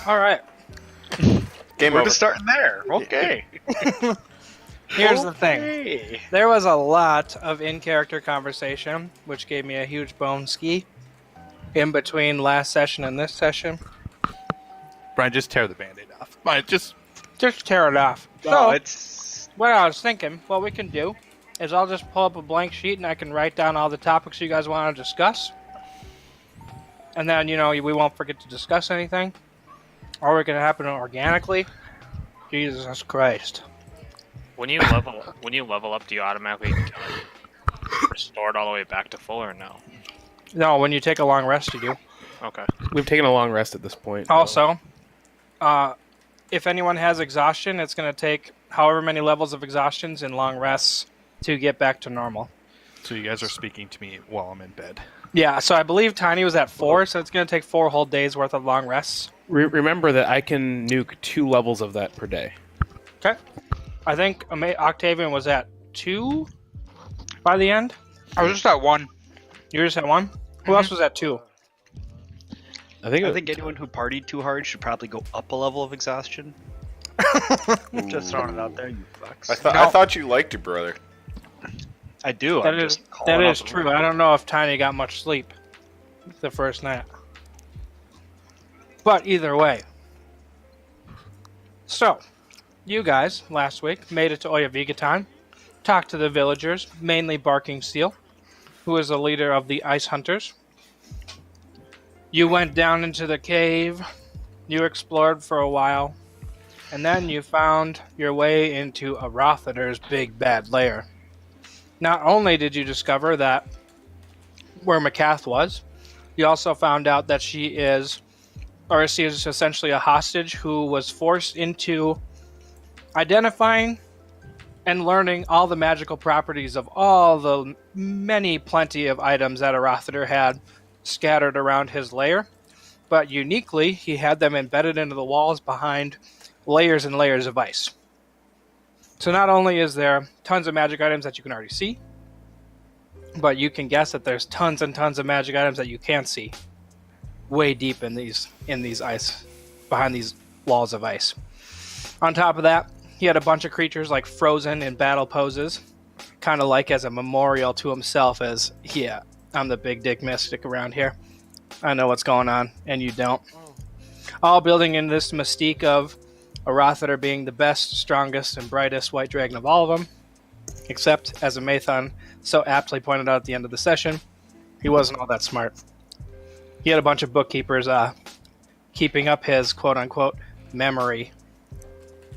All right. Game We're over. just starting there. Okay. Here's the thing. There was a lot of in-character conversation, which gave me a huge bone ski in between last session and this session. Brian, just tear the Band-Aid off. Brian, just tear it off. No, So, it's what I was thinking, what we can do is I'll just pull up a blank sheet and I can write down all the topics you guys want to discuss. And then, we won't forget to discuss anything. Or it can happen organically. Jesus Christ. When you level up, do you automatically get restored all the way back to full or no? No, when you take a long rest, you do. Okay. We've taken a long rest at this point. Also, if anyone has exhaustion, it's going to take however many levels of exhaustions and long rests to get back to normal. so you guys are speaking to me while I'm in bed. Yeah, so I believe Tiny was at 4, so it's going to take 4 whole days worth of long rests. Remember that I can nuke 2 levels of that per day. Okay. I think Octavian was at 2 by the end. I was just at 1. You were just at 1? Who else was at 2? I think anyone who partied too hard should probably go up a level of exhaustion. Just throwing it out there, you fucks. I thought you liked your brother. I do. That is true. I don't know if Tiny got much sleep the first night. But either way. So, you guys, last week, made it to Oyavigatan, talked to the villagers, mainly Barking Seal, who is the leader of the Ice Hunters. You went down into the cave, you explored for a while, and then you found your way into Arothader's big bad lair. Not only did you discover that where Macath was, you also found out that she is essentially a hostage who was forced into identifying and learning all the magical properties of all the plenty of items that Arothader had scattered around his lair. But uniquely, he had them embedded into the walls behind layers and layers of ice. So not only is there tons of magic items that you can already see, but you can guess that there's tons and tons of magic items that you can't see way deep in these ice, behind these walls of ice. On top of that, he had a bunch of creatures like frozen in battle poses, kind of like as a memorial to himself as, yeah, I'm the big dick mystic around here. I know what's going on, and you don't. All building in this mystique of Arothader being the best, strongest, and brightest white dragon of all of them. Except, as Amathon so aptly pointed out at the end of the session, he wasn't all that smart. He had a bunch of bookkeepers keeping up his quote-unquote memory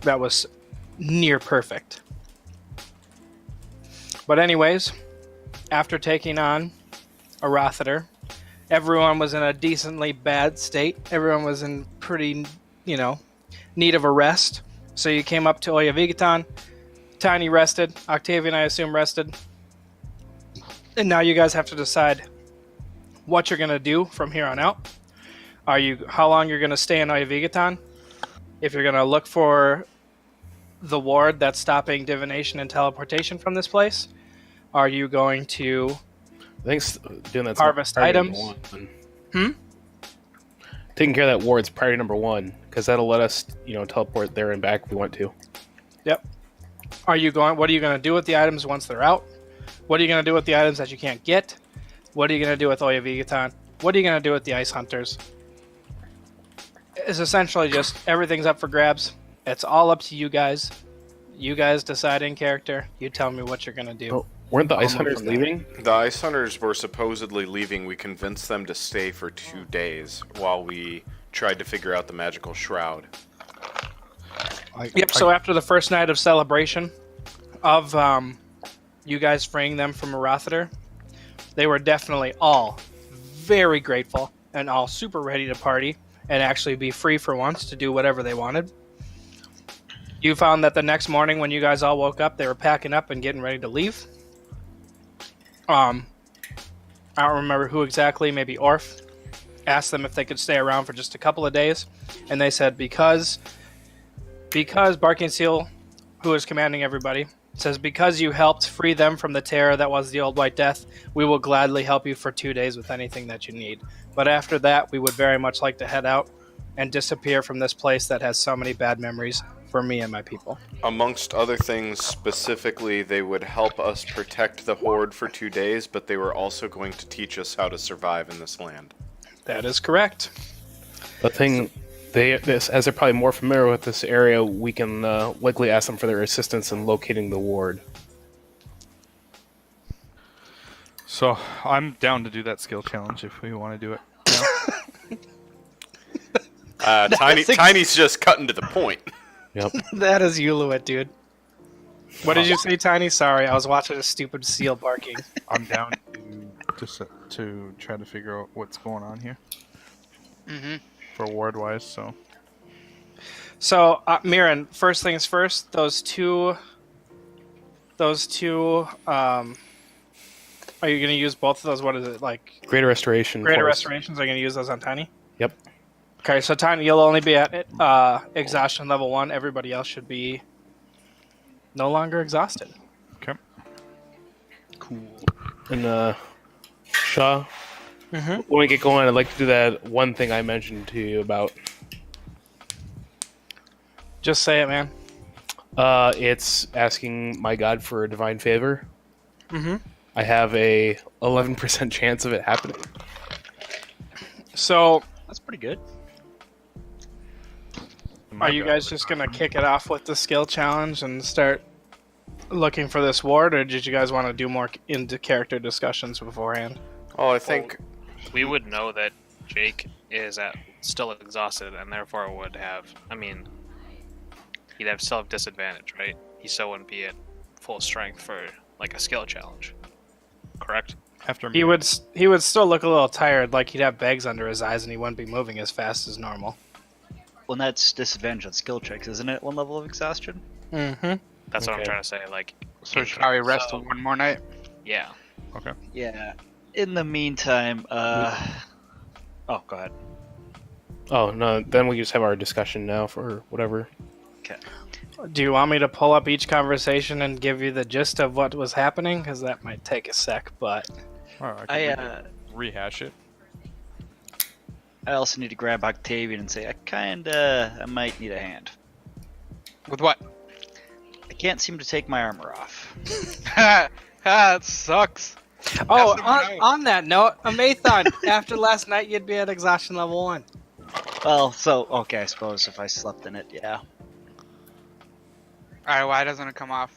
that was near perfect. But anyways, after taking on Arothader, everyone was in a decently bad state. Everyone was in pretty, need of a rest. So you came up to Oyavigatan. Tiny rested. Octavian, I assume, rested. And now you guys have to decide what you're going to do from here on out. How long you're going to stay in Oyavigatan? If you're going to look for the ward that's stopping divination and teleportation from this place? Are you going to doing that's harvest items? Taking care of that ward's priority number 1, because that'll let us, teleport there and back if we want to. Yep. What are you going to do with the items once they're out? What are you going to do with the items that you can't get? What are you going to do with Oyavigatan? What are you going to do with the Ice Hunters? It's essentially just everything's up for grabs. It's all up to you guys. You guys decide in character. You tell me what you're going to do. Oh, weren't the Ice Hunters leaving? The Ice Hunters were supposedly leaving. We convinced them to stay for 2 days while we tried to figure out the magical shroud. So after the first night of celebration of you guys freeing them from Arothader, they were definitely all very grateful and all super ready to party and actually be free for once to do whatever they wanted. You found that the next morning when you guys all woke up, they were packing up and getting ready to leave. I don't remember who exactly, maybe Orf, asked them if they could stay around for just a couple of days. And they said because Barking Seal, who is commanding everybody, says because you helped free them from the terror that was the Old White Death, we will gladly help you for 2 days with anything that you need. But after that, we would very much like to head out and disappear from this place that has so many bad memories for me and my people. Amongst other things, specifically, they would help us protect the Horde for 2 days, but they were also going to teach us how to survive in this land. That is correct. The thing, as they're probably more familiar with this area, we can likely ask them for their assistance in locating the ward. So I'm down to do that skill challenge if we want to do it. Tiny's just cutting to the point. Yep. That is Uluit, dude. What did you say, Tiny? Sorry, I was watching a stupid seal barking. I'm down to try to figure out what's going on here for ward wise. So, Mirren, first things first. Those two. Are you going to use both of those? What is it like? Greater Restoration. Greater Force. Restorations. Are you going to use those on Tiny? Yep. Okay, so Tiny, you'll only be at exhaustion level 1. Everybody else should be no longer exhausted. Okay. Cool. And Shaw, Mm-hmm. when we get going, I'd like to do that one thing I mentioned to you about. Just say it, man. It's asking my god for a divine favor. Mm-hmm. I have a 11% chance of it happening. So, That's pretty good. are you guys just going to kick it off with the skill challenge and start looking for this ward, or did you guys want to do more into character discussions beforehand? Oh, I think We would know that Jake is still exhausted, and therefore would have. I mean, he'd still have disadvantage, right? He still wouldn't be at full strength for like a skill challenge. Correct? After He would still look a little tired, like he'd have bags under his eyes and he wouldn't be moving as fast as normal. Well, that's disadvantage on skill checks, isn't it? 1 level of exhaustion. Mm-hmm. That's what I'm Okay. trying to say. Like, So should I rest So- one more night? yeah. Okay. Yeah. In the meantime, oh, go ahead. Oh, no, then we just have our discussion now for whatever. Do you want me to pull up each conversation and give you the gist of what was happening? Because that might take a sec, but... I rehash it. I also need to grab Octavian and say, I might need a hand. With what? I can't seem to take my armor off. That sucks. Oh, That's the note. on that note, Amathon, after last night, you'd be at exhaustion level 1. Well, okay, I suppose if I slept in it, yeah. Alright, why doesn't it come off?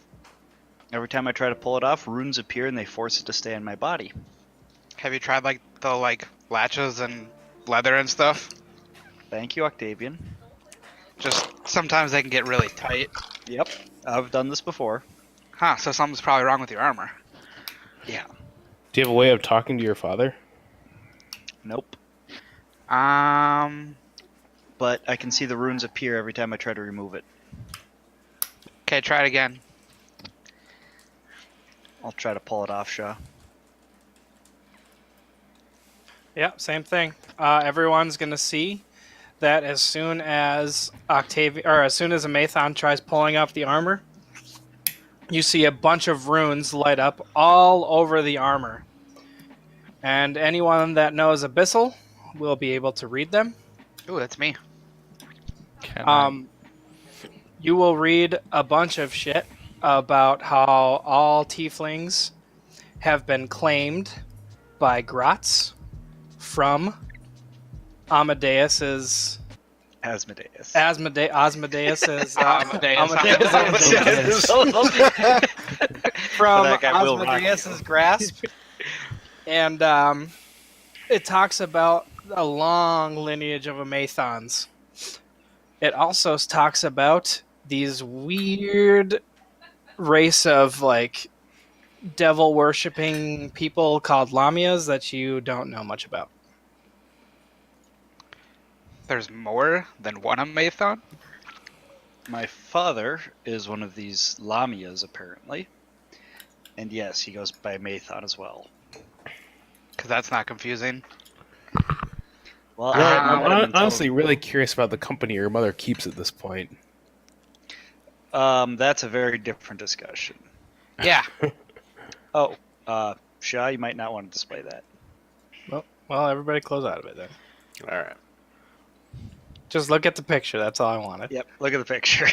Every time I try to pull it off, runes appear and they force it to stay in my body. Have you tried the latches and leather and stuff? Thank you, Octavian. Just sometimes they can get really tight. Yep, I've done this before. Huh, so something's probably wrong with your armor. Yeah. Do you have a way of talking to your father? Nope. Um, But I can see the runes appear every time I try to remove it. okay, try it again. I'll try to pull it off, Shaw. Yeah, same thing. Everyone's gonna see that as soon as Amathon tries pulling off the armor, you see a bunch of runes light up all over the armor. And anyone that knows Abyssal will be able to read them. Ooh, that's me. Can I? You will read a bunch of shit about how all tieflings have been claimed by Gratz from Amadeus's Asmodeus. Asmodeus's Amadeus. from That guy will rock Asmodeus's grasp, and it talks about a long lineage of Amathons. It also talks about these weird race of devil worshipping people called Lamias that you don't know much about. There's more than one Amathon? My father is one of these Lamias, apparently. And yes, he goes by Mathon as well. Because that's not confusing. Well, I'm honestly really curious about the company your mother keeps at this point. that's a very different discussion. Yeah. Oh, Shaw, you might not want to display that. Well, everybody close out of it then. all right. Just look at the picture. That's all I wanted. Yep, look at the picture.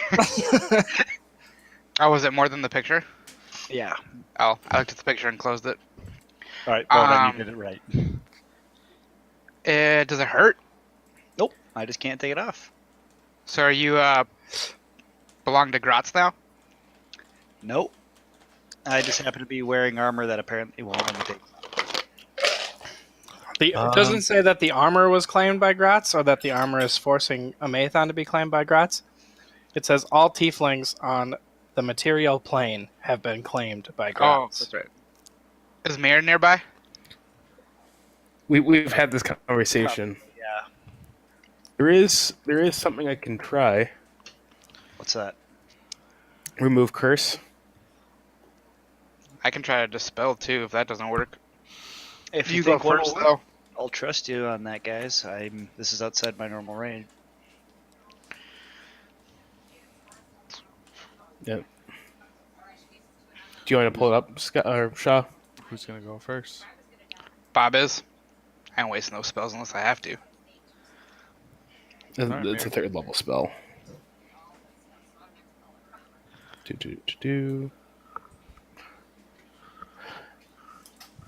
Oh, was it more than the picture? Yeah. Oh, I looked at the picture and closed it. All right, well, then Um, you did it right. Does it hurt? Nope, I just can't take it off. So are you belong to Gratz now? Nope. I just happen to be wearing armor that apparently won't let me take. It doesn't say that the armor was claimed by Gratz or that the armor is forcing a Mathon to be claimed by Gratz. It says all tieflings on the material plane have been claimed by Oh, Gratz. that's right. Is Mir nearby? We've had this conversation. Yeah. There is something I can try. What's that? Remove curse. I can try to dispel too if that doesn't work. If You go think one first will though. I'll trust you on that, guys. This is outside my normal range. Yep. Do you want to pull it up, Scott or Shaw? Who's gonna go first? Bob is. I ain't wasting those spells unless I have to. It's a 3rd level spell. Do.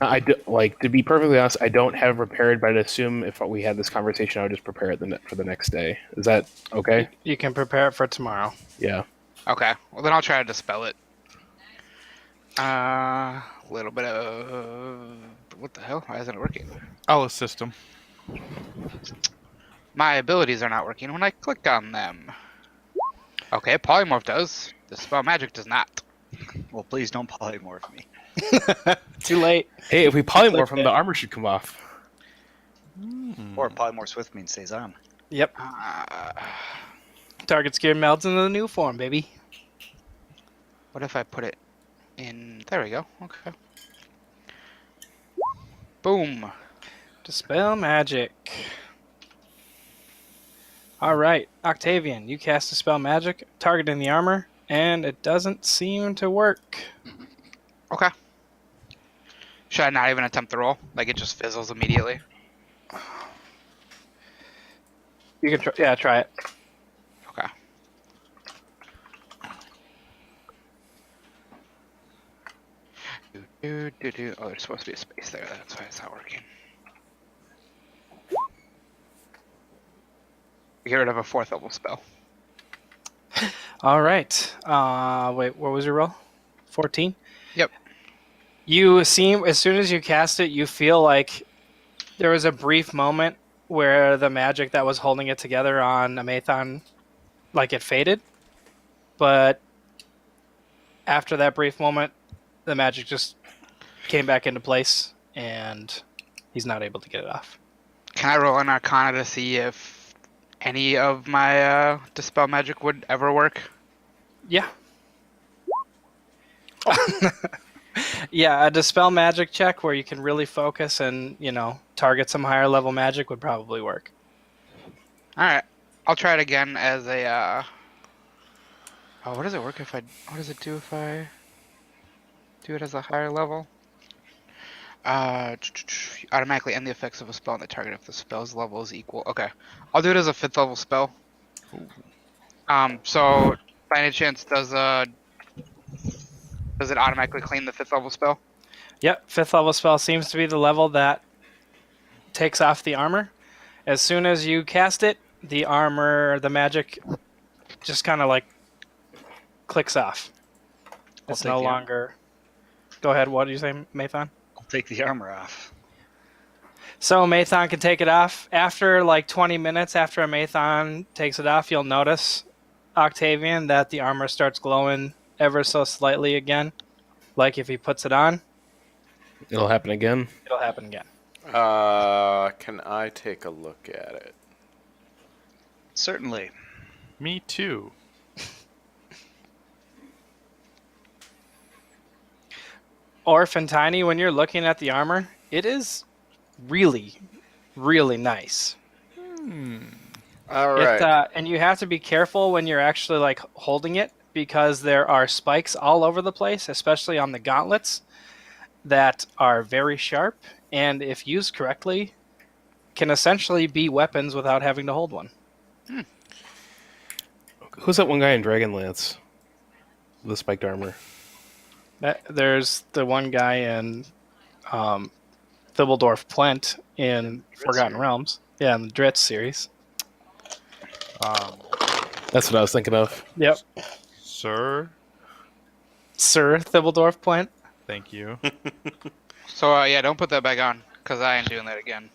I do, like, to be perfectly honest, I don't have prepared, but I'd assume if we had this conversation, I would just prepare it for the next day. Is that okay? You can prepare it for tomorrow. Yeah. Okay. Well, then I'll try to dispel it. A little bit of... What the hell? Why isn't it working? I'll assist him. My abilities are not working when I click on them. Okay, polymorph does. Dispel magic does not. Well, please don't polymorph me. Too late. Hey, if we polymorph him, the armor should come off. Or polymorphs with me and stays on. Yep. Target gear melts into the new form, baby. What if I put it in... There we go. Okay. Boom. Dispel magic. Alright, Octavian, you cast Dispel magic, targeting the armor, and it doesn't seem to work. Okay. Should I not even attempt the roll? Like it just fizzles immediately? You can try it. Okay. Oh, there's supposed to be a space there. That's why it's not working. Get rid of a 4th level spell. Alright. Wait, what was your roll? 14? Yep. You seem, as soon as you cast it, you feel like there was a brief moment where the magic that was holding it together on Amathon, like it faded. But after that brief moment, the magic just came back into place, and he's not able to get it off. Can I roll an Arcana to see if any of my Dispel magic would ever work? Yeah. Yeah, a Dispel magic check where you can really focus and, target some higher level magic would probably work. Alright. I'll try it again as a, Oh, what does it work if I... What does it do if I do it as a higher level? Automatically end the effects of a spell on the target if the spell's level is equal. Okay. I'll do it as a 5th level spell. So, by any chance, does it automatically claim the 5th level spell? Yep, 5th level spell seems to be the level that takes off the armor. As soon as you cast it, the magic just kind of like clicks off. It's no longer... Go ahead, what do you say, Mathon? I'll take the armor off. So Mathon can take it off. After like 20 minutes after a Mathon takes it off, you'll notice, Octavian, that the armor starts glowing ever so slightly again. Like if he puts it on, It'll happen again. it'll happen again. Can I take a look at it? Certainly. Me too. Orphan Tiny, when you're looking at the armor, it is really, really nice. All right. And you have to be careful when you're actually like holding it because there are spikes all over the place, especially on the gauntlets, that are very sharp and if used correctly can essentially be weapons without having to hold one. Who's that one guy in Dragonlance? The spiked armor. There's the one guy in Thibbledorf Plent in Forgotten series. Realms. Yeah, in the Dritz series. That's what I was thinking of. Yep. Sir, Sir Thibbledorf Plent. thank you. So yeah, don't put that back on, because I ain't doing that again.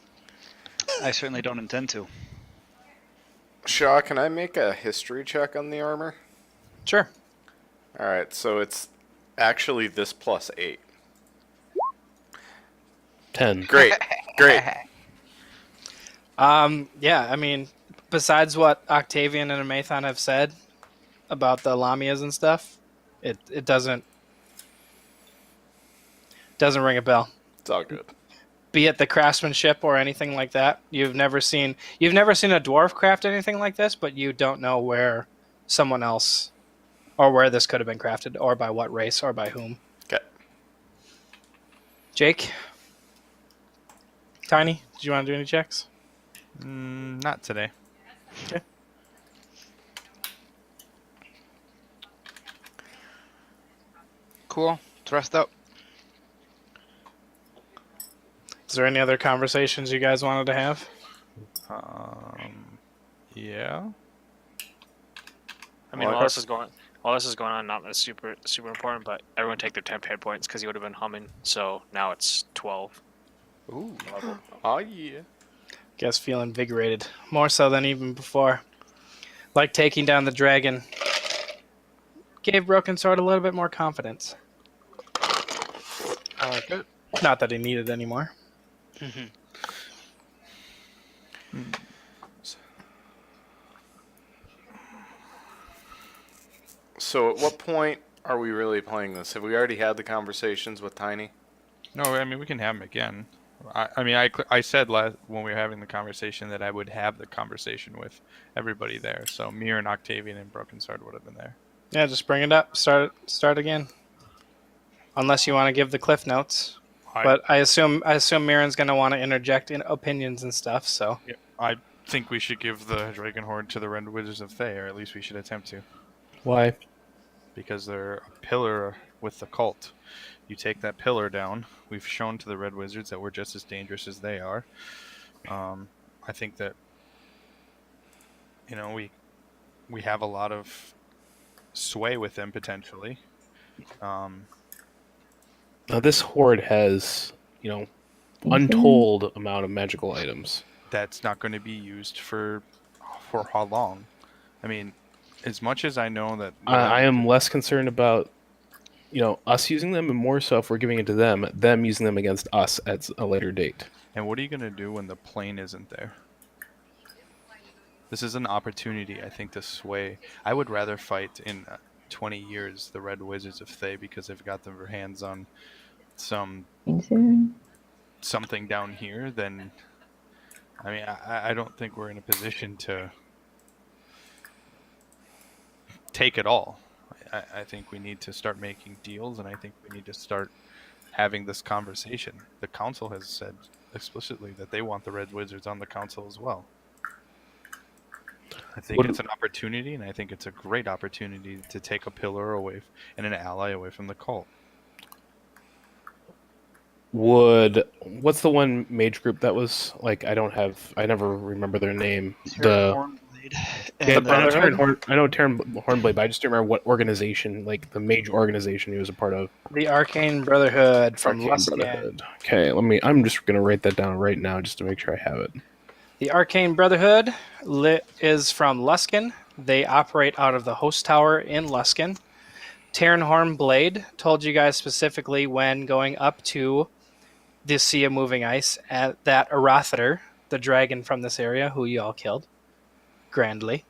I certainly don't intend to. Shaw, can I make a history check on the armor? Sure. Alright, so it's actually this plus 8. 10. Great. Great. Yeah, I mean, besides what Octavian and Amathon have said about the Lamias and stuff, it doesn't ring a bell. It's all good. Be it the craftsmanship or anything like that. You've never seen a dwarf craft anything like this, but you don't know where someone else or where this could have been crafted, or by what race, or by whom. Okay. Jake? Tiny, did you want to do any checks? Not today. Okay. Cool. Thrust up. Is there any other conversations you guys wanted to have? Yeah. I mean, Well, while this is going on, not that's super important, but everyone take their 10 hit points because he would have been humming. So now it's 12. Ooh. Oh, yeah. Guess feel invigorated. More so than even before. Like taking down the dragon. Gave Broken Sword a little bit more confidence. I like it. Not that he needed any more. So at what point are we really playing this? Have we already had the conversations with Tiny? No, I mean we can have them again. I said when we were having the conversation that I would have the conversation with everybody there. So Mir and Octavian and Broken Sword would have been there. Yeah, just bring it up. Start again. Unless you want to give the cliff notes. But I assume Mirren's going to want to interject in opinions and stuff, so. Yeah, I think we should give the Dragon Horde to the Red Wizards of Thay, or at least we should attempt to. Why? Because they're a pillar with the cult. You take that pillar down. We've shown to the Red Wizards that we're just as dangerous as they are. I think that we have a lot of sway with them potentially. Now this horde has, untold amount of magical items. That's not going to be used for how long? I mean, as much as I know that I am less concerned about, us using them, and more so if we're giving it to them using them against us at a later date. And what are you going to do when the plane isn't there? This is an opportunity, I think, to sway. I would rather fight in 20 years the Red Wizards of Thay because they've got their hands on something down here than... I mean, I don't think we're in a position to take it all. I think we need to start making deals, and I think we need to start having this conversation. The council has said explicitly that they want the Red Wizards on the council as well. I think it's an opportunity, and I think it's a great opportunity to take a pillar away and an ally away from the cult. What's the one mage group that was like? I never remember their name. I know Terran Hornblade, but I just don't remember what organization, like the mage organization he was a part of. The Arcane Brotherhood from Arcane Luskan. Brotherhood. Okay, I'm just gonna write that down right now just to make sure I have it. The Arcane Brotherhood is from Luskan. They operate out of the host tower in Luskan. Terran Hornblade told you guys specifically when going up to the Sea of Moving Ice that Arathiter, the dragon from this area, who you all killed grandly,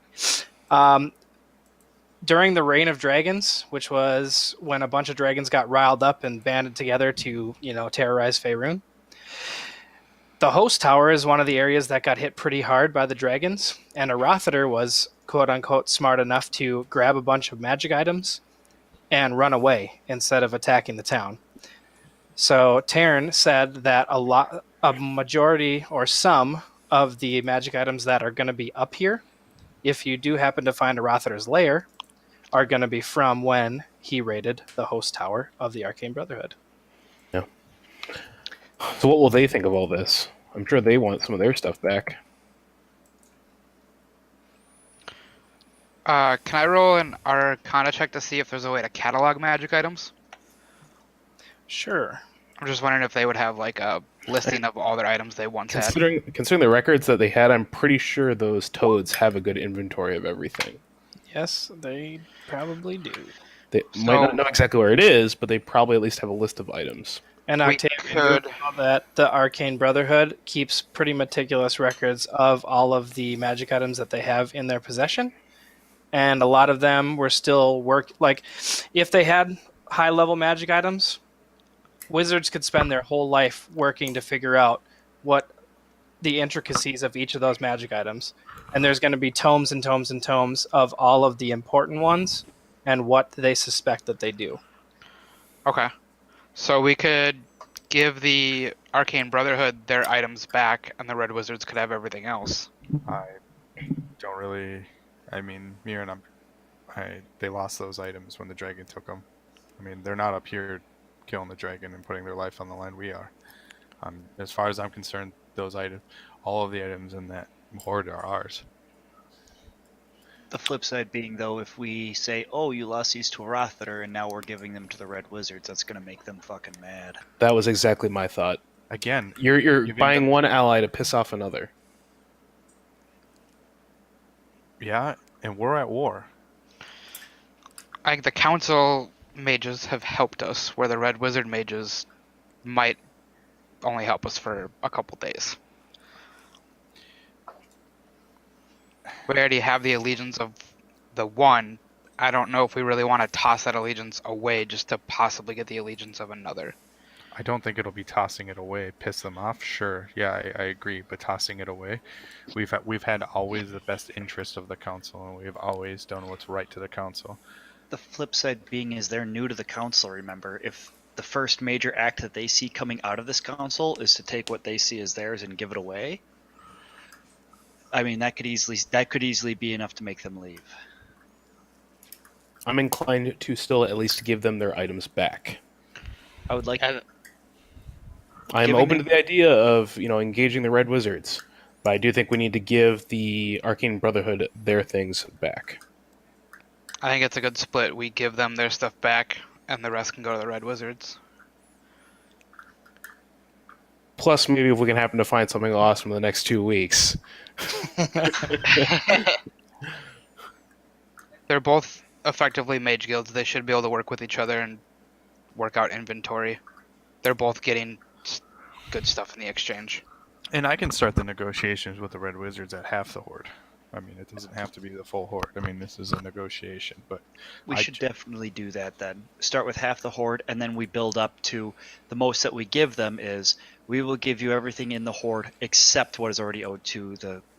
during the Reign of Dragons, which was when a bunch of dragons got riled up and banded together to, terrorize Faerun. The host tower is one of the areas that got hit pretty hard by the dragons, and Arathiter was, quote-unquote, smart enough to grab a bunch of magic items and run away instead of attacking the town. So Terran said that a majority or some of the magic items that are going to be up here if you do happen to find a Rother's lair, are going to be from when he raided the host tower of the Arcane Brotherhood. Yeah. So what will they think of all this? I'm sure they want some of their stuff back. Can I roll an Arcana check to see if there's a way to catalog magic items? Sure. I'm just wondering if they would have like a listing of all their items they once had. Considering the records that they had, I'm pretty sure those toads have a good inventory of everything. Yes, they probably do. They might not know exactly where it is, but they probably at least have a list of items. And Octavian, you know that the Arcane Brotherhood keeps pretty meticulous records of all of the magic items that they have in their possession. And a lot of them were still if they had high-level magic items, wizards could spend their whole life working to figure out what the intricacies of each of those magic items. And there's going to be tomes and tomes and tomes of all of the important ones and what they suspect that they do. Okay. So we could give the Arcane Brotherhood their items back, and the Red Wizards could have everything else. I don't really. I mean, Mirren, they lost those items when the dragon took them. I mean, they're not up here killing the dragon and putting their life on the line. We are. As far as I'm concerned, those items, all of the items in that hoard are ours. The flip side being, though, if we say, oh, you lost these to a Rothater and now we're giving them to the Red Wizards, that's going to make them fucking mad. That was exactly my thought. Again, you're buying one ally to piss off another. Yeah, and we're at war. I think the Council mages have helped us, where the Red Wizard mages might only help us for a couple days. We already have the allegiance of the one. I don't know if we really want to toss that allegiance away just to possibly get the allegiance of another. I don't think it'll be tossing it away. Piss them off, sure. Yeah, I agree. But tossing it away, we've had always the best interest of the council, and we've always done what's right to the council. The flip side being is they're new to the council. Remember, if the first major act that they see coming out of this council is to take what they see as theirs and give it away, I mean that could easily be enough to make them leave. I'm inclined to still at least give them their items back. I would like. I'm open to the idea of engaging the Red Wizards, but I do think we need to give the Arcane Brotherhood their things back. I think it's a good split. We give them their stuff back, and the rest can go to the Red Wizards. Plus, maybe if we can happen to find something awesome in the next 2 weeks. They're both effectively mage guilds. They should be able to work with each other and work out inventory. They're both getting good stuff in the exchange. And I can start the negotiations with the Red Wizards at half the horde. I mean, it doesn't have to be the full horde. I mean, this is a negotiation, but we should definitely do that then. Start with half the horde, and then we build up to the most that we give them is we will give you everything in the horde except what is already owed to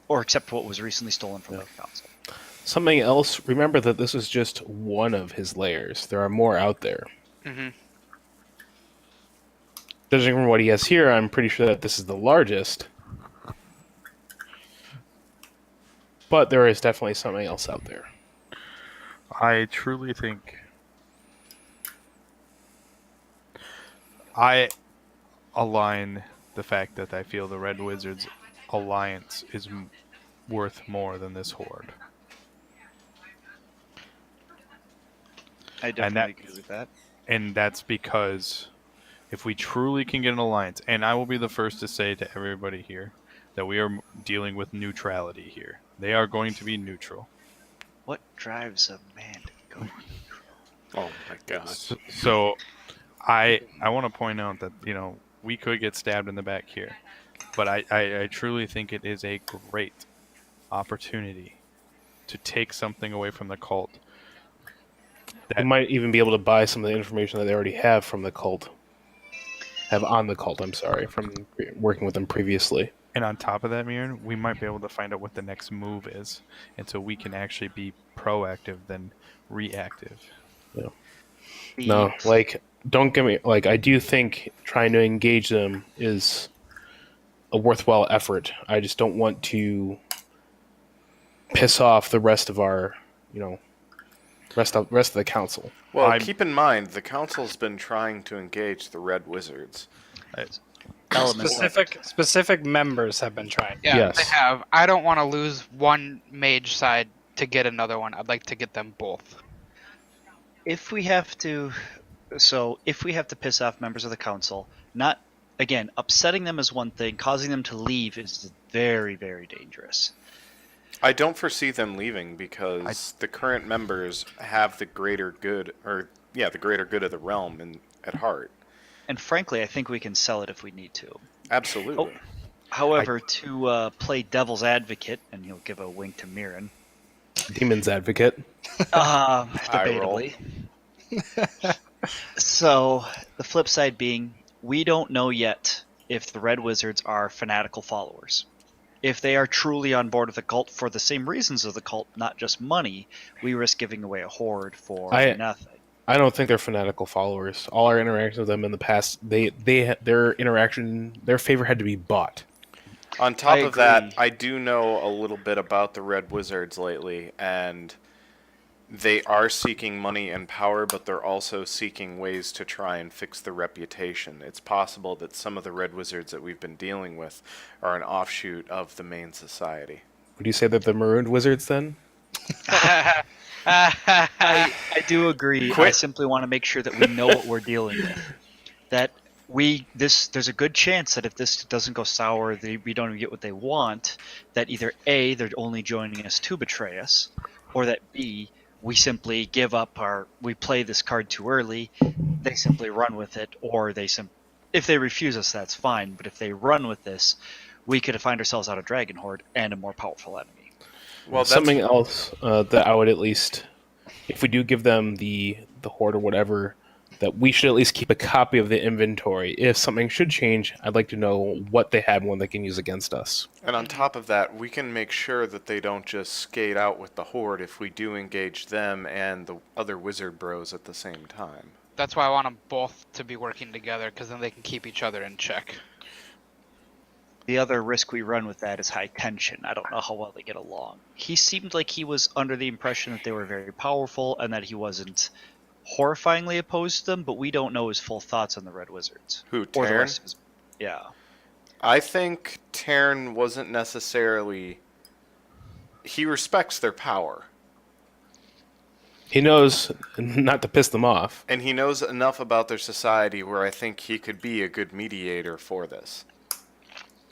or except what was recently stolen from the council. Something else, remember that this is just one of his layers. There are more out there. Mm-hmm. Judging from what he has here, I'm pretty sure that this is the largest. But there is definitely something else out there. I truly think I align the fact that I feel the Red Wizards alliance is worth more than this horde. I definitely agree with that. And that's because if we truly can get an alliance, and I will be the first to say to everybody here that we are dealing with neutrality here. They are going to be neutral. What drives a man to go neutral? Oh my god. So I want to point out that, we could get stabbed in the back here. But I truly think it is a great opportunity to take something away from the cult. They might even be able to buy some of the information that they already have from the cult. From working with them previously. And on top of that, Mirren, we might be able to find out what the next move is. And so we can actually be proactive than reactive. Yeah. No, don't get me... I do think trying to engage them is a worthwhile effort. I just don't want to piss off the rest of our, rest of the council. Well, keep in mind, the council's been trying to engage the Red Wizards. Elements of it. Specific members have been trying. Yeah, Yes. they have. I don't want to lose one mage side to get another one. I'd like to get them both. If we have to piss off members of the council, not again upsetting them is one thing, causing them to leave is very, very dangerous. I don't foresee them leaving because the current members have the greater good, the greater good of the realm at heart. And frankly, I think we can sell it if we need to. Absolutely. However, to play devil's advocate, and you'll give a wink to Mirren. Demon's advocate. Debatably. So, the flip side being, we don't know yet if the Red Wizards are fanatical followers. If they are truly on board with the cult for the same reasons as the cult, not just money, we risk giving away a horde for nothing. I don't think they're fanatical followers. All our interactions with them in the past, their favor had to be bought. On top of that, I do know a little bit about the Red Wizards lately, and they are seeking money and power, but they're also seeking ways to try and fix their reputation. It's possible that some of the Red Wizards that we've been dealing with are an offshoot of the main society. Would you say that the Marooned Wizards then? I do agree. I simply want to make sure that we know what we're dealing with. That there's a good chance that if this doesn't go sour, we don't even get what they want, that either A, they're only joining us to betray us, or that B, we simply give up we play this card too early, they simply run with it, or if they refuse us, that's fine, but if they run with this, we could find ourselves out of Dragon Horde and a more powerful enemy. Well, something else that I would at least, if we do give them the horde or whatever, that we should at least keep a copy of the inventory. If something should change, I'd like to know what they have and what they can use against us. And on top of that, we can make sure that they don't just skate out with the horde if we do engage them and the other wizard bros at the same time. That's why I want them both to be working together, because then they can keep each other in check. The other risk we run with that is high tension. I don't know how well they get along. He seemed like he was under the impression that they were very powerful and that he wasn't horrifyingly opposed to them, but we don't know his full thoughts on the Red Wizards. Who, or the Taryn? rest of his... Yeah. I think Taryn wasn't necessarily... He respects their power. He knows not to piss them off. And he knows enough about their society where I think he could be a good mediator for this.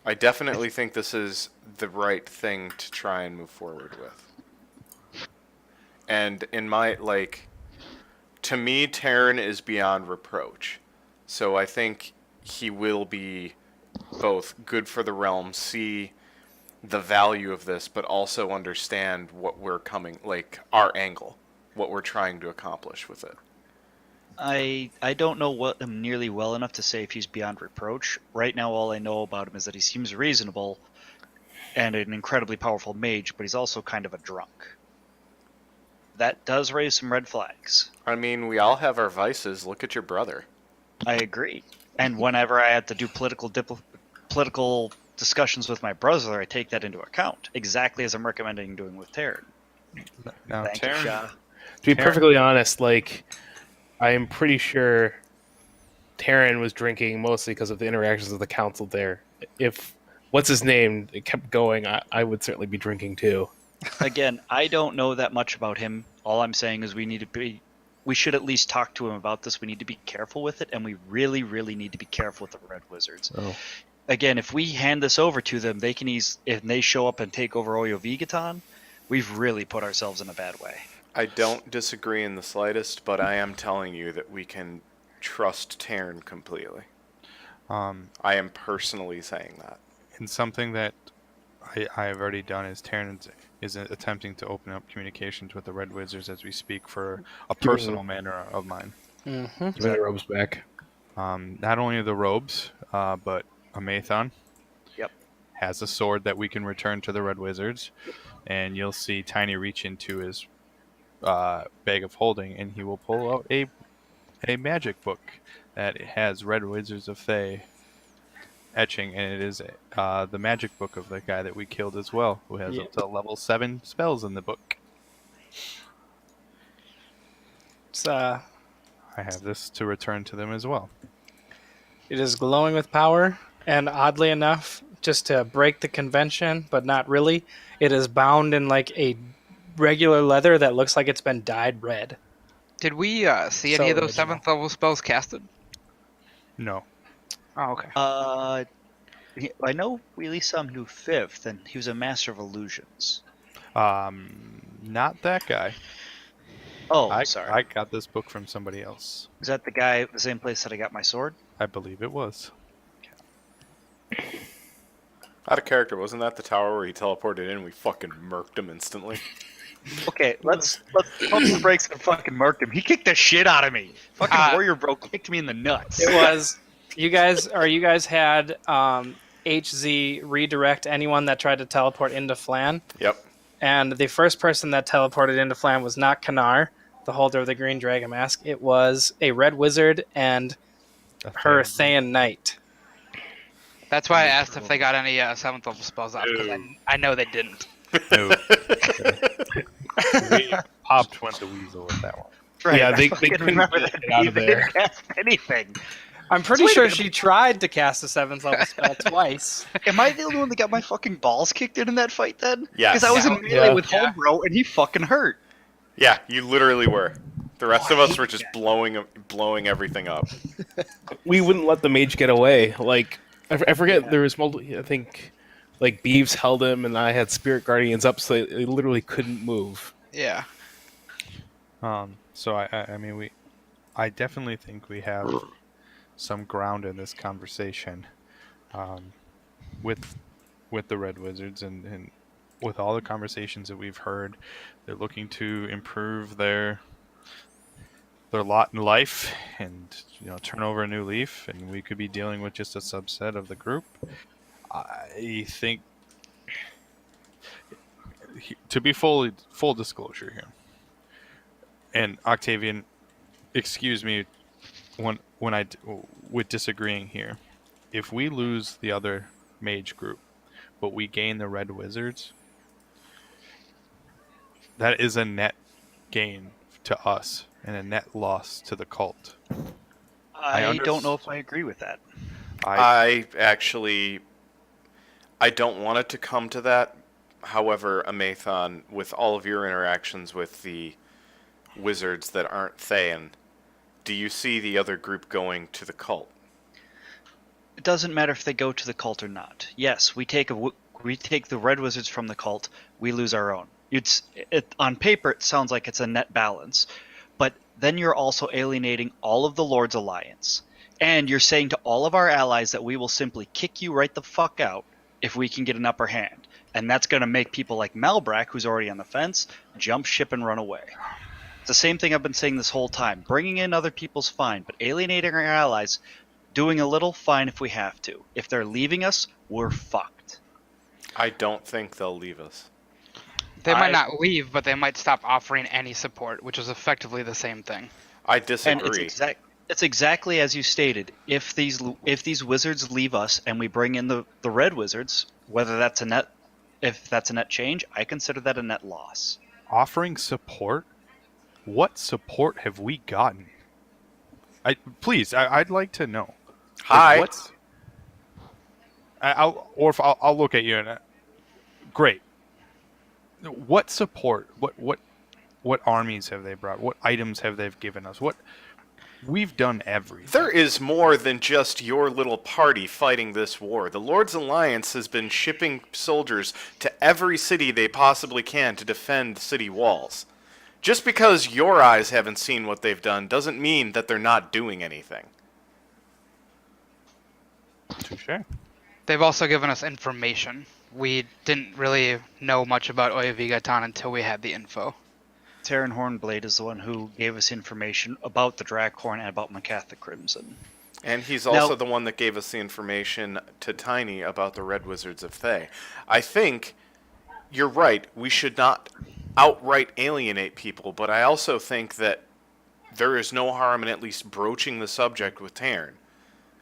I definitely think this is the right thing to try and move forward with. And in my, to me, Taryn is beyond reproach. So I think he will be both good for the realm, see the value of this, but also understand what we're our angle, what we're trying to accomplish with it. I don't know him nearly well enough to say if he's beyond reproach. Right now, all I know about him is that he seems reasonable and an incredibly powerful mage, but he's also kind of a drunk. That does raise some red flags. I mean, we all have our vices. Look at your brother. I agree. And whenever I had to do political discussions with my brother, I take that into account, exactly as I'm recommending doing with Taryn. Now, Thank you, Shah. To be perfectly honest, I am pretty sure Taryn was drinking mostly because of the interactions with the council there. If what's his name it kept going, I would certainly be drinking too. Again, I don't know that much about him. All I'm saying is we should at least talk to him about this. We need to be careful with it, and we really, really need to be careful with the Red Wizards. Oh. Again, if we hand this over to them, if they show up and take over Oyo Vigaton, we've really put ourselves in a bad way. I don't disagree in the slightest, but I am telling you that we can trust Taryn completely. I am personally saying that. And something that I have already done is Taryn is attempting to open up communications with the Red Wizards as we speak for a personal matter of mine. Mm-hmm. Give me the robes back. Not only the robes, but Amathon has a sword that we can return to the Red Wizards, and you'll see Tiny reach into his bag of holding, and he will pull out a magic book that has Red Wizards of Thay etching, and it is the magic book of the guy that we killed as well, who has Yeah. up to level 7 spells in the book. It's, I have this to return to them as well. it is glowing with power, and oddly enough, just to break the convention, but not really, it is bound in like a regular leather that looks like it's been dyed red. Did we see So any of those original. 7th level spells casted? No. Oh, okay. I know we at least saw him do 5th, and he was a master of illusions. Not that guy. Oh, sorry. I got this book from somebody else. Is that the guy, the same place that I got my sword? I believe it was. Out of character, wasn't that the tower where he teleported in and we fucking murked him instantly? Okay, let's pump the brakes and fucking murk him. He kicked the shit out of me. Fucking warrior bro kicked me in the nuts. It was you guys had HZ redirect anyone that tried to teleport into Flan, Yep. and the first person that teleported into Flan was not Kanar, the holder of the green dragon mask. It was a red wizard and her Thayan knight. That's why I asked if they got any 7th level spells out, because I know they didn't. No. We popped went the weasel with that one. Right, Yeah, I they fucking couldn't remember get that. it out of They there. didn't cast anything. I'm pretty Wait a sure minute. she tried to cast a 7th level spell twice. Am I the only one that got my fucking balls kicked in that fight then? Yes. Because I was in melee Yeah. with Homebro and he fucking hurt. Yeah, you literally were. The rest of us were just blowing everything up. We wouldn't let the mage get away. Like I forget there was multiple. I think like Beeves held him, and I had Spirit Guardians up, so they literally couldn't move. Yeah. So I mean I definitely think we have some ground in this conversation, with the Red Wizards and with all the conversations that we've heard. They're looking to improve their lot in life and turn over a new leaf, and we could be dealing with just a subset of the group. I think, to be full disclosure here, and Octavian, excuse me when I with disagreeing here. If we lose the other mage group, but we gain the Red Wizards, that is a net gain to us and a net loss to the cult. I don't know if I agree with that. I don't want it to come to that. However, Amathon, with all of your interactions with the wizards that aren't Thayan, do you see the other group going to the cult? It doesn't matter if they go to the cult or not. Yes, we take the Red Wizards from the cult, we lose our own. On paper, it sounds like it's a net balance, but then you're also alienating all of the Lord's Alliance. And you're saying to all of our allies that we will simply kick you right the fuck out if we can get an upper hand. And that's going to make people like Malbrak, who's already on the fence, jump ship and run away. It's the same thing I've been saying this whole time. Bringing in other people's fine, but alienating our allies, doing a little, fine if we have to. If they're leaving us, we're fucked. I don't think they'll leave us. They might not leave, but they might stop offering any support, which is effectively the same thing. I And disagree. it's exactly as you stated. If these wizards leave us and we bring in the Red Wizards, whether that's a net, if that's a net change, I consider that a net loss. Offering support? What support have we gotten? I'd like to know. Hi. I'll look at you and great. What support? What armies have they brought? What items have they given us? We've done everything. There is more than just your little party fighting this war. The Lord's Alliance has been shipping soldiers to every city they possibly can to defend city walls. Just because your eyes haven't seen what they've done doesn't mean that they're not doing anything. Touché. They've also given us information. We didn't really know much about Oya Vigatan until we had the info. Terran Hornblade is the one who gave us information about the Draghorn and about Macatha Crimson. And he's also the one that gave us the information to Tiny about the Red Wizards of Thay. I think you're right. We should not outright alienate people, but I also think that there is no harm in at least broaching the subject with Tarn.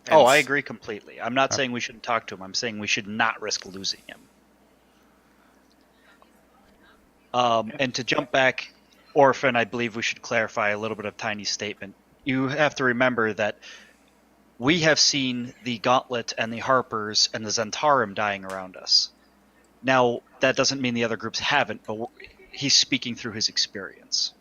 Oh, I agree completely. I'm not saying we shouldn't talk to him. I'm saying we should not risk losing him. And to jump back, Orphan, I believe we should clarify a little bit of Tiny's statement. You have to remember that we have seen the Gauntlet and the Harpers and the Zentarum dying around us. Now, that doesn't mean the other groups haven't, but he's speaking through his experience.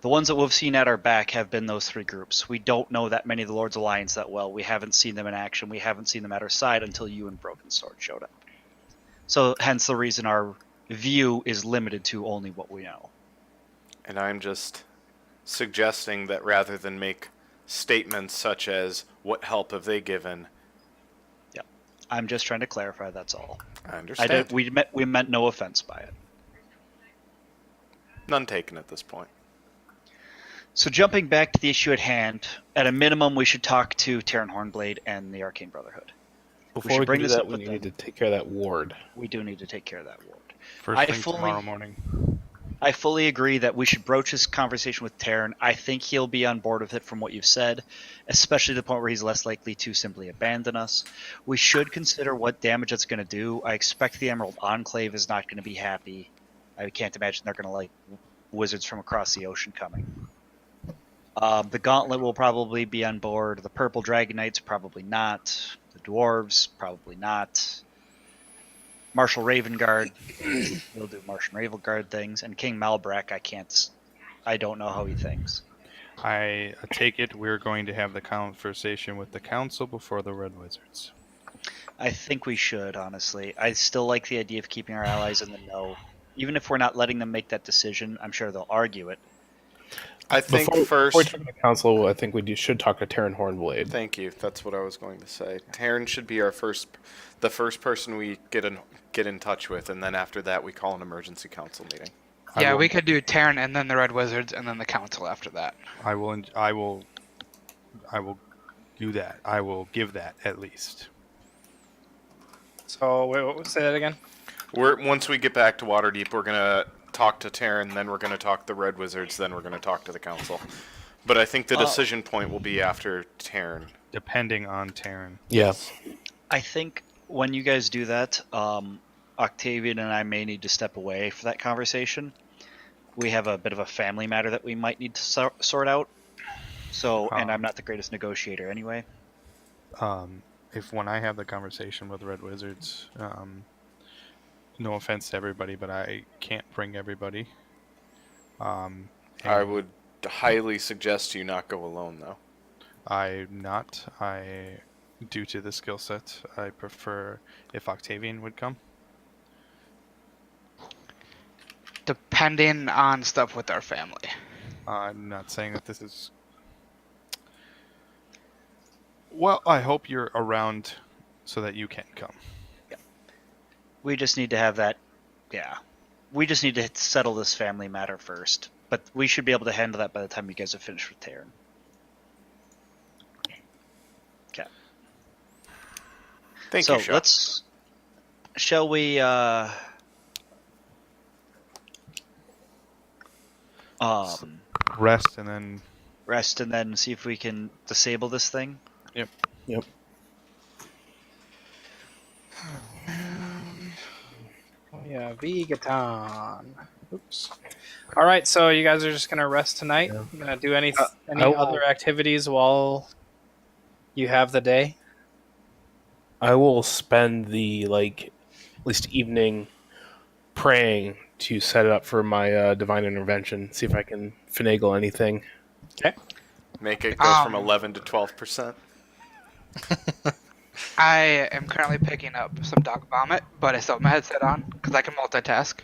The ones that we've seen at our back have been those three groups. We don't know that many of the Lord's Alliance that well. We haven't seen them in action. We haven't seen them at our side until you and Broken Sword showed up. So hence the reason our view is limited to only what we know. And I'm just suggesting that rather than make statements such as, what help have they given? Yeah, I'm just trying to clarify, that's all. I understand. We meant no offense by it. None taken at this point. So jumping back to the issue at hand, at a minimum we should talk to Terran Hornblade and the Arcane Brotherhood. Before we can do that, we need to take care of that ward. We do need to take care of that ward. First thing tomorrow morning. I fully agree that we should broach this conversation with Terran. I think he'll be on board with it from what you've said, especially to the point where he's less likely to simply abandon us. We should consider what damage it's going to do. I expect the Emerald Enclave is not going to be happy. I can't imagine they're going to like wizards from across the ocean coming. The Gauntlet will probably be on board. The Purple Dragon Knights, probably not. The Dwarves, probably not. Marshal Ravenguard, he'll do Martian Ravenguard things. And King Malbrak, I don't know how he thinks. I take it we're going to have the conversation with the council before the Red Wizards. I think we should, honestly. I still like the idea of keeping our allies in the know. Even if we're not letting them make that decision, I'm sure they'll argue it. I think before we talk to the council, I think should talk to Terran Hornblade. Thank you. That's what I was going to say. Terran should be the first person we get in touch with, and then after that we call an emergency council meeting. Yeah, we could do Terran and then the Red Wizards and then the council after that. I will do that. I will give that at least. So wait, say that again. Once we get back to Waterdeep, we're gonna talk to Terran, then we're going to talk to the Red Wizards, then we're going to talk to the Council. But I think the decision point will be after Terran. Depending on Terran. Yes. I think when you guys do that, Octavian and I may need to step away for that conversation. We have a bit of a family matter that we might need to sort out. So, and I'm not the greatest negotiator anyway. If when I have the conversation with Red Wizards, no offense to everybody, but I can't bring everybody. I would highly suggest you not go alone, though. Due to the skill set, I prefer if Octavian would come. Depending on stuff with our family. I'm not saying that this is... Well, I hope you're around so that you can come. We just need to have that, we just need to settle this family matter first. But we should be able to handle that by the time you guys are finished with Terran. Okay. Thank you, Shaw. Shall we, rest and then see if we can disable this thing? Yep. Yeah, Vegaton. Oops. All right, so you guys are just gonna rest tonight. Yeah. Gonna do any other activities while you have the day? I will spend the at least evening praying to set it up for my divine intervention. See if I can finagle anything. Okay. Make it go from 11 to 12%. I am currently picking up some dog vomit, but I still have my headset on because I can multitask.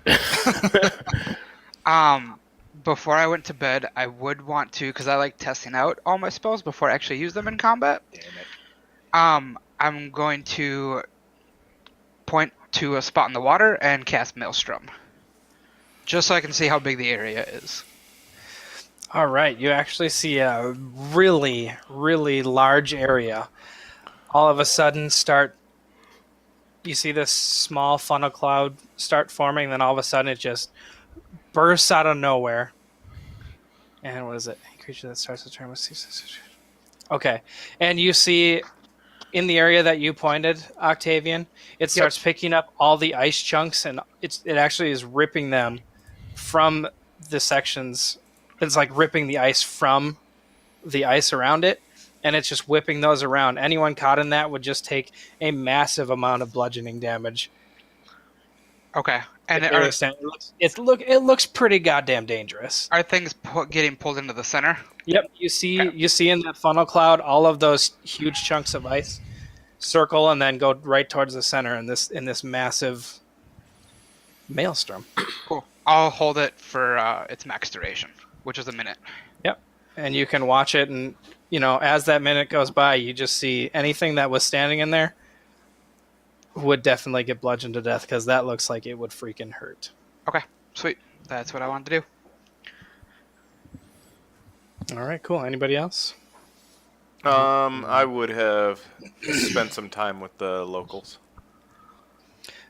Before I went to bed, I would want to, because I like testing out all my spells before I actually use them in combat. Damn it. I'm going to point to a spot in the water and cast Maelstrom, just so I can see how big the area is. All right, you actually see a really, really large area. All of a sudden, you see this small funnel cloud start forming, then all of a sudden it just bursts out of nowhere. And what is it? creature that starts the turn with ceases. Okay, and you see in the area that you pointed, Octavian, it starts picking up all the ice chunks, and it actually is ripping them from the sections. It's like ripping the ice from the ice around it, and it's just whipping those around. Anyone caught in that would just take a massive amount of bludgeoning damage. Okay. And it looks pretty goddamn dangerous. are things getting pulled into the center? Yep, you see in that funnel cloud all of those huge chunks of ice circle and then go right towards the center in this massive maelstrom. Cool. I'll hold it for its max duration, which is a minute. Yep, and you can watch it, and as that minute goes by, you just see anything that was standing in there would definitely get bludgeoned to death because that looks like it would freaking hurt. Okay, sweet. That's what I wanted to do. All right, cool. Anybody else? I would have spent some time with the locals.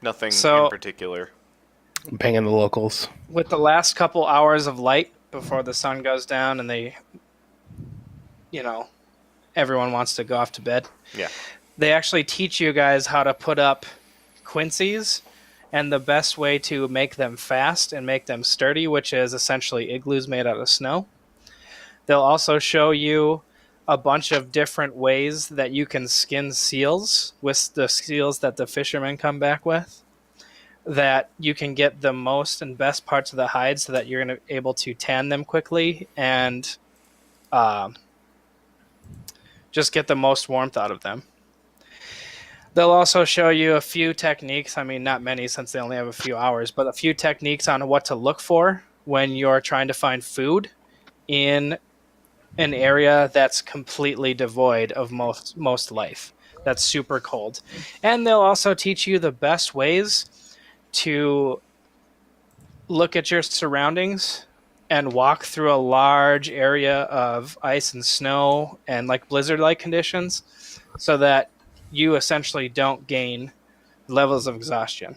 Nothing in particular. Banging the locals. With the last couple hours of light before the sun goes down and everyone wants to go off to bed. Yeah. They actually teach you guys how to put up quincies and the best way to make them fast and make them sturdy, which is essentially igloos made out of snow. They'll also show you a bunch of different ways that you can skin seals with the seals that the fishermen come back with, that you can get the most and best parts of the hide so that you're able to tan them quickly and just get the most warmth out of them. They'll also show you a few techniques. I mean, not many since they only have a few hours, but a few techniques on what to look for when you're trying to find food in an area that's completely devoid of most life. That's super cold. And they'll also teach you the best ways to look at your surroundings and walk through a large area of ice and snow and like blizzard-like conditions so that you essentially don't gain levels of exhaustion.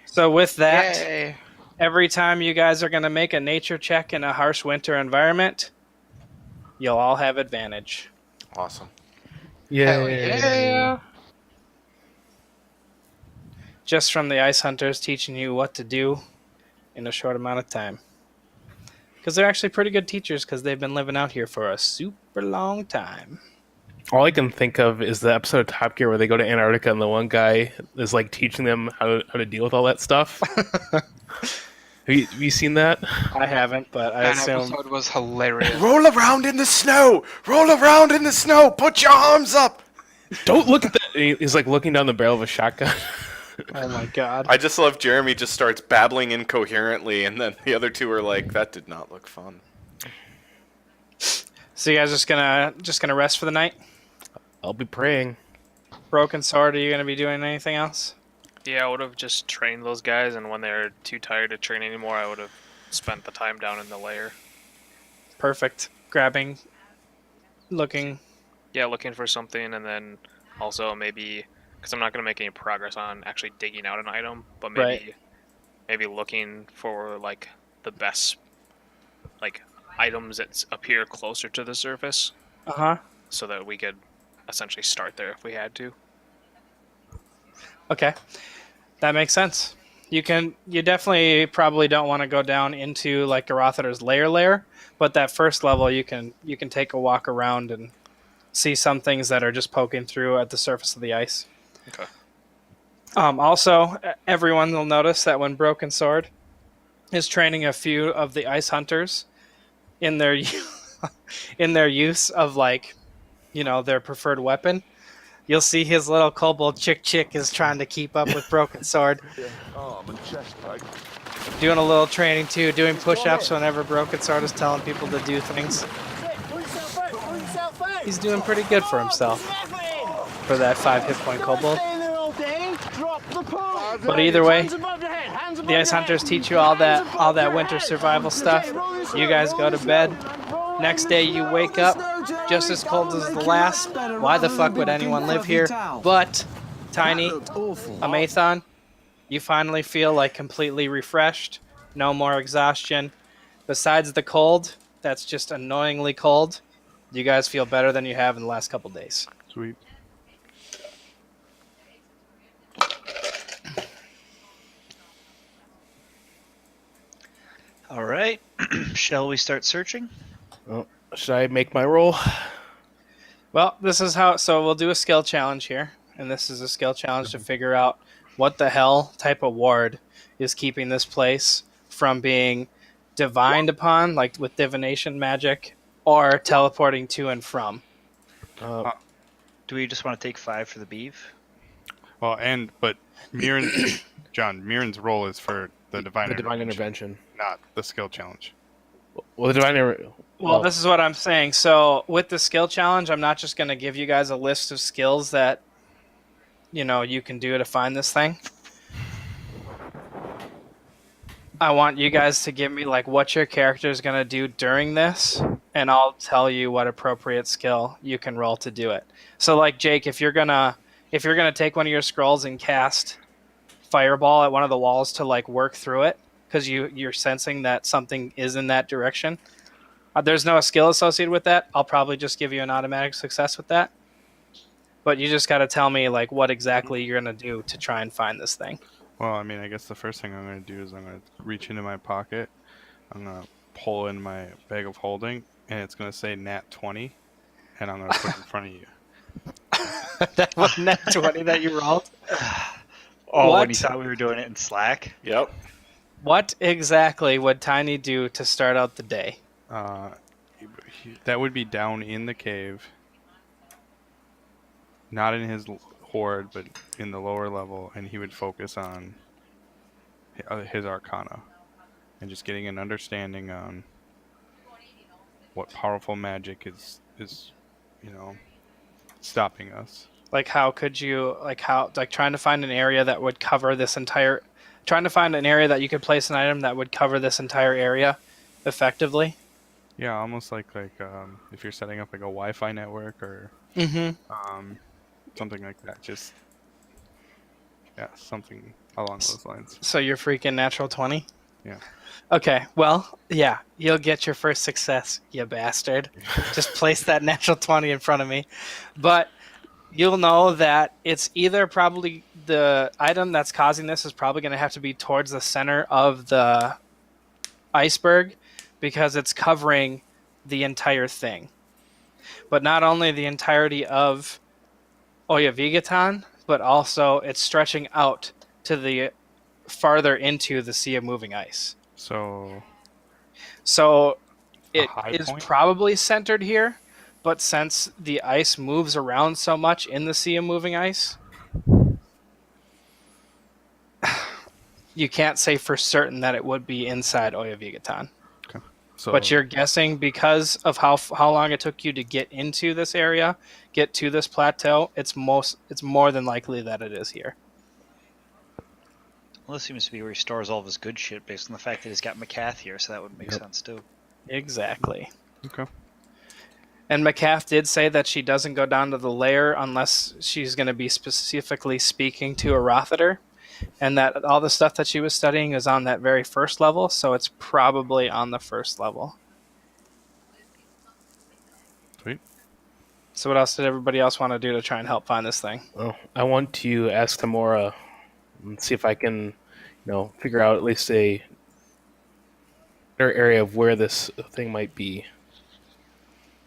So with that, Yay. Every time you guys are going to make a nature check in a harsh winter environment, you'll all have advantage. Awesome. Yeah. Just from the ice hunters teaching you what to do in a short amount of time. Because they're actually pretty good teachers because they've been living out here for a super long time. All I can think of is the episode of Top Gear where they go to Antarctica and the one guy is like teaching them how to deal with all that stuff. Have you seen that? I haven't, but I assume... That episode was hilarious. Roll around in the snow! Roll around in the snow! Put your arms up! Don't look at that! He's like looking down the barrel of a shotgun. Oh my god. I just love Jeremy just starts babbling incoherently, and then the other two are like, that did not look fun. So you guys just gonna rest for the night? I'll be praying. Broken Sword, are you gonna be doing anything else? Yeah, I would have just trained those guys, and when they're too tired to train anymore, I would have spent the time down in the lair. Perfect. Grabbing, looking. Yeah, looking for something, and then also maybe, because I'm not going to make any progress on actually digging out an item, but maybe looking for like the best like items that appear closer to the surface. So that we could essentially start there if we had to. Okay. That makes sense. You definitely probably don't want to go down into like Garothader's lair, but that first level you can take a walk around and see some things that are just poking through at the surface of the ice. Okay. Also, everyone will notice that when Broken Sword is training a few of the ice hunters in their use of like, their preferred weapon, you'll see his little kobold chick is trying to keep up with Broken Sword. Doing a little training too, doing push-ups whenever Broken Sword is telling people to do things. He's doing pretty good for himself for that 5 hit point kobold. But either way, the ice hunters teach you all that winter survival stuff. You guys go to bed. Next day you wake up just as cold as the last. Why the fuck would anyone live here? But Tiny, Amathon, you finally feel like completely refreshed. No more exhaustion. Besides the cold, that's just annoyingly cold, you guys feel better than you have in the last couple days. Sweet. All right. Shall we start searching? Well, should I make my roll? Well, this is how. So we'll do a skill challenge here, and this is a skill challenge to figure out what the hell type of ward is keeping this place from being divined upon, like with divination magic, or teleporting to and from. Do we just want to take 5 for the beef? Well, but Mirren's role is for the divine intervention. not the skill challenge. Well, the divine. Well, this is what I'm saying. So with the skill challenge, I'm not just going to give you guys a list of skills that you can do to find this thing. I want you guys to give me like what your character is going to do during this, and I'll tell you what appropriate skill you can roll to do it. So like Jake, if you're going to take one of your scrolls and cast fireball at one of the walls to like work through it because you're sensing that something is in that direction. There's no skill associated with that. I'll probably just give you an automatic success with that. But you just got to tell me like what exactly you're going to do to try and find this thing. Well, I mean, I guess the first thing I'm going to do is I'm going to reach into my pocket. I'm going to pull in my bag of holding, and it's going to say Nat 20, and I'm going to put it in front of you. That was Nat 20 that you rolled? Oh, What? when you thought we were doing it in Slack? Yep. What exactly would Tiny do to start out the day? That would be down in the cave. Not in his horde, but in the lower level, and he would focus on his arcana and just getting an understanding on what powerful magic is stopping us. Like how could you trying to find an area that would cover this entire trying to find an area that you could place an item that would cover this entire area effectively? Yeah, almost like if you're setting up like a Wi-Fi network or something like that. Just something along those lines. So you're freaking natural 20? Yeah. Okay, well, yeah, you'll get your first success, you bastard. Just place that natural 20 in front of me. But you'll know that it's either probably the item that's causing this is probably going to have to be towards the center of the iceberg because it's covering the entire thing. But not only the entirety of Oya Vigaton, but also it's stretching out to the farther into the Sea of Moving Ice. So it high is point? probably centered here, but since the ice moves around so much in the Sea of Moving Ice, you can't say for certain that it would be inside Oya Vigaton. Okay. So, But you're guessing because of how long it took you to get into this area, get to this plateau, it's more than likely that it is here. Well, this seems to be where he stores all of his good shit based on the fact that he's got McCath here, so that would make sense too. Exactly. okay. And McCaff did say that she doesn't go down to the lair unless she's going to be specifically speaking to a Rothater, and that all the stuff that she was studying is on that very first level, so it's probably on the first level. Sweet. So what else did everybody else want to do to try and help find this thing? Well, I want to ask Tamora and see if I can, figure out at least a better area of where this thing might be.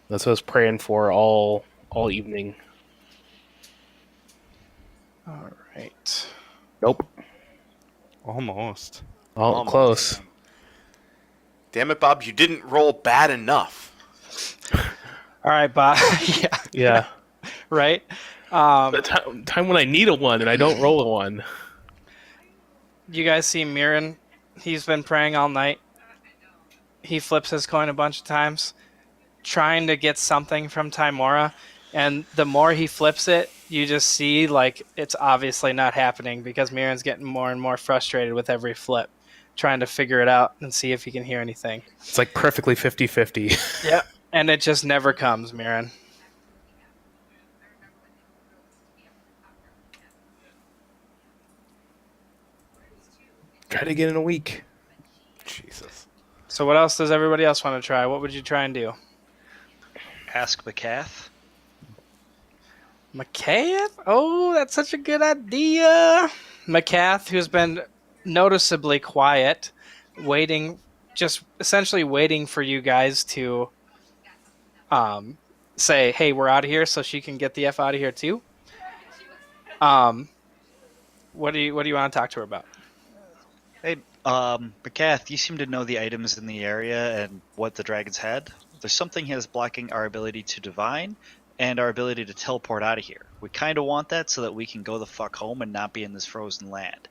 That's what I was praying for all evening. All right. Nope. Almost. All close. Damn it, Bob! You didn't roll bad enough. All right, Bob. Yeah. Right. The time when I need a one and I don't roll a one. You guys see Mirren? He's been praying all night. He flips his coin a bunch of times, trying to get something from Timora. And the more he flips it, you just see like it's obviously not happening because Mirren's getting more and more frustrated with every flip, trying to figure it out and see if he can hear anything. It's like perfectly 50-50. Yep. And it just never comes, Mirren. Try to get in a week. Jesus. So So what else does everybody else want to try? What would you try and do? Ask McCath. McCath? Oh, that's such a good idea. McCath, who's been noticeably quiet, just essentially waiting for you guys to say, hey, we're out of here, so she can get the F out of here too. What do you want to talk to her about? Hey, McCath, you seem to know the items in the area and what the dragons had. There's something here that's blocking our ability to divine and our ability to teleport out of here. We kind of want that so that we can go the fuck home and not be in this frozen land.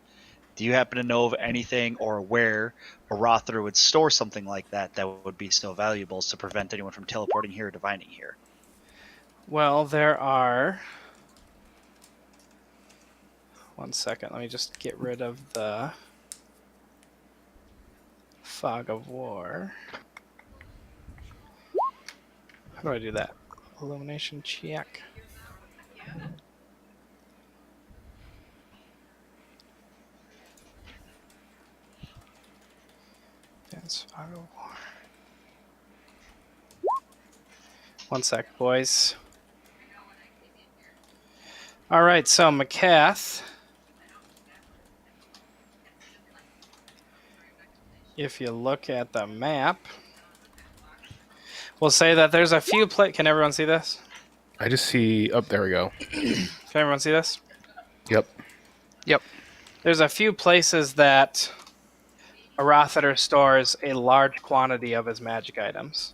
Do you happen to know of anything or where a Rother would store something like that that would be so valuable as to prevent anyone from teleporting here or divining here? Well, there are... One second, let me just get rid of the Fog of War. How do I do that? Illumination check. That's Fog of War. One sec, boys. All right, so McCath, if you look at the map, we'll say that there's a few Can everyone see this? I just see... Oh, there we go. Can everyone see this? Yep. Yep. There's a few places that Arathater stores a large quantity of his magic items.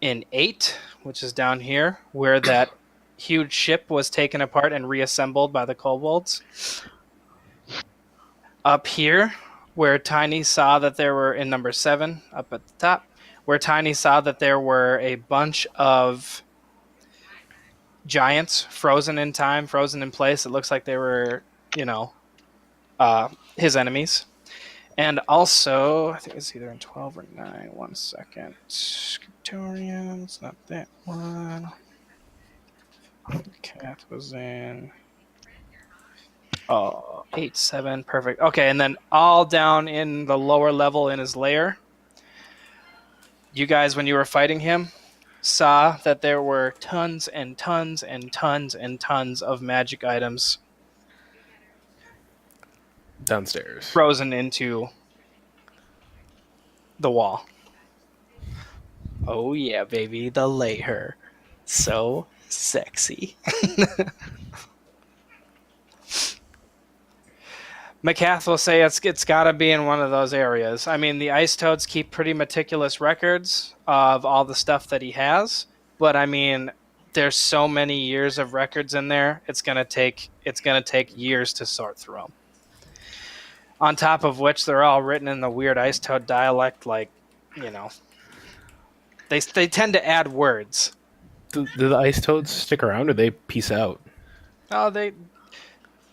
In 8, which is down here, where that huge ship was taken apart and reassembled by the kobolds. Up here, where Tiny saw that there were, in number 7, up at the top, where Tiny saw that there were a bunch of giants frozen in time, frozen in place. It looks like they were, his enemies. And also, I think it's either in 12 or 9. 1 second. Scriptorians, not that one. Cat was in 8, 7, perfect. Okay, and then all down in the lower level in his lair, you guys, when you were fighting him, saw that there were tons and tons and tons and tons of magic items Downstairs. frozen into the wall. Oh yeah, baby, the lair. So sexy. McCath will say it's got to be in one of those areas. I mean, the Ice Toads keep pretty meticulous records of all the stuff that he has, but I mean, there's so many years of records in there. It's gonna take years to sort through them. On top of which, they're all written in the weird Ice Toad dialect, like, they tend to add words. Do the Ice Toads stick around, or they peace out? Oh,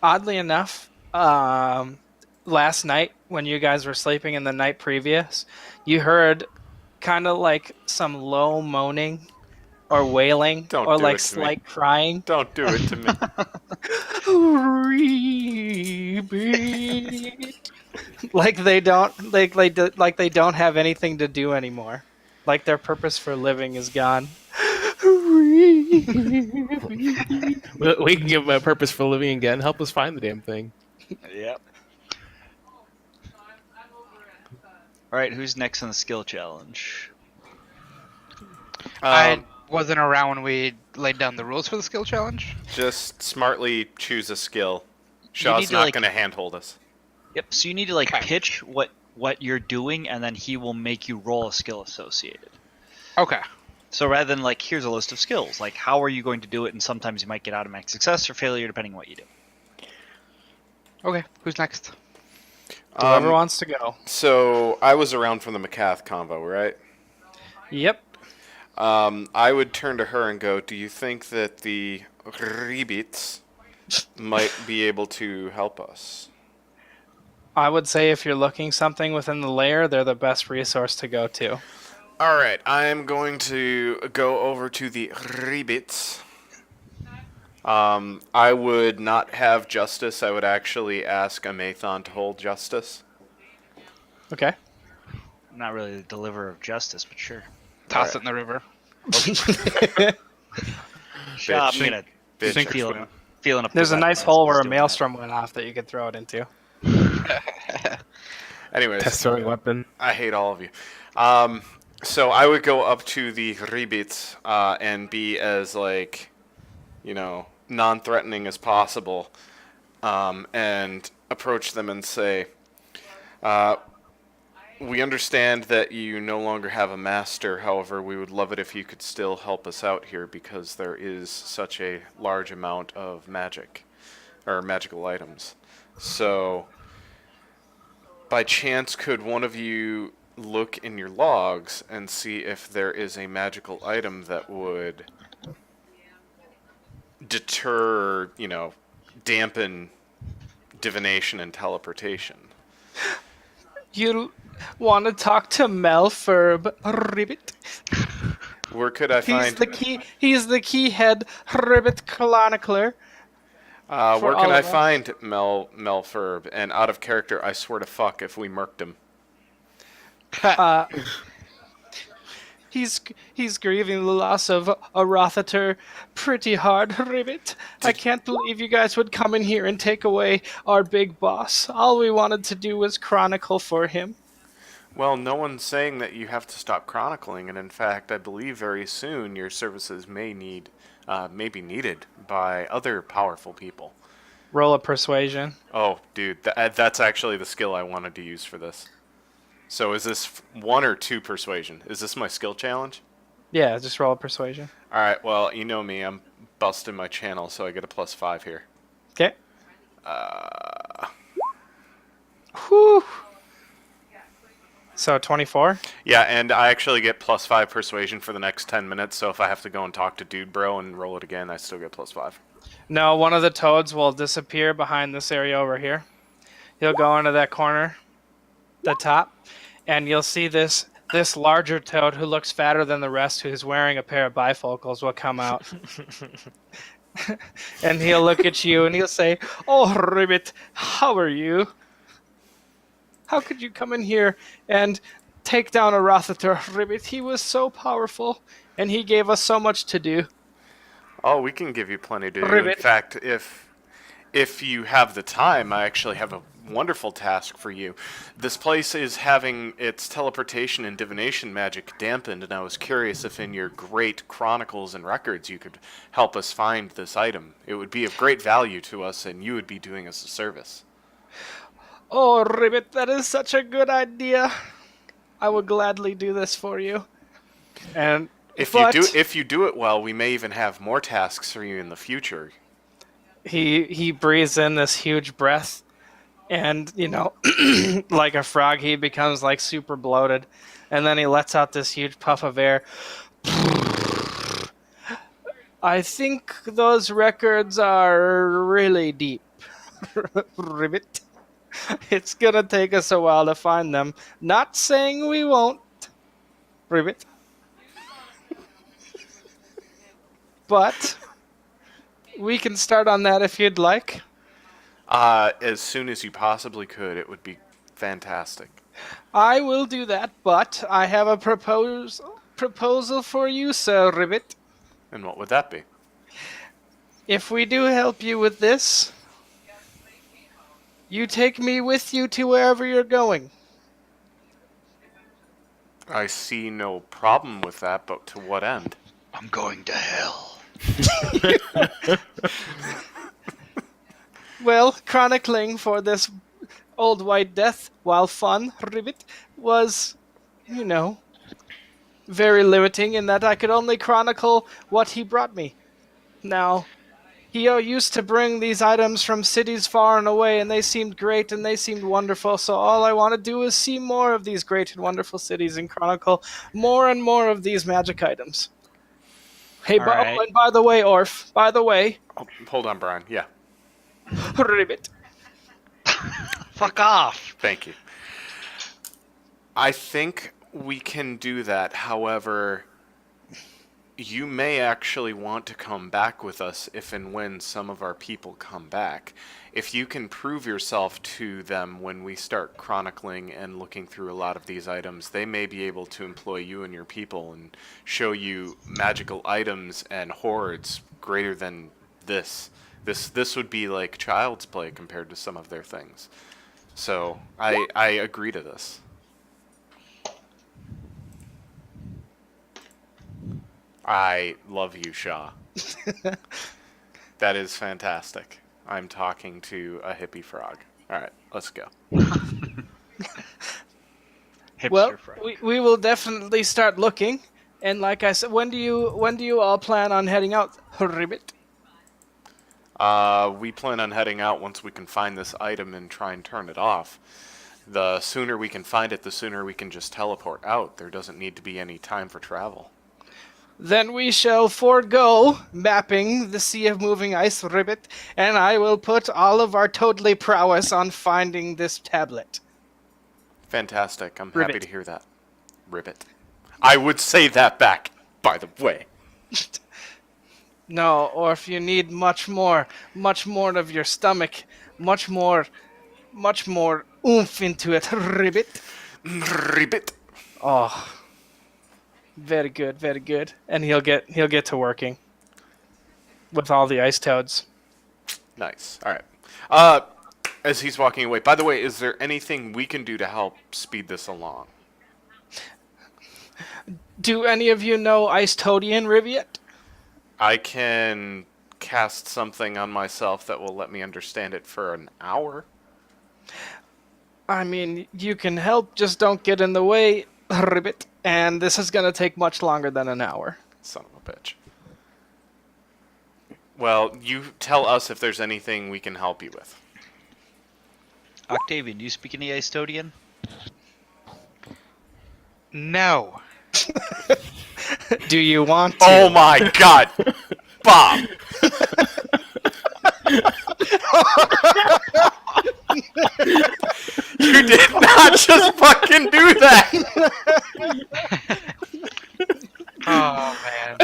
oddly enough, last night when you guys were sleeping and the night previous, you heard kind of like some low moaning or wailing or like slight crying. Don't do it to me. Like they don't have anything to do anymore. Like their purpose for living is gone. We can give them a purpose for living again. Help us find the damn thing. Yep. Alright, who's next on the skill challenge? I wasn't around when we laid down the rules for the skill challenge. Just smartly choose a skill. Shaw's not going to handhold us. Yep, so you need to pitch what you're doing, and then he will make you roll a skill associated. Okay. So rather than here's a list of skills, how are you going to do it? And sometimes you might get automatic success or failure depending on what you do. Okay, who's next? Whoever wants to go. So I was around from the McCath convo, right? Yep. I would turn to her and go, do you think that the Rebits might be able to help us? I would say if you're looking something within the layer, they're the best resource to go to. All right, I am going to go over to the Rebits. I would not have Justice. I would actually ask Amathon to hold Justice. Okay. Not really the deliverer of justice, but sure. Toss it in the river. I'm gonna Bitch. feeling up. There's the a wet nice as hole he's where a doing maelstrom went off that you could throw it into. Anyways, Test throwing weapon. I hate all of you. So I would go up to the Ribits and be as, like, non-threatening as possible, and approach them and say, we understand that you no longer have a master. However, we would love it if you could still help us out here because there is such a large amount of magic, or magical items. So, by chance, could one of you look in your logs and see if there is a magical item that would deter, dampen divination and teleportation? You want to talk to Melferb Ribbit? Where could I find? He's the key head Ribbit chronicler. Where can I find Melferb? And out of character, I swear to fuck if we murked him. He's grieving the loss of a Rothater pretty hard, Ribbit. I can't believe you guys would come in here and take away our big boss. All we wanted to do was chronicle for him. Well, no one's saying that you have to stop chronicling, and in fact, I believe very soon your services may be needed by other powerful people. Roll a persuasion. Oh, dude, that's actually the skill I wanted to use for this. So is this 1 or 2 persuasion? Is this my skill challenge? Yeah, just roll a persuasion. All right, well, you know me, I'm busting my channel, so I get a +5 here. Okay. Whew. So 24? Yeah, and I actually get +5 persuasion for the next 10 minutes, so if I have to go and talk to Dude Bro and roll it again, I still get +5. No, one of the toads will disappear behind this area over here. He'll go into that corner, the top, and you'll see this larger toad who looks fatter than the rest, who's wearing a pair of bifocals, will come out. And he'll look at you and he'll say, "Oh, Ribbit, how are you? How could you come in here and take down a Rothater, Ribbit? He was so powerful, and he gave us so much to do." Oh, we can give you plenty to do. Ribbit. In fact, if you have the time, I actually have a wonderful task for you. This place is having its teleportation and divination magic dampened, and I was curious if in your great chronicles and records you could help us find this item. It would be of great value to us, and you would be doing us a service. Oh, Ribbit, that is such a good idea. I will gladly do this for you. And If you do it well, we may even have more tasks for you in the future. he breathes in this huge breath, and like a frog, he becomes like super bloated, and then he lets out this huge puff of air. I think those records are really deep, Ribbit. It's gonna take us a while to find them. Not saying we won't, Ribbit. But we can start on that if you'd like. As soon as you possibly could, it would be fantastic. I will do that, but I have a proposal for you, Sir Ribbit. And what would that be? If we do help you with this, you take me with you to wherever you're going. I see no problem with that, but to what end? I'm going to hell. Well, chronicling for this old white death, while fun, Ribbit, was, very limiting in that I could only chronicle what he brought me. Now, he used to bring these items from cities far and away, and they seemed great and they seemed wonderful, so all I want to do is see more of these great and wonderful cities and chronicle more and more of these magic items. Hey, right. and by the way, Orf, Oh, hold on, Brian. Yeah, Ribbit. Fuck off. thank you. I think we can do that. However, you may actually want to come back with us if and when some of our people come back. If you can prove yourself to them when we start chronicling and looking through a lot of these items, they may be able to employ you and your people and show you magical items and hordes greater than this. This would be like child's play compared to some of their things. So I agree to this. I love you, Shaw. That is fantastic. I'm talking to a hippie frog. All right, let's go. Hipster Well, frog. we will definitely start looking. And like I said, when do you all plan on heading out, Ribbit? We plan on heading out once we can find this item and try and turn it off. The sooner we can find it, the sooner we can just teleport out. There doesn't need to be any time for travel. Then we shall forego mapping the Sea of Moving Ice, Ribbit, and I will put all of our totally prowess on finding this tablet. Fantastic. I'm Ribbit. happy to hear that. Ribbit. I would say that back, by the way. No, or if you need much more of your stomach, much more oomph into it, Ribbit. Ribbit. Oh, very good, very good. And he'll get to working with all the ice toads. Nice. All right. As he's walking away, by the way, is there anything we can do to help speed this along? Do any of you know Ice Toadian, Ribbit? I can cast something on myself that will let me understand it for an hour. I mean, you can help, just don't get in the way, Ribbit. And this is going to take much longer than an hour. Son of a bitch. Well, you tell us if there's anything we can help you with. Octavian, do you speak any Istodian? No. Do you want to? Oh my god! Bob! You did not just fucking do that! Oh man.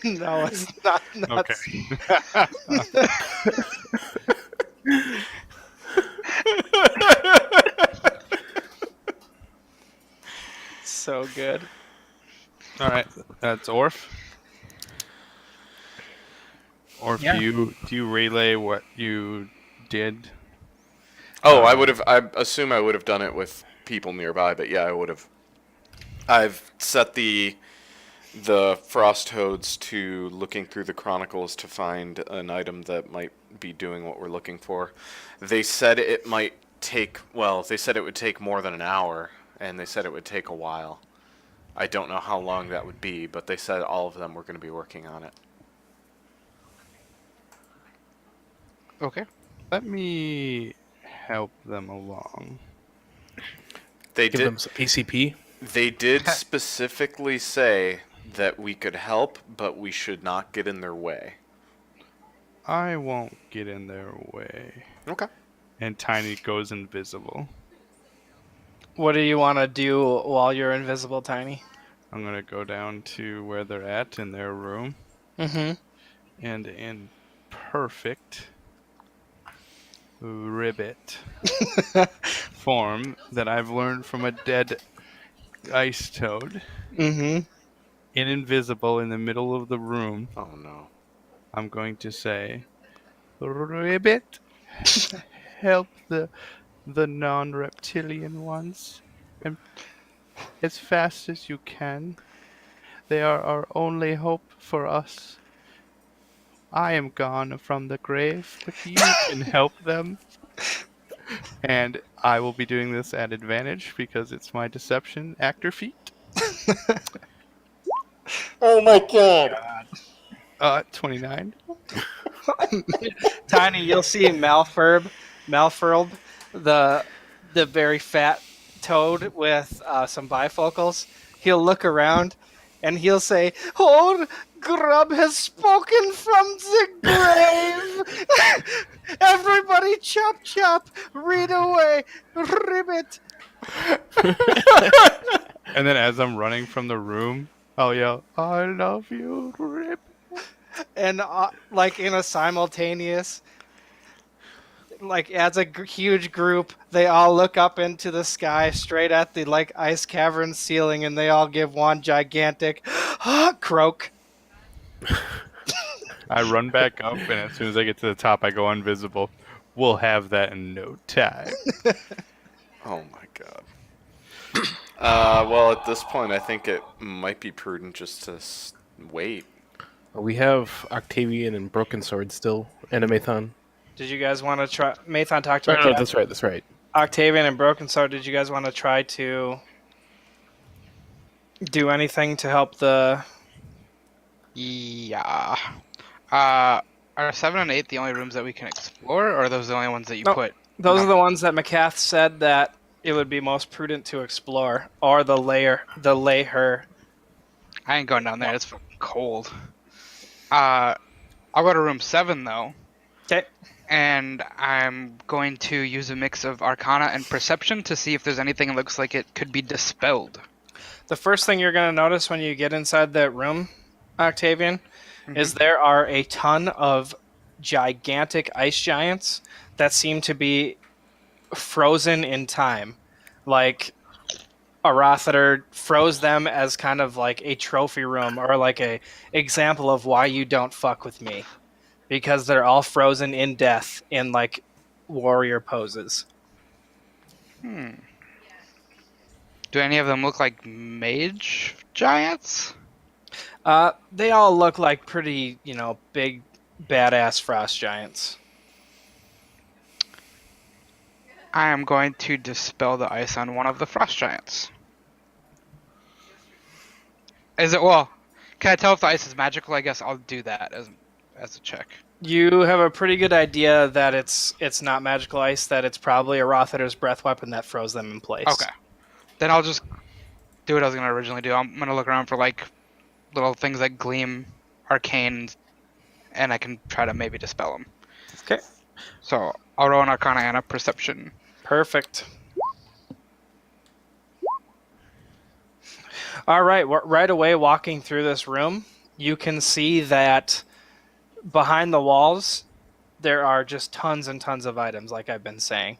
No, it's not. Okay. So good. All right, that's Orf. Orf, Yeah. do you relay what you did? Oh, I assume I would have done it with people nearby, but yeah, I would have. I've set the frost toads to looking through the chronicles to find an item that might be doing what we're looking for. They said it might take, well, they said it would take more than an hour, and they said it would take a while. I don't know how long that would be, but they said all of them were going to be working on it. Okay. Let me help them along. They Give did. them some ACP. They did specifically say that we could help, but we should not get in their way. I won't get in their way. Okay. And Tiny goes invisible. What do you want to do while you're invisible, Tiny? I'm gonna go down to where they're at in their room, Mm-hmm. and in perfect ribbit form that I've learned from a dead ice toad, Mm-hmm. and invisible in the middle of the room, Oh no. I'm going to say, Ribbit, help the non-reptilian ones, and as fast as you can. They are our only hope for us. I am gone from the grave, but you can help them. And I will be doing this at advantage because it's my deception actor feat. Oh my god. 29. Tiny, you'll see Malfurb, the very fat toad with some bifocals. He'll look around and he'll say, "Oh, Grub has spoken from the grave. Everybody, chop chop, read away, ribbit, And then as I'm running from the room, I'll yell, "I love you, Rip." And like in a simultaneous, like as a huge group, they all look up into the sky, straight at the like ice cavern ceiling, and they all give one gigantic croak. I run back up, and as soon as I get to the top, I go invisible. We'll have that in no time. Oh my god. Well, at this point, I think it might be prudent just to wait. We have Octavian and Broken Sword still, and a Mathon. Did you guys want to try? Mathon talked Oh, about no, that. that's right. That's right. Octavian and Broken Sword. Did you guys want to try to do anything to help the? Yeah. Are 7 and 8 the only rooms that we can explore, or are those the only ones that you Nope. put? Those are the ones that McCath said that it would be most prudent to explore, or the lay her. I ain't going down there. It's fucking cold. I'll go to room 7 though. Okay. And I'm going to use a mix of Arcana and Perception to see if there's anything that looks like it could be dispelled. The first thing you're going to notice when you get inside that room, Octavian, is there are a ton of gigantic ice giants that seem to be frozen in time. Like Arathater froze them as kind of like a trophy room or like a example of why you don't fuck with me. Because they're all frozen in death in like warrior poses. Do any of them look like mage giants? They all look like pretty, big, badass frost giants. I am going to dispel the ice on one of the frost giants. Is it, well, can I tell if the ice is magical? I guess I'll do that as a check. You have a pretty good idea that it's not magical ice, that it's probably Arathater's breath weapon that froze them in place. Okay. Then I'll just do what I was going to originally do. I'm going to look around for like little things that gleam arcane, and I can try to maybe dispel them. Okay. So I'll roll an Arcana and a Perception. Perfect. All right, right away walking through this room, you can see that behind the walls there are just tons and tons of items, like I've been saying,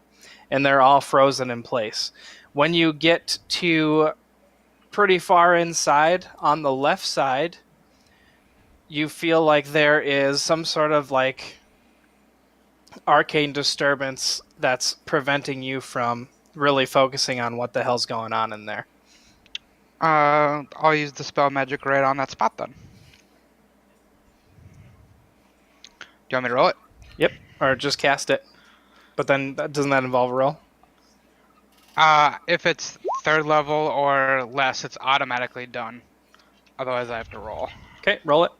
and they're all frozen in place. When you get to pretty far inside, on the left side, you feel like there is some sort of like arcane disturbance that's preventing you from really focusing on what the hell's going on in there. I'll use the spell magic right on that spot then. Do you want me to roll it? Yep, or just cast it. But then doesn't that involve a roll? If it's 3rd level or less, it's automatically done. Otherwise, I have to roll. Okay, roll it.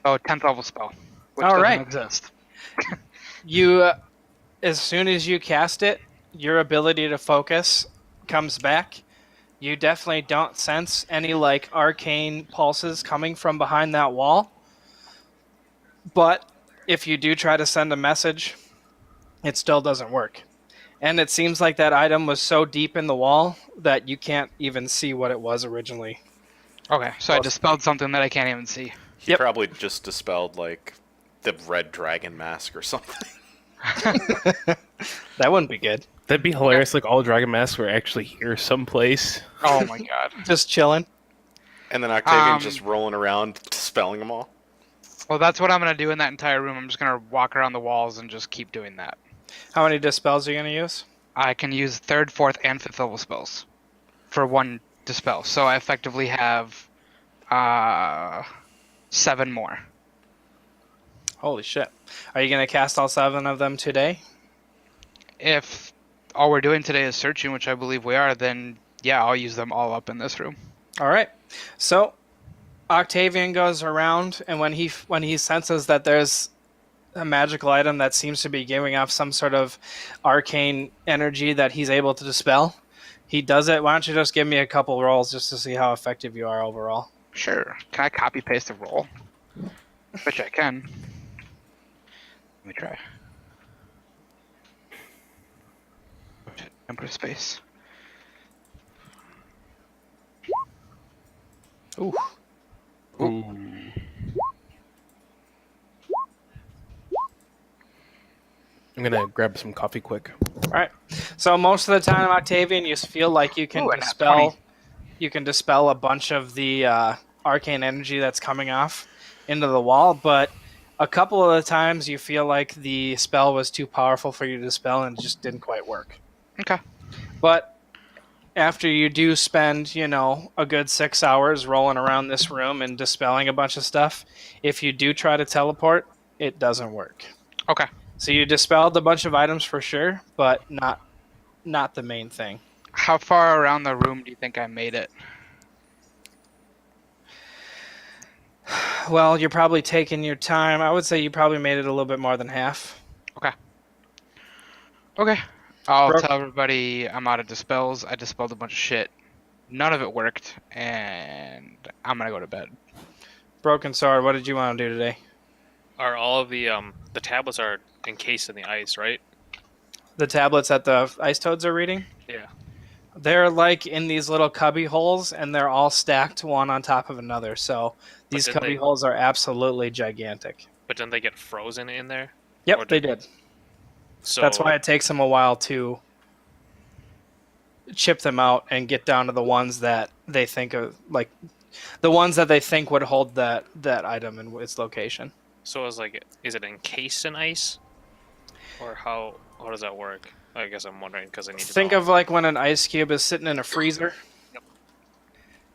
Oh, 10th level spell, which All doesn't right. exist. You, as soon as you cast it, your ability to focus comes back. You definitely don't sense any like arcane pulses coming from behind that wall. But if you do try to send a message, it still doesn't work. And it seems like that item was so deep in the wall that you can't even see what it was originally. Okay, so I dispelled something that I can't even see. He probably just dispelled, like, the red dragon mask or something. That wouldn't be good. That'd be hilarious. Like all Dragon Masks were actually here someplace. Oh my god. Just chilling. And then Octavian just rolling around, dispelling them all. Well, that's what I'm going to do in that entire room. I'm just going to walk around the walls and just keep doing that. How many dispels are you going to use? I can use 3rd, 4th, and 5th level spells for one dispel. So I effectively have 7 more. Holy shit. Are you going to cast all 7 of them today? If all we're doing today is searching, which I believe we are, then yeah, I'll use them all up in this room. All right. So Octavian goes around, and when he senses that there's a magical item that seems to be giving off some sort of arcane energy that he's able to dispel, he does it. Why don't you just give me a couple rolls just to see how effective you are overall? Sure. Can I copy paste the roll? Which I can. Let me try. Empty space. Ooh. Ooh. I'm gonna grab some coffee quick. All right. So most of the time, Octavian, you feel like you can Ooh, and dispel. 20. You can dispel a bunch of the arcane energy that's coming off into the wall, but a couple of the times you feel like the spell was too powerful for you to dispel and it just didn't quite work. Okay. But after you do spend, a good 6 hours rolling around this room and dispelling a bunch of stuff, if you do try to teleport, it doesn't work. Okay. So you dispelled a bunch of items for sure, but not the main thing. How far around the room do you think I made it? Well, you're probably taking your time. I would say you probably made it a little bit more than half. Okay. I'll Broke- tell everybody I'm out of dispels. I dispelled a bunch of shit. None of it worked, and I'm gonna go to bed. Broken Sword, what did you want to do today? Are all of the tablets are encased in the ice, right? The tablets that the ice toads are reading? Yeah. They're like in these little cubby holes, and they're all stacked one on top of another. So these did cubby they- holes are absolutely gigantic. But didn't they get frozen in there? Yep, Or they did- did. So That's why it takes them a while to chip them out and get down to the ones that they think of, like the ones that they think would hold that item in its location. So is it encased in ice, or how does that work? I guess I'm wondering because I need to Think know. of like when an ice cube is sitting in a freezer, Yep.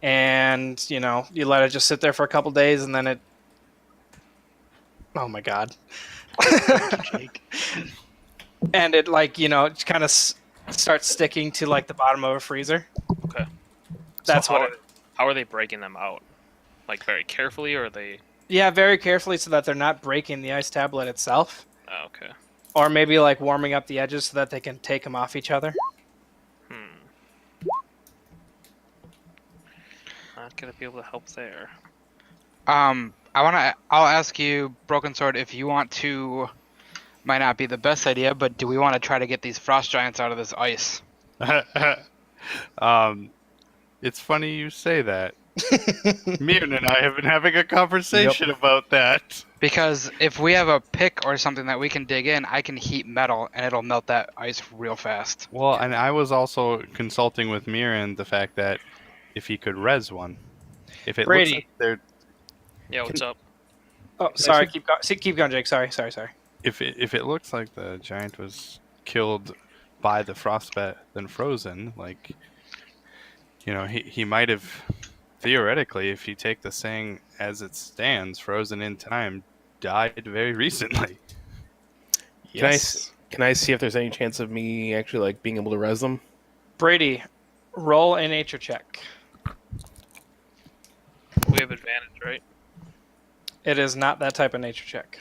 and you let it just sit there for a couple days, and then it. Oh my god. Jake. And it it kind of starts sticking to like the bottom of a freezer. Okay. That's so what. how are they breaking them out? Like very carefully, or are they? Yeah, very carefully so that they're not breaking the ice tablet itself, Oh, okay. or maybe like warming up the edges so that they can take them off each other. Not gonna be able to help there. I'll ask you, Broken Sword, if you want to. Might not be the best idea, but do we want to try to get these frost giants out of this ice? It's funny you say that. Mirren and I have been having a conversation about that. Because if we have a pick or something that we can dig in, I can heat metal and it'll melt that ice real fast. Well, and I was also consulting with Mirren the fact that if he could res one, if it Brady. looks like they're Yeah, what's up? Oh, sorry. Keep going, Jake. Sorry. if it looks like the giant was killed by the frostbite then frozen, like he might have theoretically, if you take the saying as it stands, frozen in time, died very recently. Yes. Can I see if there's any chance of me actually like being able to res them? Brady, roll a nature check. We have advantage, right? It is not that type of nature check.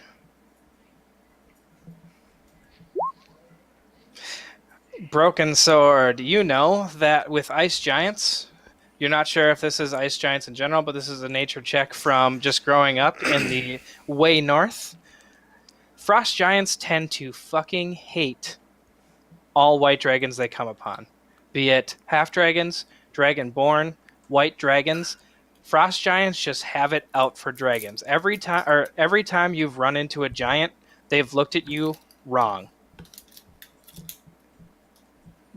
Broken Sword, you know that with ice giants, you're not sure if this is ice giants in general, but this is a nature check from just growing up in the way north. Frost giants tend to fucking hate all white dragons they come upon. Be it half dragons, dragonborn, white dragons. Frost giants just have it out for dragons. Every time you've run into a giant, they've looked at you wrong.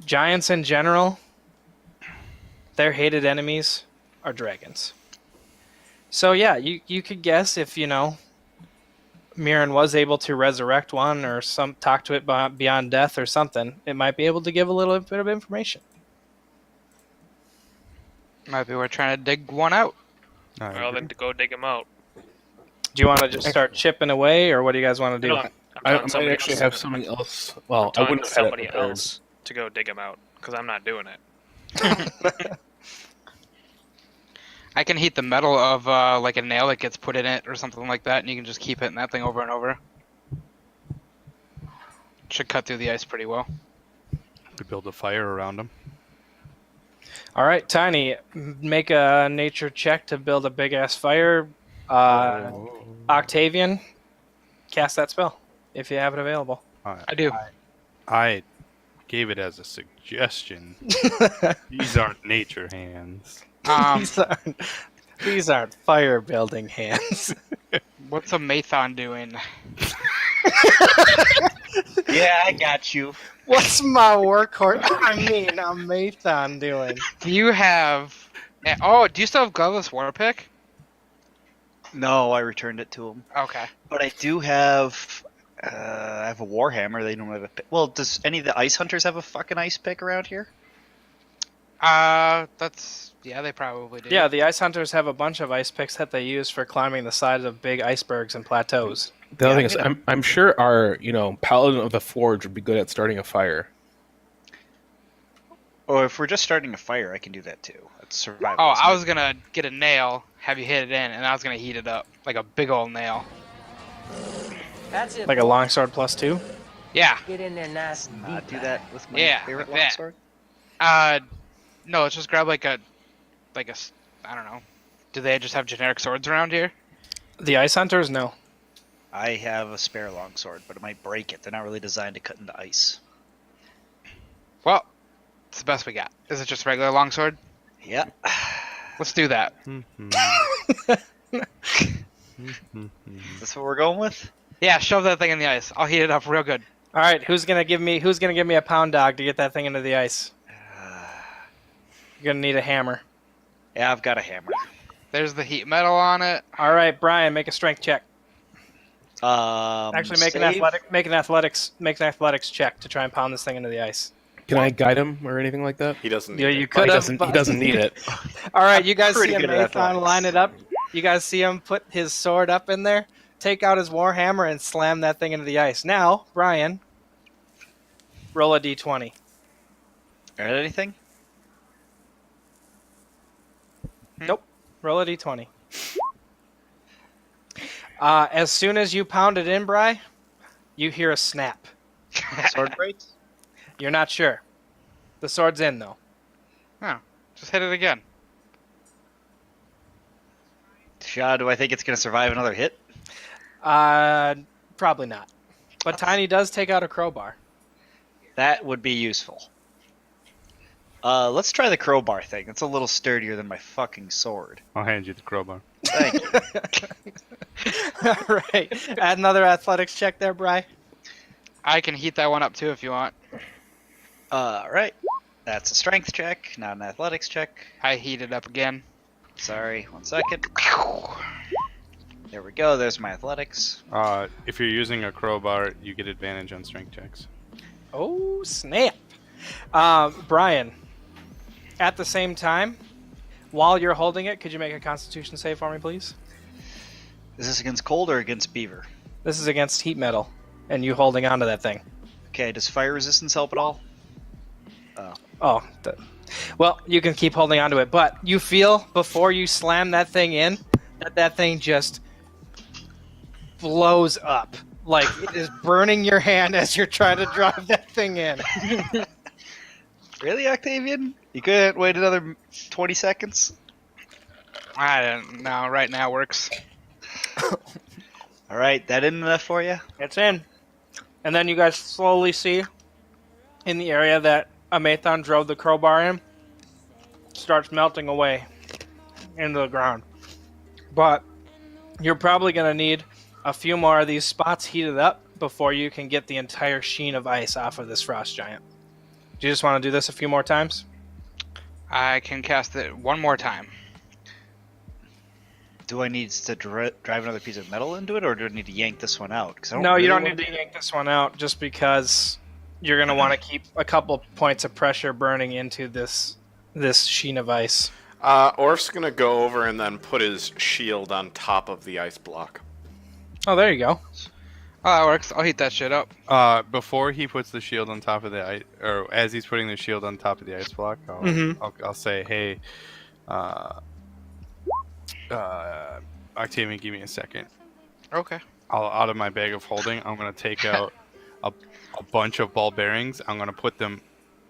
Giants in general, their hated enemies are dragons. So yeah, you could guess if Mirren was able to resurrect one or talk to it beyond death or something, it might be able to give a little bit of information. Might be we're trying to dig one out. Well, then to go dig them out. Do you want to just start chipping away, or what do you guys want to do? No, I might actually have something else. Well, I wouldn't have had it somebody prepared. else to go dig them out because I'm not doing it. I can heat the metal of like a nail that gets put in it or something like that, and you can just keep hitting that thing over and over. Should cut through the ice pretty well. Could build a fire around them. All right, Tiny, make a nature check to build a big ass fire. Octavian, cast that spell if you have it available. I do. I gave it as a suggestion. These aren't nature hands. These aren't fire building hands. What's a Mathon doing? Yeah, I got you. What's my workhorse? I mean, a Mathon doing? Do you have? Oh, do you still have Gloveless War Pick? No, I returned it to him. Okay. But I do have. I have a Warhammer. They don't have a pick. Well, does any of the Ice Hunters have a fucking ice pick around here? Yeah, they probably do. Yeah, the ice hunters have a bunch of ice picks that they use for climbing the sides of big icebergs and plateaus. The other thing is, I'm sure our paladin of the forge would be good at starting a fire. Or if we're just starting a fire, I can do that too. That's survival. Oh, isn't I it? was gonna get a nail, have you hit it in, and I was gonna heat it up like a big old nail. That's it. Like a longsword +2? Yeah. Get in there nice and deep. Do that with my Yeah, favorite like that. longsword. No, let's just grab like a, I don't know. Do they just have generic swords around here? The ice hunters? No. I have a spare longsword, but it might break it. They're not really designed to cut into ice. Well, it's the best we got. Is it just a regular longsword? Yeah. Let's do that. That's what we're going with? Yeah, shove that thing in the ice. I'll heat it up real good. All right, who's gonna give me a pound dog to get that thing into the ice? You're gonna need a hammer. Yeah, I've got a hammer. There's the heat metal on it. All right, Brian, make a strength check. Actually, make save? an athletics check to try and pound this thing into the ice. Can I guide him or anything like that? He doesn't. Yeah, Need you it. could have. He doesn't need it. All right, you guys Pretty see good at Mathon athletics. line it up. You guys see him put his sword up in there, take out his warhammer, and slam that thing into the ice. Now, Brian, roll a d20. Got anything? Nope. Roll a d20. As soon as you pound it in, Bri, you hear a snap. Sword breaks? You're not sure. The sword's in, though. Oh, just hit it again. Shaw, do I think it's going to survive another hit? Probably not. But Tiny does take out a crowbar. That would be useful. Let's try the crowbar thing. It's a little sturdier than my fucking sword. I'll hand you the crowbar. Thank you. All right. Add another athletics check there, Bri. I can heat that one up too if you want. Alright. That's a strength check, not an athletics check. I heat it up again. Sorry, 1 second. There we go, there's my athletics. If you're using a crowbar, you get advantage on strength checks. Oh, snap. Brian, at the same time, while you're holding it, could you make a constitution save for me, please? Is this against cold or against beaver? This is against heat metal, and you holding onto that thing. Okay, does fire resistance help at all? Oh, well, you can keep holding onto it, but you feel before you slam that thing in that thing just blows up. Like it is burning your hand as you're trying to drive that thing in. Really, Octavian? You couldn't wait another 20 seconds? I don't know. Right now works. Alright, that enough for you? It's in. And then you guys slowly see in the area that Amathon drove the crowbar in, starts melting away into the ground. But you're probably going to need a few more of these spots heated up before you can get the entire sheen of ice off of this frost giant. Do you just want to do this a few more times? I can cast it one more time. Do I need to drive another piece of metal into it, or do I need to yank this one out? 'Cause I No, you really don't wanna need to yank this one out just because you're going to want to keep a couple points of pressure burning into this sheen of ice. Orf's gonna go over and then put his shield on top of the ice block. Oh, there you go. Oh, that works. I'll heat that shit up. Before he puts the shield on top of the ice, or as he's putting the shield on top of the ice block, I'll say, hey, Octavian, give me a second. Okay. Out of my bag of holding, I'm gonna take out a bunch of ball bearings. I'm gonna put them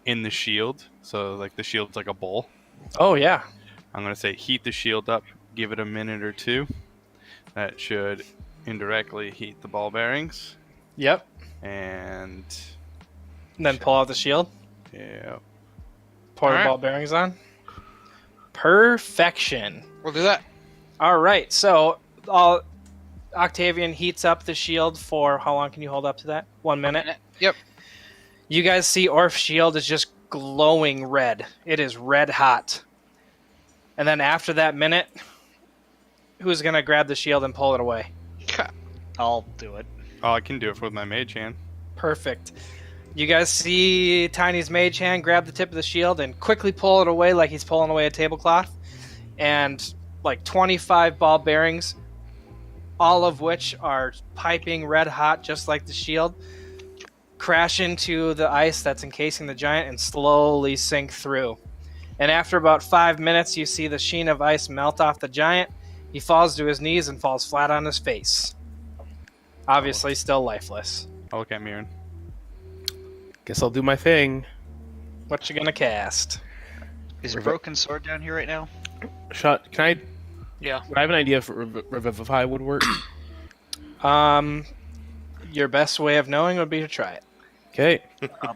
in the shield, so like the shield's like a bowl. Oh, yeah. I'm gonna say heat the shield up, give it a minute or two. That should indirectly heat the ball bearings. Yep. And And then pull out the shield. Yeah. Pour the Alright. ball bearings on. Perfection. We'll do that. All right, so Octavian heats up the shield for how long can you hold up to that? 1 minute. Yep. You guys see Orf's shield is just glowing red. It is red hot. And then after that minute, who's gonna grab the shield and pull it away? I'll do it. Oh, I can do it with my mage hand. Perfect. You guys see Tiny's mage hand grab the tip of the shield and quickly pull it away like he's pulling away a tablecloth. And like 25 ball bearings, all of which are piping red hot just like the shield, crash into the ice that's encasing the giant and slowly sink through. And after about 5 minutes, you see the sheen of ice melt off the giant. He falls to his knees and falls flat on his face. Obviously still lifeless. I'll look at Mirren. Guess I'll do my thing. What you gonna cast? Is Broken Sword down here right now? Shot. Can I? Yeah. I have an idea for Revivify would work. Your best way of knowing would be to try it. Okay.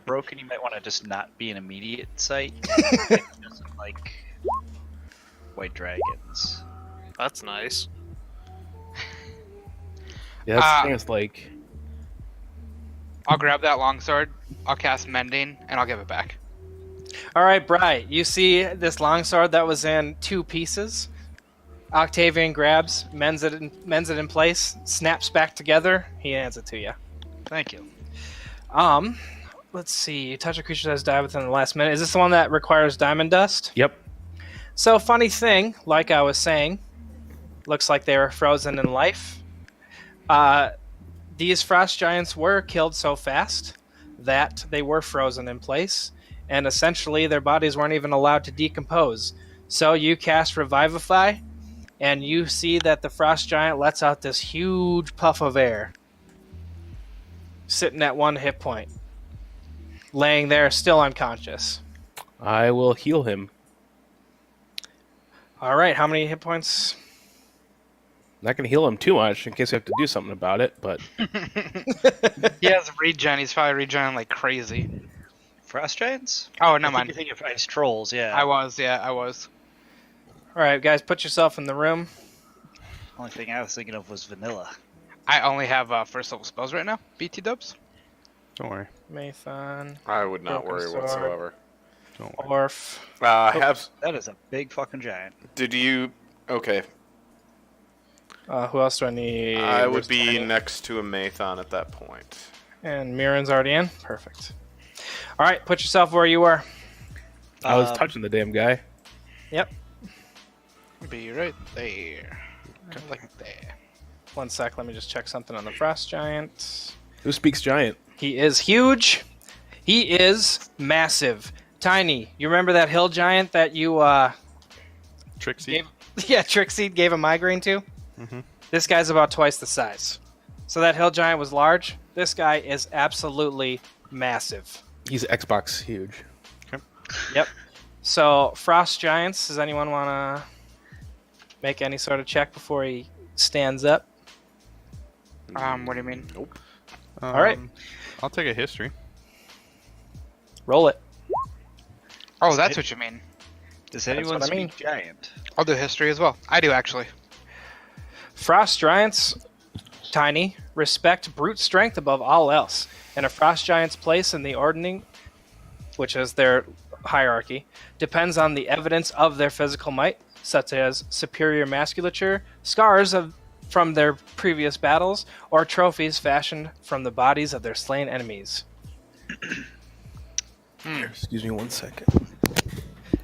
Broken, you might want to just not be an immediate sight. It doesn't like white dragons. That's nice. Yeah, that's the thing. It's like I'll grab that longsword. I'll cast Mending, and I'll give it back. All right, Bri, you see this longsword that was in 2 pieces. Octavian grabs, mends it in place, snaps back together. He hands it to you. Thank you. Let's see. Touch a creature that has died within the last minute. Is this the one that requires diamond dust? Yep. So, funny thing, like I was saying, looks like they were frozen in life. These frost giants were killed so fast that they were frozen in place, and essentially their bodies weren't even allowed to decompose. So you cast Revivify, and you see that the frost giant lets out this huge puff of air, sitting at 1 hit point, laying there still unconscious. I will heal him. All right, how many hit points? Not gonna heal him too much in case I have to do something about it, but He has regen. He's probably regening like crazy. Frost giants? Oh, I never think mind. you're thinking of ice trolls, yeah. I was. All right, guys, put yourself in the room. Only thing I was thinking of was vanilla. I only have first level spells right now. BT dubs. Don't worry. Mathon, I would not Broken worry sword. whatsoever. Don't worry. Orf. I have. That is a big fucking giant. Did you? Okay. Who else do I need? I would Where's be Tiny? next to a Mathon at that point. And Mirren's already in? Perfect. All right, put yourself where you were. I was touching the damn guy. Yep. Be right there. Like there. 1 sec, let me just check something on the frost giant. Who speaks giant? He is huge. He is massive. Tiny, you remember that hill giant that you, Trixie. Trixie gave a migraine to? Mhm. This guy's about twice the size. So that hill giant was large. This guy is absolutely massive. He's Xbox huge. Yep. So, frost giants, does anyone want to make any sort of check before he stands up? What do you mean? Nope. All right. I'll take a history. Roll it. Oh, that's what you mean. Does That's anyone what I speak mean. giant? I'll do history as well. I do actually. Frost giants, Tiny, respect brute strength above all else. And a frost giant's place in the ordning, which is their hierarchy, depends on the evidence of their physical might, such as superior musculature, scars from their previous battles, or trophies fashioned from the bodies of their slain enemies. Excuse me 1 second.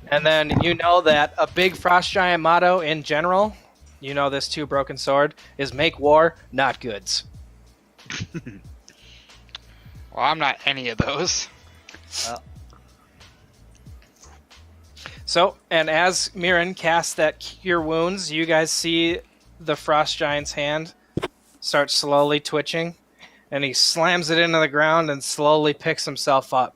And then you know that a big frost giant motto in general, you know this too, Broken Sword, is make war, not goods. Well, I'm not any of those. So, and as Mirren casts that Cure Wounds, you guys see the Frost Giant's hand start slowly twitching, and he slams it into the ground and slowly picks himself up.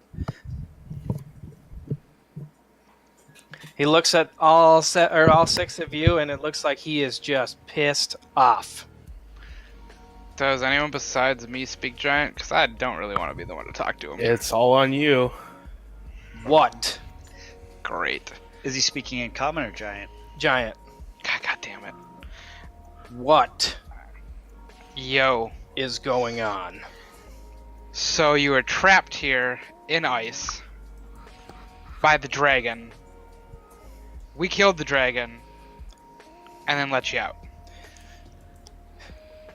He looks at all 6 of you, and it looks like he is just pissed off. Does anyone besides me speak giant? Because I don't really want to be the one to talk to him. It's all on you. What? Great. Is he speaking in common or giant? Giant. God damn it. What Yo. is going on? So you were trapped here in ice by the dragon. We killed the dragon and then let you out.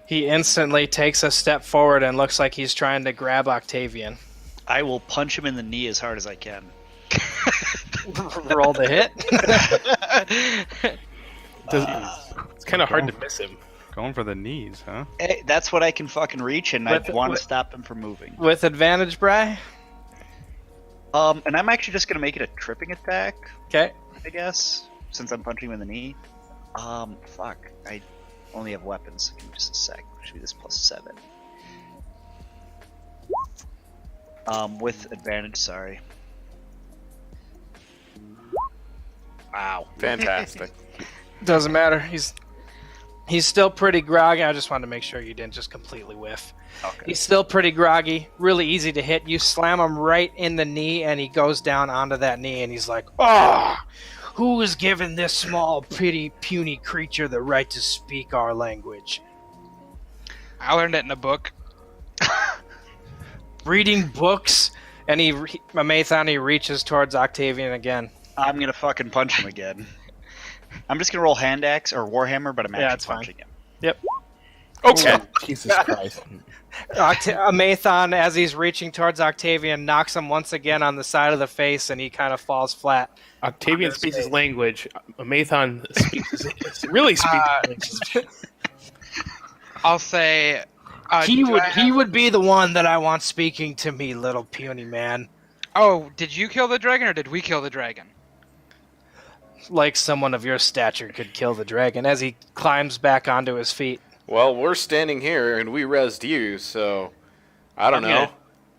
He instantly takes a step forward and looks like he's trying to grab Octavian. I will punch him in the knee as hard as I can. Roll the hit. It's kind of hard to miss him. Going for the knees, huh? Hey, that's what I can fucking reach, and I With- want to with- stop him from moving. With advantage, Bry. And I'm actually just gonna make it a tripping attack, Okay. I guess, since I'm punching him in the knee. Fuck. I only have weapons. Give me just a sec. Should be this +7. With advantage, sorry. Wow. Fantastic. Doesn't matter. He's still pretty groggy. I just wanted to make sure you didn't just completely whiff. Okay. He's still pretty groggy. Really easy to hit. You slam him right in the knee, and he goes down onto that knee, and he's like, "Oh, who has given this small, puny creature the right to speak our language?" I learned it in a book. Reading books, and Amathon, he reaches towards Octavian again. I'm gonna fucking punch him again. I'm just gonna roll hand axe or warhammer, but I'm Yeah, actually it's fine. punching him. Yep. Okay. Jesus Christ. Amathon, as he's reaching towards Octavian, knocks him once again on the side of the face, and he kind of falls flat. Octavian Under speaks his space. language. Amathon really speaks his language. I'll say... He do would I he have- would be the one that I want speaking to me, little puny man. Oh, did you kill the dragon or did we kill the dragon? Like someone of your stature could kill the dragon. As he climbs back onto his feet. Well, we're standing here and we rezzed you, so I don't I'm know. gonna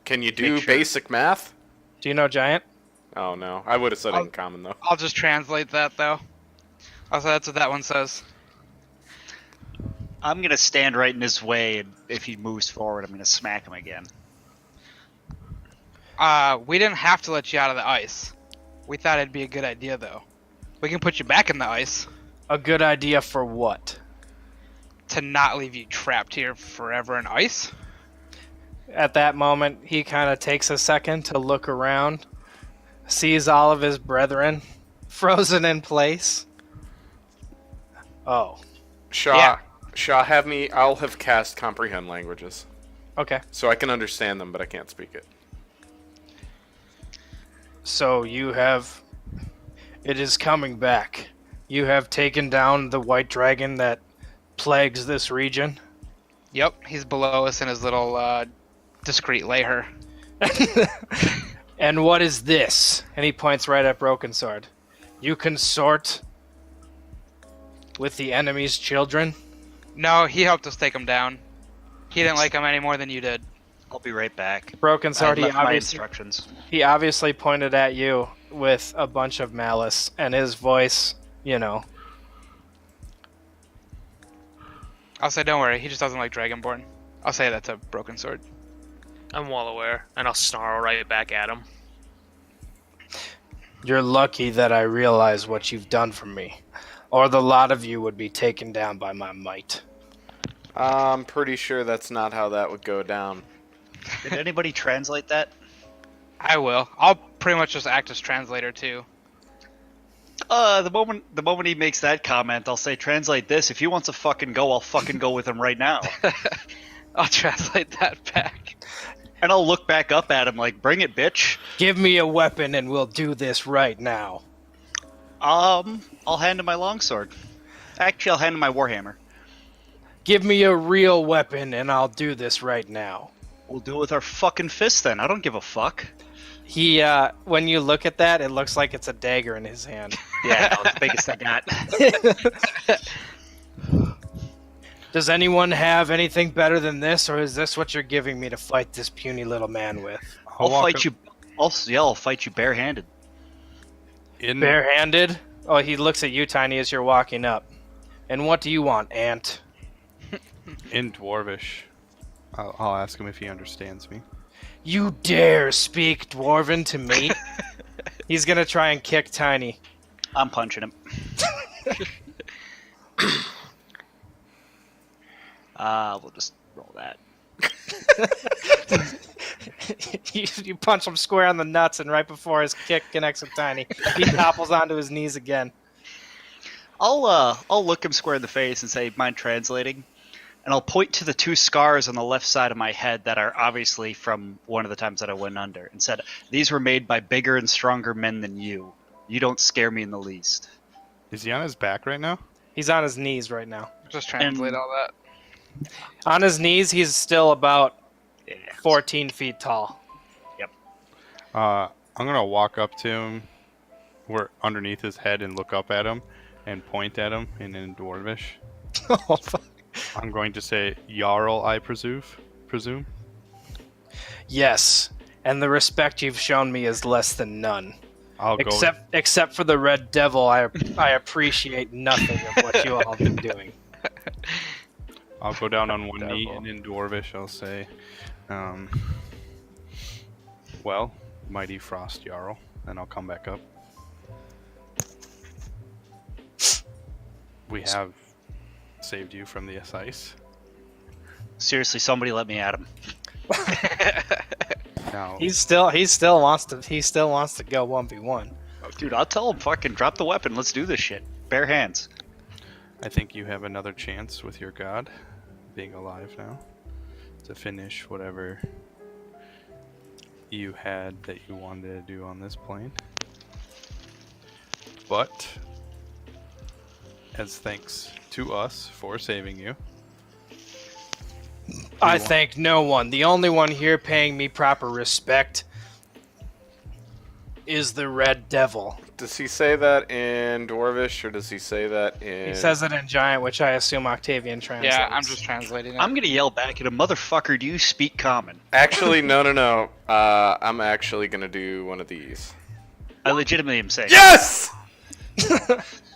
Can you do make sure. basic math? Do you know Giant? Oh no, I would have said it in I'll- common though. I'll just translate that, though. Also, that's what that one says. I'm gonna stand right in his way, and if he moves forward, I'm gonna smack him again. We didn't have to let you out of the ice. We thought it'd be a good idea, though. We can put you back in the ice A good idea for what? to not leave you trapped here forever in ice. At that moment, he kind of takes a second to look around, sees all of his brethren frozen in place. Oh, Shaw, I'll have cast comprehend languages. okay. So I can understand them, but I can't speak it. So you have... It is coming back. You have taken down the white dragon that plagues this region. Yep, he's below us in his little discreet lair. And what is this? And he points right at Broken Sword. You consort with the enemy's children? No, he helped us take him down. He didn't like him any more than you did. I'll be right back. Broken I Sword, left my instructions. he obviously pointed at you with a bunch of malice, and his voice, you know. I'll say, don't worry, he just doesn't like Dragonborn. I'll say that to Broken Sword. I'm well aware, and I'll snarl right back at him. You're lucky that I realize what you've done for me, or the lot of you would be taken down by my might. I'm pretty sure that's not how that would go down. Did anybody translate that? I will. I'll pretty much just act as translator, too. The moment he makes that comment, I'll say, translate this. If he wants to fucking go, I'll fucking go with him right now. I'll translate that back. And I'll look back up at him like, bring it, bitch. Give me a weapon and we'll do this right now. I'll hand him my longsword. Actually, I'll hand him my warhammer. Give me a real weapon and I'll do this right now. We'll do it with our fucking fists then. I don't give a fuck. He, when you look at that, it looks like it's a dagger in his hand. Yeah, no, it's the biggest I got. Does anyone have anything better than this, or is this what you're giving me to fight this puny little man with? I'll fight you. I'll fight you barehanded. Barehanded? Oh, he looks at you, Tiny, as you're walking up. And what do you want, Ant? In Dwarvish, I'll ask him if he understands me. You dare speak Dwarven to me? He's gonna try and kick Tiny. I'm punching him. We'll just roll that. You punch him square on the nuts, and right before his kick connects with Tiny, he topples onto his knees again. I'll look him square in the face and say, mind translating? And I'll point to the 2 scars on the left side of my head that are obviously from one of the times that I went under, and said, these were made by bigger and stronger men than you. You don't scare me in the least. Is he on his back right now? He's on his knees right now. Just translate all that. On his knees, he's still about 14 feet tall. I'm gonna walk up to him, where underneath his head, and look up at him, and point at him in Dwarvish. Oh, fuck. I'm going to say, Jarl, I presume. Yes, and the respect you've shown me is less than none. I'll go. Except for the Red Devil, I appreciate nothing of what you all have been doing. I'll go down on one knee, and in Dwarvish I'll say, well, mighty Frost Jarl, and I'll come back up. We have saved you from the ice. Seriously, somebody let me at him. Now, He still wants to go 1v1. Dude, I'll tell him, fucking drop the weapon. Let's do this shit. Bare hands. I think you have another chance with your god, being alive now, to finish whatever you had that you wanted to do on this plane. But, as thanks to us for saving you, I thank no one. The only one here paying me proper respect is the Red Devil. Does he say that in Dwarvish, or does he say that in... He says it in Giant, which I assume Octavian translates. Yeah, I'm just translating it. I'm gonna yell back at him, motherfucker, do you speak common? Actually, no. I'm actually gonna do one of these. I legitimately am saying. Yes!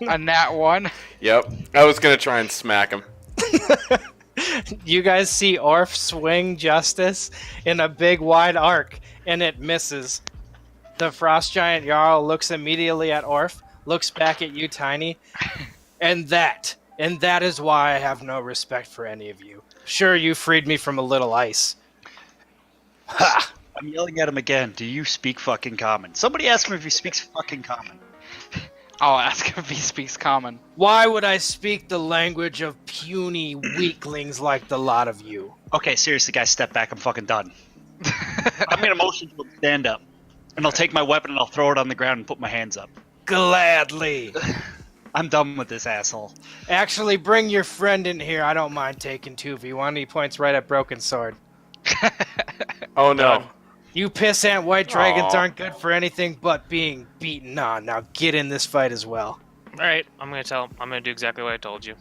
A nat 1. Yep. I was gonna try and smack him. You guys see Orf swing Justice in a big wide arc, and it misses. The Frost Giant Jarl looks immediately at Orf, looks back at you, Tiny, and that is why I have no respect for any of you. Sure, you freed me from a little ice. Ha! I'm yelling at him again. Do you speak fucking common? Somebody ask him if he speaks fucking common. I'll ask him if he speaks common. Why would I speak the language of puny weaklings like the lot of you? Okay, seriously, guys, step back. I'm fucking done. I'm gonna motion to him to stand up. And I'll take my weapon and I'll throw it on the ground and put my hands up. Gladly. I'm done with this asshole. Actually, bring your friend in here. I don't mind taking 2v1. He points right at Broken Sword. Oh no. You pissant white dragons Aw. aren't good for anything but being beaten on. Now get in this fight as well. All right, I'm gonna do exactly what I told you.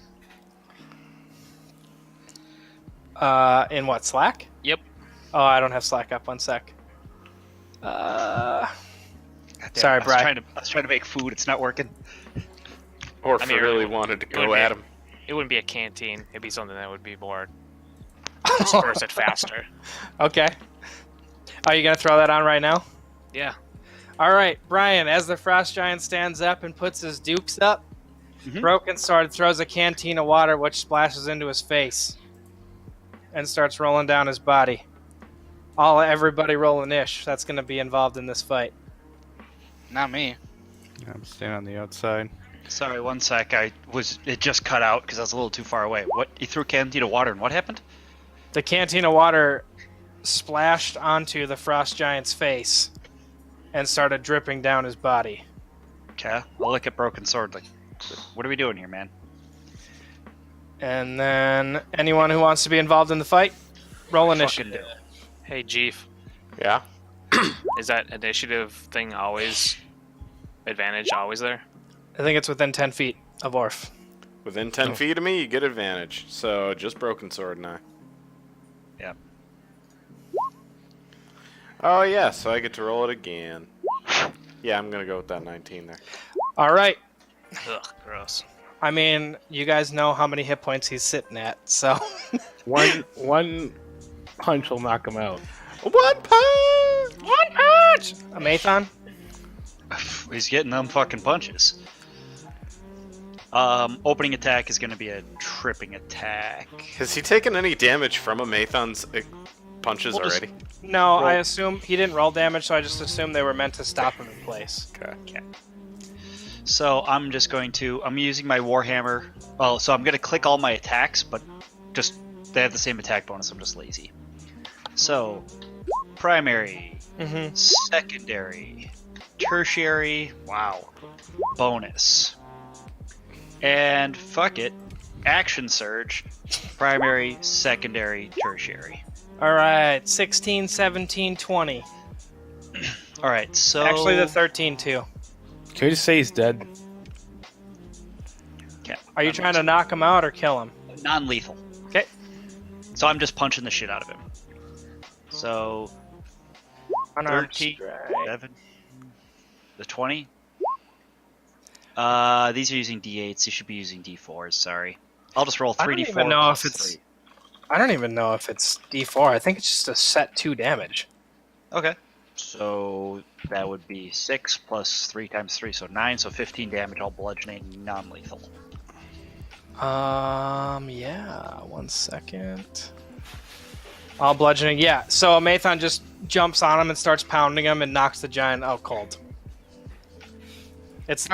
In what, Slack? Yep. Oh, I don't have Slack up. 1 sec. Sorry, I Brian. was trying to make food. It's not working. Orf I mean, really it wanted to would go be- at him. It wouldn't be a canteen. It'd be something that would be more disperse it faster. Okay. Are you going to throw that on right now? Yeah. All right, Brian, as the Frost Giant stands up and puts his dukes up, Mhm. Broken Sword throws a canteen of water which splashes into his face and starts rolling down his body. Everybody roll an ish. That's going to be involved in this fight. Not me. I'm staying on the outside. Sorry, 1 sec. It just cut out because I was a little too far away. What? You threw a canteen of water and what happened? The canteen of water splashed onto the Frost Giant's face and started dripping down his body. Okay, I'll look at Broken Sword like, what are we doing here, man? And then anyone who wants to be involved in the fight, roll initiative. Hey, Jeef, Yeah? is that initiative thing always advantage always there? I think it's within 10 feet of Orf. Within 10 feet of me, you get advantage. So just Broken Sword and I. Yeah. Oh yeah, so I get to roll it again. Yeah, I'm gonna go with that 19 there. All right. Ugh, gross. I mean, you guys know how many hit points he's sitting at, so One punch will knock him out. One punch! One punch! A Mathon? He's getting them fucking punches. Opening attack is going to be a tripping attack. Has he taken any damage from a Mathon's punches We'll just- already? No, I assume he didn't roll damage, so I just assumed they were meant to stop him in place. Okay. So I'm just going to, I'm using my Warhammer. Well, so I'm going to click all my attacks, but just, they have the same attack bonus, I'm just lazy. So, primary, Mm-hmm. secondary, tertiary, wow, bonus. And fuck it, action surge, primary, secondary, tertiary. All right, 16, 17, 20. Alright, so... Actually, the 13 too. Can we just say he's dead? Okay, Are you trying to knock him out or kill him? non-lethal. Okay. So I'm just punching the shit out of him. So, Unarmed 13, strike. 7, the 20. These are using D8s. You should be using D4s. Sorry. I'll just roll 3d4. I don't even know plus if it's. 3. I don't even know if it's D4. I think it's just a set 2 damage. Okay. So that would be 6 plus 3 times 3, so 9. So 15 damage, all bludgeoning, non-lethal. Yeah. 1 second. All bludgeoning. Yeah. So Mathon just jumps on him and starts pounding him and knocks the giant out cold. It's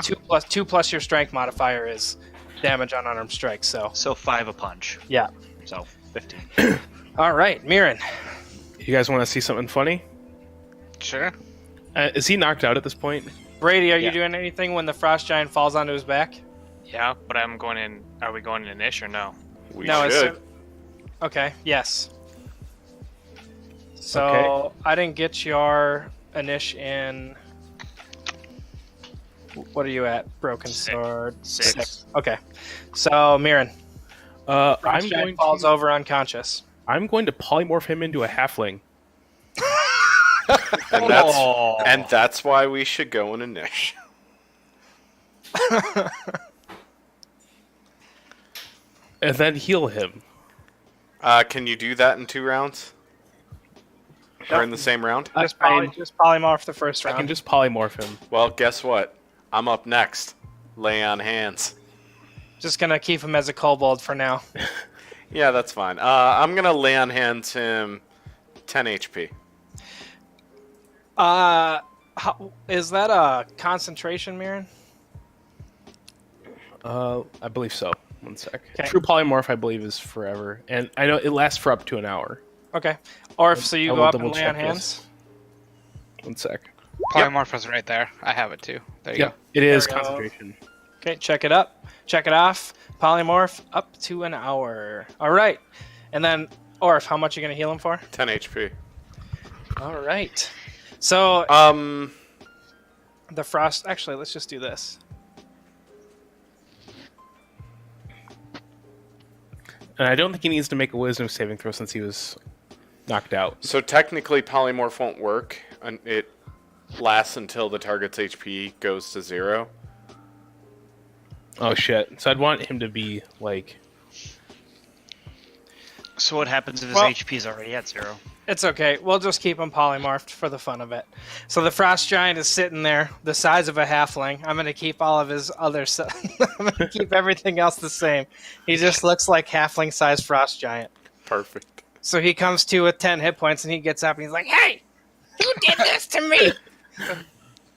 2 plus your strength modifier is damage on unarmed strikes. So 5 a punch. yeah. So 15. All right, Mirren. You guys want to see something funny? Sure. Is he knocked out at this point? Brady, are you Yeah. doing anything when the frost giant falls onto his back? Yeah, but I'm going in. Are we going in Nish or no? We No, it's- should. Okay. Yes. So Okay. I didn't get your Anish in. What are you at? Broken Six. sword. 6. Okay. So Mirren, I'm frost giant going falls to, over unconscious. I'm going to polymorph him into a halfling. And that's why we should go in a niche. And then heal him. Can you do that in 2 rounds? Or in the same round? Just polymorph the first I round. can just polymorph him. Well, guess what? I'm up next. Lay on hands. Just gonna keep him as a kobold for now. Yeah, that's fine. I'm gonna lay on hands him 10 HP. Is that a concentration, Mirren? I believe so. 1 sec. Okay. True polymorph, I believe, is forever, and I know it lasts for up to an hour. Okay. Or if so, you I go will up and lay double-check on hands. this. 1 sec. Polymorph is right there. I have it too. There you Yeah, it is we go. concentration. Okay, check it up. Check it off. Polymorph up to an hour. All right. And then, Orf, how much are you going to heal him for? 10 HP. All right. So, the frost... Actually, let's just do this. And I don't think he needs to make a wisdom saving throw since he was knocked out. So technically, polymorph won't work. And it lasts until the target's HP goes to 0. Oh shit! So I'd want him to be like. So what happens if his Well- HP is already at 0? It's okay. We'll just keep him polymorphed for the fun of it. So the frost giant is sitting there, the size of a halfling. I'm going to keep all of his other stuff. I'm going to keep everything else the same. He just looks like halfling-sized frost giant. Perfect. So he comes to with 10 hit points, and he gets up, and he's like, "Hey, who did this to me?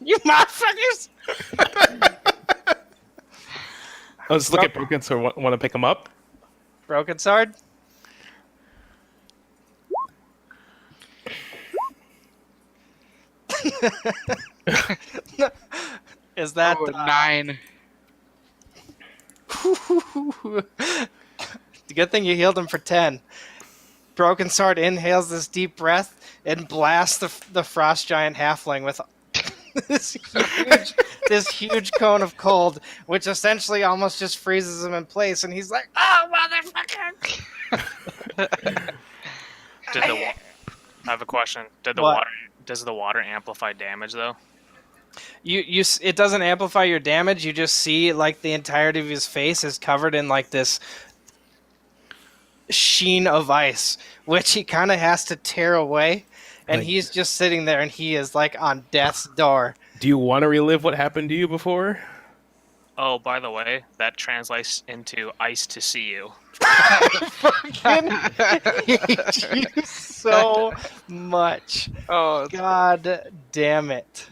You motherfuckers!" Let's look at Broken Sword. Want to pick him up? Broken sword. Is that go. 9. Good thing you healed him for 10. Broken Sword inhales this deep breath and blasts the frost giant halfling with this huge cone of cold, which essentially almost just freezes him in place. And he's like, "Oh, motherfucker!" I have a question. Did the What? water? Does the water amplify damage though? It doesn't amplify your damage. You just see like the entirety of his face is covered in like this sheen of ice, which he kind of has to tear away. And Like- he's just sitting there, and he is like on death's door. Do you want to relive what happened to you before? Oh, by the way, that translates into ice to see you. Fucking hate you so much. Oh, God damn it.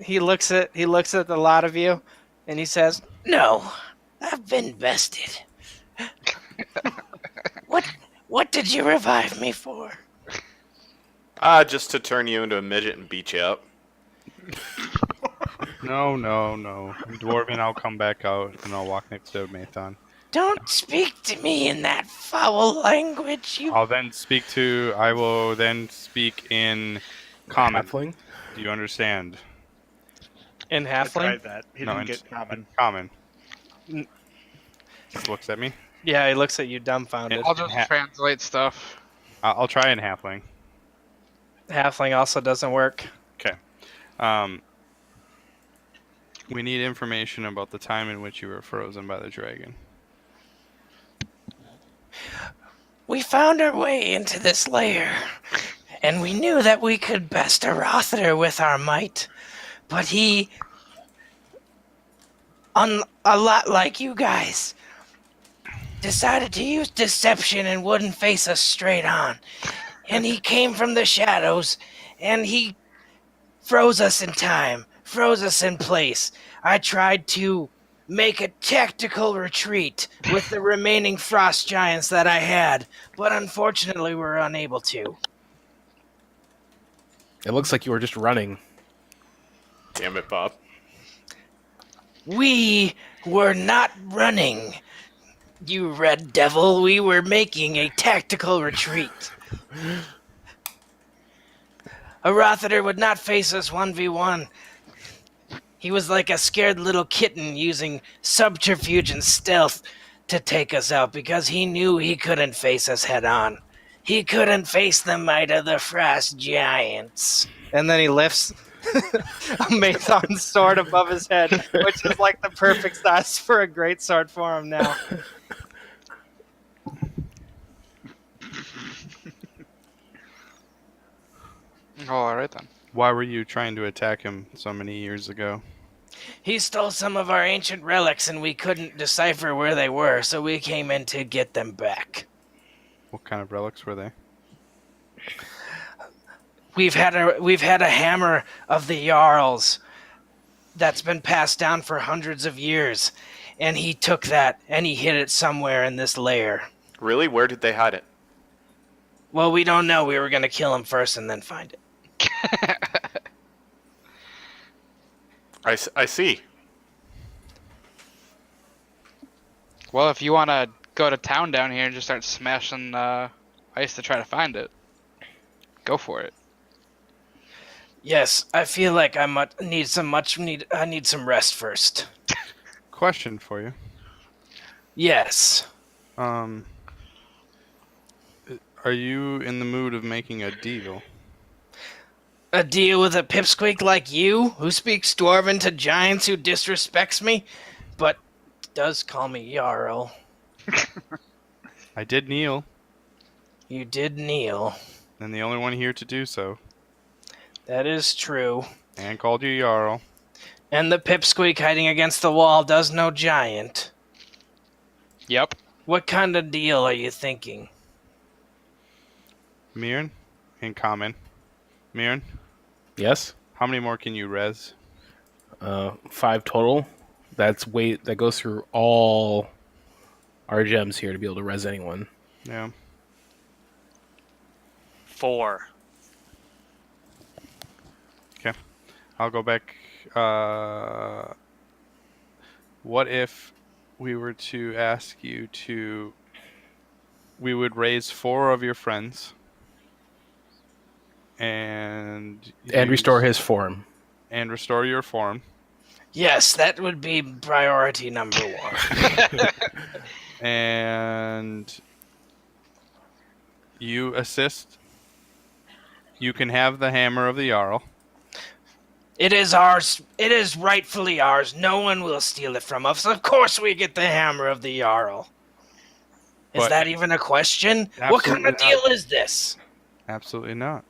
He looks at the lot of you, and he says, "No, I've been bested. What did you revive me for?" Just to turn you into a midget and beat you up. No. Dwarven, I'll come back out and I'll walk next to Mathan. Don't speak to me in that foul language, you. I will then speak in common. Halfling? Do you understand? In I halfling? tried that. He No, didn't in- get common. Common. N- Just looks at me. Yeah, he looks at you dumbfounded. I'll just translate stuff. I'll try in halfling. Halfling also doesn't work. Okay. We need information about the time in which you were frozen by the dragon. We found our way into this lair, and we knew that we could best a Rother with our might, but he, a lot like you guys, decided to use deception and wouldn't face us straight on. And he came from the shadows, and he froze us in time, froze us in place. I tried to make a tactical retreat with the remaining frost giants that I had, but unfortunately we were unable to. It looks like you were just running. Damn it, Bob. We were not running, you red devil. We were making a tactical retreat. A Rother would not face us 1v1. He was like a scared little kitten using subterfuge and stealth to take us out because he knew he couldn't face us head on. He couldn't face the might of the frost giants. And then he lifts a Mathon's sword above his head, which is like the perfect size for a great sword for him now. Oh, alright then. Why were you trying to attack him so many years ago? He stole some of our ancient relics and we couldn't decipher where they were, so we came in to get them back. What kind of relics were they? We've had a hammer of the Jarls that's been passed down for hundreds of years, and he took that and he hid it somewhere in this lair. Really? Where did they hide it? Well, we don't know. We were going to kill him first and then find it. I see. Well, if you want to go to town down here and just start smashing ice to try to find it, go for it. Yes, I feel like I need some rest first. Question for you. Yes. Are you in the mood of making a deal? A deal with a pipsqueak like you, who speaks Dwarven to giants who disrespects me, but does call me Jarl. I did kneel, You did kneel. and the only one here to do so, That is true. and called you Jarl. And the pipsqueak hiding against the wall does no giant. Yep. What kind of deal are you thinking? Mirren, in common. Mirren, Yes? how many more can you res? 5 total. That goes through all our gems here to be able to res anyone. Yeah. 4. Okay. I'll go back. What if we were to ask you to... We would raise 4 of your friends. And Restore his form. And restore your form. Yes, that would be priority number 1. And you assist. You can have the hammer of the Jarl. It is ours. It is rightfully ours. No one will steal it from us. Of course we get the hammer of the Jarl. Is But- that even a question? What kind of Absolutely deal is this? Absolutely not.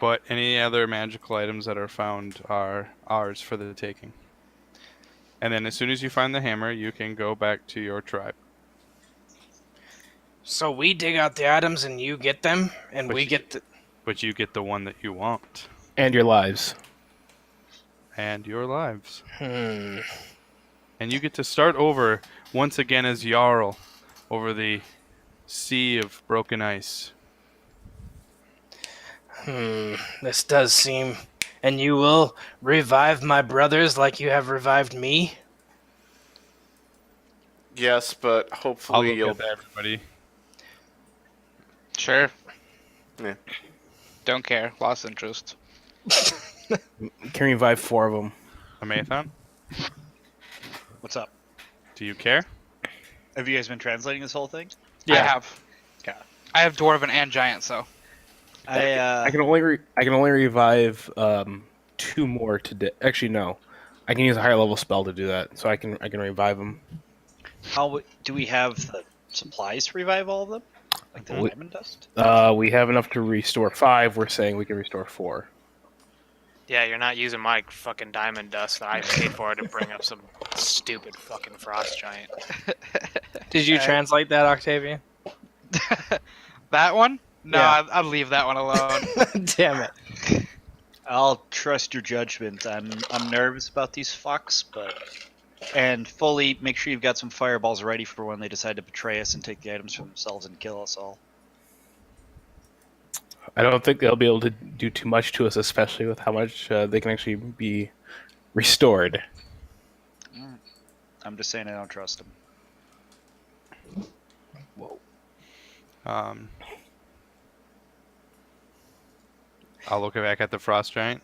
But any other magical items that are found are ours for the taking. And then as soon as you find the hammer, you can go back to your tribe. So we dig out the items and you get them, and But we you- get the... But you get the one that you want. And your lives. And your lives. Hmm. And you get to start over once again as Jarl over the sea of broken ice. This does seem... And you will revive my brothers like you have revived me? Yes, but I'll hopefully look you'll. at that, everybody. Sure. Yeah. Don't care. Lost interest. Can revive 4 of them. Amathan, What's up? do you care? Have you guys been translating this whole thing? I have. Okay. I have Dwarven and Giant, so. I can only revive 2 more today. Actually, no. I can use a higher level spell to do that, so I can revive them. How do we have the supplies to revive all of them? Like the We- diamond dust? We have enough to restore 5. We're saying we can restore 4. Yeah, you're not using my fucking diamond dust that I paid for to bring up some stupid fucking frost giant. Did you translate that, Octavian? That one? No, Yeah. I'd leave that one alone. Damn it. I'll trust your judgment. I'm nervous about these fucks, and fully make sure you've got some fireballs ready for when they decide to betray us and take the items for themselves and kill us all. I don't think they'll be able to do too much to us, especially with how much they can actually be restored. I'm just saying I don't trust them. I'll look back at the frost giant.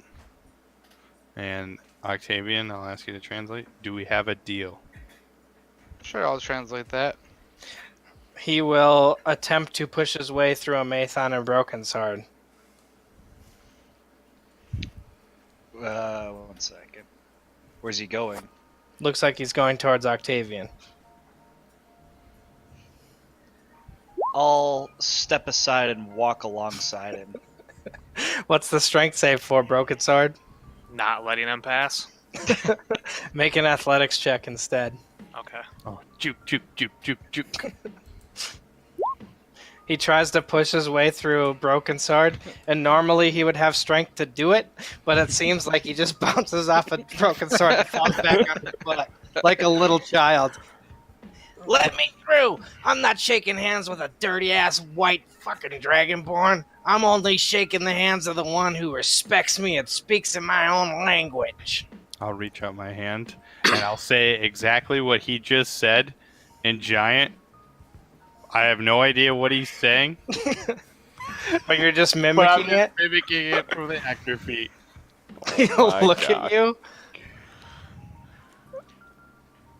And Octavian, I'll ask you to translate. Do we have a deal? Sure, I'll translate that. He will attempt to push his way through a Mathon and Broken Sword. 1 second. Where's he going? Looks like he's going towards Octavian. I'll step aside and walk alongside him. What's the strength save for Broken Sword? Not letting him pass? Make an athletics check instead. Okay. Oh, juke, juke, juke, juke, juke. He tries to push his way through Broken Sword, and normally he would have strength to do it, but it seems like he just bounces off a Broken Sword and falls back on his butt like a little child. Let me through! I'm not shaking hands with a dirty-ass white fucking dragonborn. I'm only shaking the hands of the one who respects me and speaks in my own language. I'll reach out my hand and I'll say exactly what he just said in giant. I have no idea what he's saying. But you're just But I'm mimicking just it? mimicking it from the actor feet. He'll my look God. at you.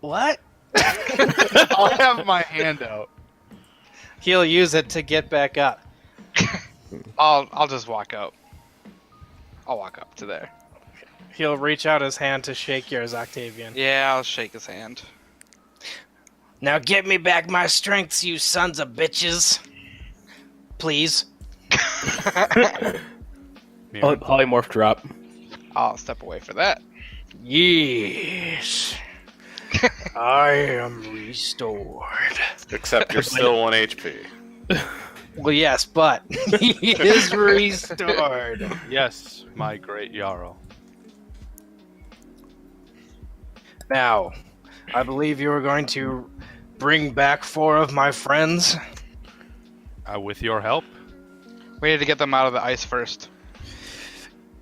What? I'll have my hand out. He'll use it to get back up. I'll just walk up. I'll walk up to there. He'll reach out his hand to shake yours, Octavian. Yeah, I'll shake his hand. Now get me back my strengths, you sons of bitches. Please. Polymorph drop. I'll step away for that. Yes. I am restored. Except you're still 1 HP. Well, yes, but he is restored. Yes, my great Jarl. Now, I believe you are going to bring back 4 of my friends. With your help, We need to get them out of the ice first.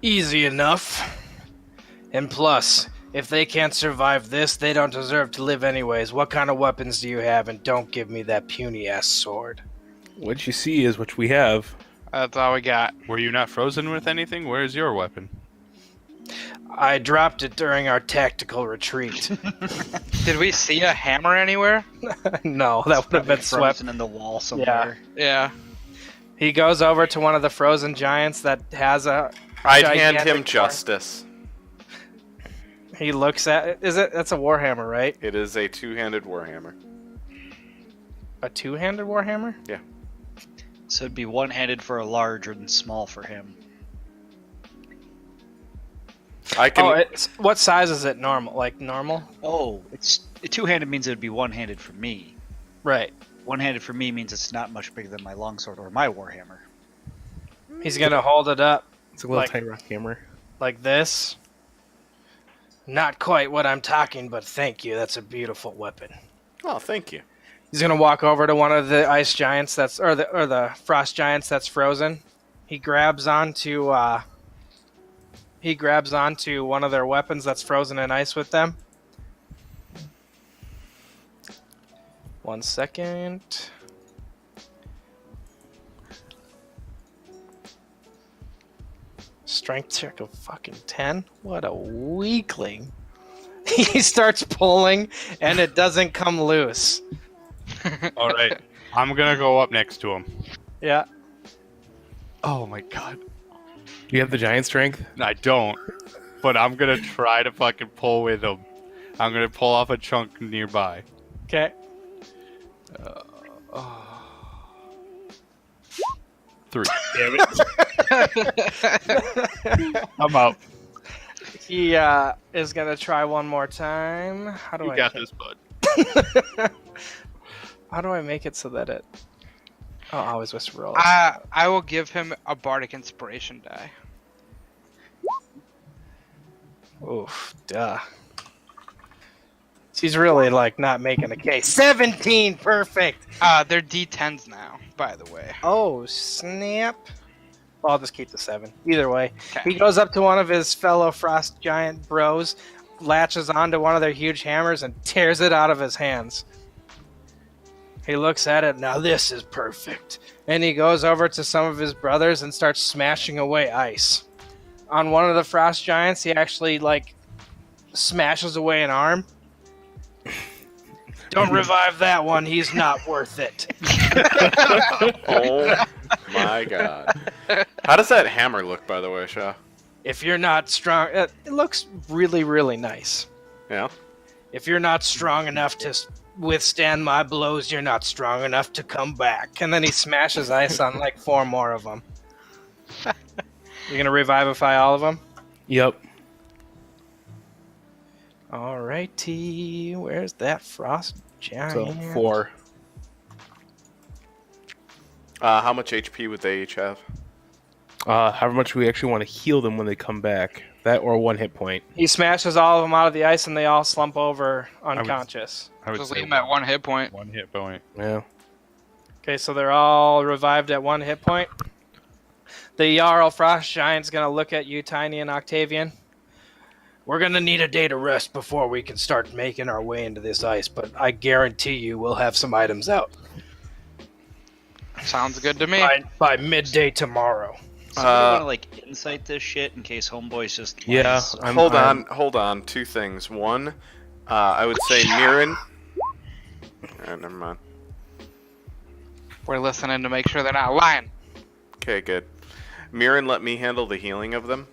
Easy enough. And plus, if they can't survive this, they don't deserve to live anyways. What kind of weapons do you have? And don't give me that puny-ass sword. What you see is what we have. That's all we got. were you not frozen with anything? Where's your weapon? I dropped it during our tactical retreat. Did we see a hammer anywhere? No, that would have been swept. Frozen in the wall somewhere. Yeah. He goes over to one of the frozen giants that has a I'd hand gigantic him justice. He looks at that's a warhammer, right? It is a two-handed warhammer. A two-handed warhammer? Yeah. So it'd be one-handed for a large and small for him. I can. What size is it? Normal, like normal? Oh, it's two-handed means it'd be one-handed for me. Right. One-handed for me means it's not much bigger than my longsword or my warhammer. He's gonna hold it up It's a little Like- tiny rock hammer. like this. Not quite what I'm talking, but thank you. That's a beautiful weapon. Oh, thank you. He's gonna walk over to one of the ice giants or the frost giants that's frozen. He grabs onto one of their weapons that's frozen in ice with them. 1 second. Strength check of fucking 10? What a weakling. He starts pulling and it doesn't come loose. All right, I'm gonna go up next to him. Yeah. Oh my god. Do you have the giant strength? I don't, but I'm gonna try to fucking pull with him. I'm gonna pull off a chunk nearby. Okay. 3. Damn it. I'm out. He is gonna try one more time. How do You I got make- this, bud. How do I make it so that it? Oh, I always whisper roll. I will give him a bardic inspiration die. Oof, duh. She's really like not making a case. 17, perfect. They're D10s now, by the way. Oh snap! Well, I'll just keep the 7. Either way, Okay. he goes up to one of his fellow frost giant bros, latches onto one of their huge hammers, and tears it out of his hands. He looks at it. Now this is perfect. And he goes over to some of his brothers and starts smashing away ice. On one of the frost giants, he actually like smashes away an arm. Don't revive that one. He's not worth it. Oh my god. How does that hammer look, by the way, Shaw? If you're not strong, it looks really, really nice. Yeah. If you're not strong enough to withstand my blows, you're not strong enough to come back. And then he smashes ice on like 4 more of them. You're gonna revivify all of them? Yep. Alrighty, where's that frost giant? So 4. How much HP would they each have? However much we actually want to heal them when they come back. That or 1 hit point. He smashes all of them out of the ice and they all slump over unconscious. I would Just say leave him at 1 hit point. 1 hit point. Yeah. Okay, so they're all revived at 1 hit point. The Jarl Frost Giant's gonna look at you, Tiny and Octavian. We're gonna need a day to rest before we can start making our way into this ice, but I guarantee you we'll have some items out Sounds good to me. by midday tomorrow. Somebody want to like insight this shit in case homeboy's just Yeah. lies? Hold on. 2 things. One, I would say Mirren. Never mind. We're listening to make sure they're not lying. Okay, good. Mirren, let me handle the healing of them.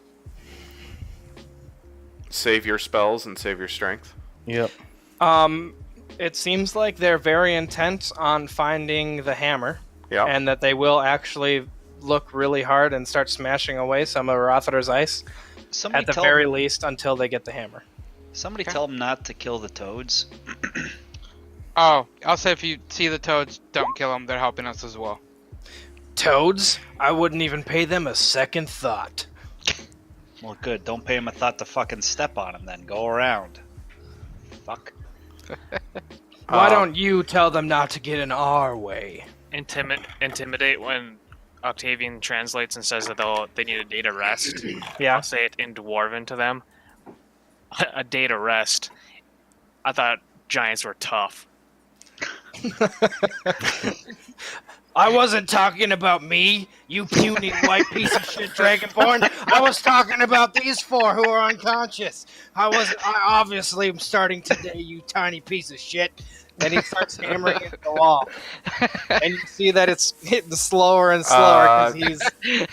Save your spells and save your strength. Yep. It seems like they're very intent on finding the hammer, Yeah. and that they will actually look really hard and start smashing away some of Rothader's ice, Somebody at the tell very least, until they get the hammer. somebody tell him not to kill the toads. Oh, I'll say if you see the toads, don't kill them. They're helping us as well. Toads? I wouldn't even pay them a second thought. Well, good. Don't pay him a thought to fucking step on him. Then go around. Fuck. Why don't you tell them not to get in our way? Intimidate when Octavian translates and says that they need a day to rest. Yeah. I'll say it in Dwarven to them. A day to rest. I thought giants were tough. I wasn't talking about me, you puny white piece of shit Dragonborn. I was talking about these 4 who are unconscious. I obviously am starting today, you tiny piece of shit. And he starts hammering into the wall. And you see that it's hitting slower and slower because he's...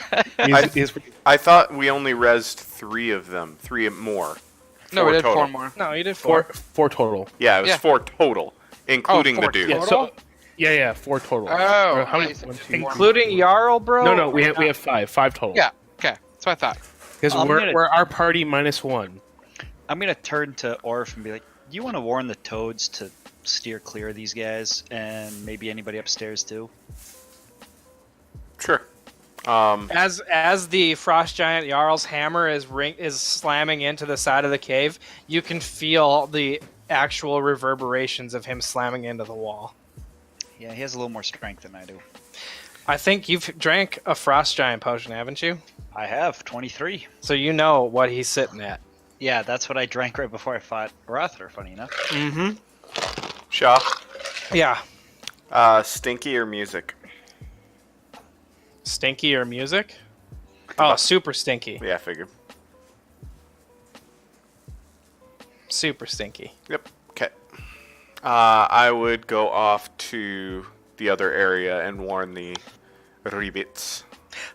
He's I thought we only rezzed 3 of them. 3 more. No, we did total. 4 more. No, you did Four 4. four total. Yeah, it was Yeah. 4 total, including the 4 dude. Yeah, Total? so yeah, 4 total. Oh, Or how many? I see. 1, 2, Including Jarl, bro? No, we have 5 total. Yeah. Okay, that's what I thought. Because I'm gonna- we're our party minus 1. I'm gonna turn to Orf and be like, "You want to warn the toads to steer clear of these guys, and maybe anybody upstairs too." Sure. As the frost giant Jarl's hammer is slamming into the side of the cave, you can feel the actual reverberations of him slamming into the wall. Yeah, he has a little more strength than I do. I think you've drank a frost giant potion, haven't you? I have 23. So you know what he's sitting at. Yeah, that's what I drank right before I fought Rother, funny enough. Mm-hmm. Shaw, Yeah. stinky or music? Stinky or music? Oh, super stinky. Yeah, I figured. Super stinky. Yep. Okay. I would go off to the other area and warn the Ribbits.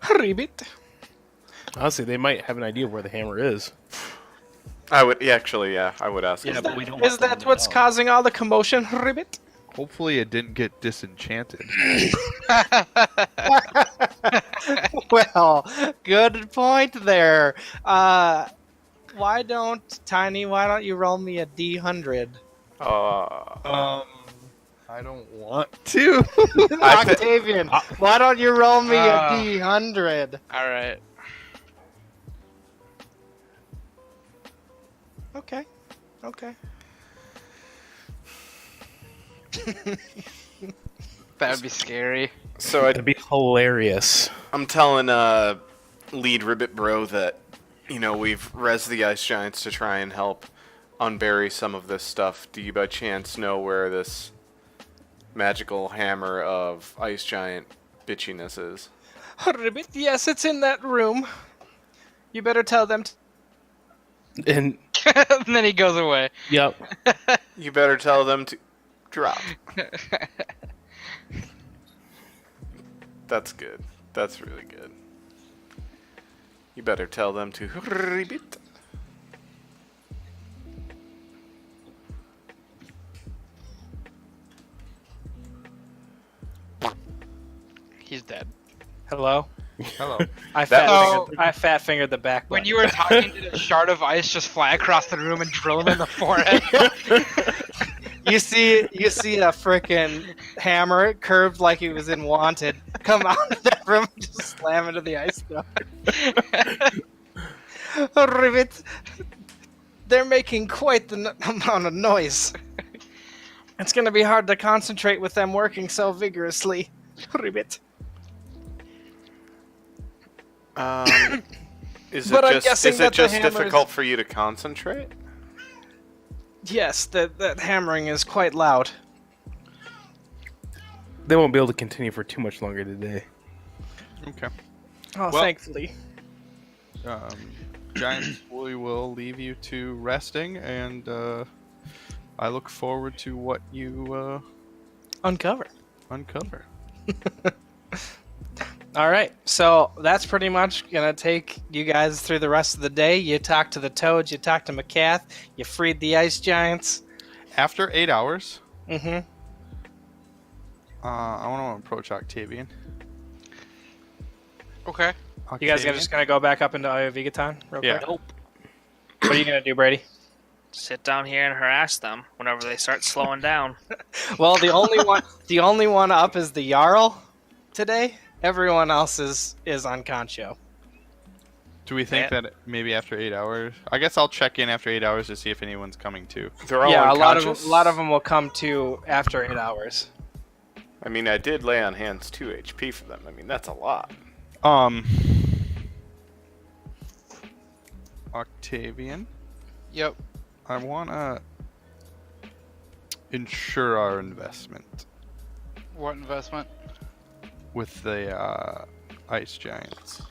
Ribbit. Honestly, they might have an idea where the hammer is. I would actually, yeah, I would ask. Yeah, them. but we don't. Is want them that to what's know. causing all the commotion, Ribbit? Hopefully it didn't get disenchanted. Well, good point there. Why don't you roll me a D100? I don't want to. Octavian, why don't you roll me a D100? All right. Okay. That would be scary. So That'd be hilarious. I'm telling lead Ribbit Bro that, we've rezzed the ice giants to try and help unbury some of this stuff. Do you by chance know where this magical hammer of ice giant bitchiness is? Ribbit, yes, it's in that room. You better tell them. And And then he goes away. yep, You better tell them to drop. That's good. That's really good. You better tell them to Ribbit. He's dead. Hello. Hello. I Oh. fat fingered the back When button. you were talking, did a shard of ice just fly across the room and drill him in the forehead? You see a frickin' hammer curved like he was in Wanted come out of that room and just slam into the ice door. Ribbit, they're making quite the amount of noise. It's gonna be hard to concentrate with them working so vigorously. Ribbit. Is But I'm it guessing that the just hammer is- difficult for you to concentrate? Yes, that hammering is quite loud. they won't be able to continue for too much longer today. Okay. Oh, Well- thankfully. Giants, we will leave you to resting, and I look forward to what you Uncover. uncover. All right, so that's pretty much gonna take you guys through the rest of the day. You talked to the toads, you talked to McCath, you freed the ice giants. After 8 hours, Mm-hmm. I want to approach Octavian. Okay. You guys are just gonna go back up into Iovigaton real Yeah. quick? What are you gonna do, Brady? Sit down here and harass them whenever they start slowing down. Well, the only one up is the Jarl today. Everyone else is on Concho. Do we think that maybe after 8 hours? I guess I'll check in after 8 hours to see if anyone's coming too. They're all Yeah, a lot unconscious? of them will come to after 8 hours. I mean, I did lay on hands 2 HP for them. I mean, that's a lot. Octavian, Yep. I want to insure our investment What investment? with the ice giants.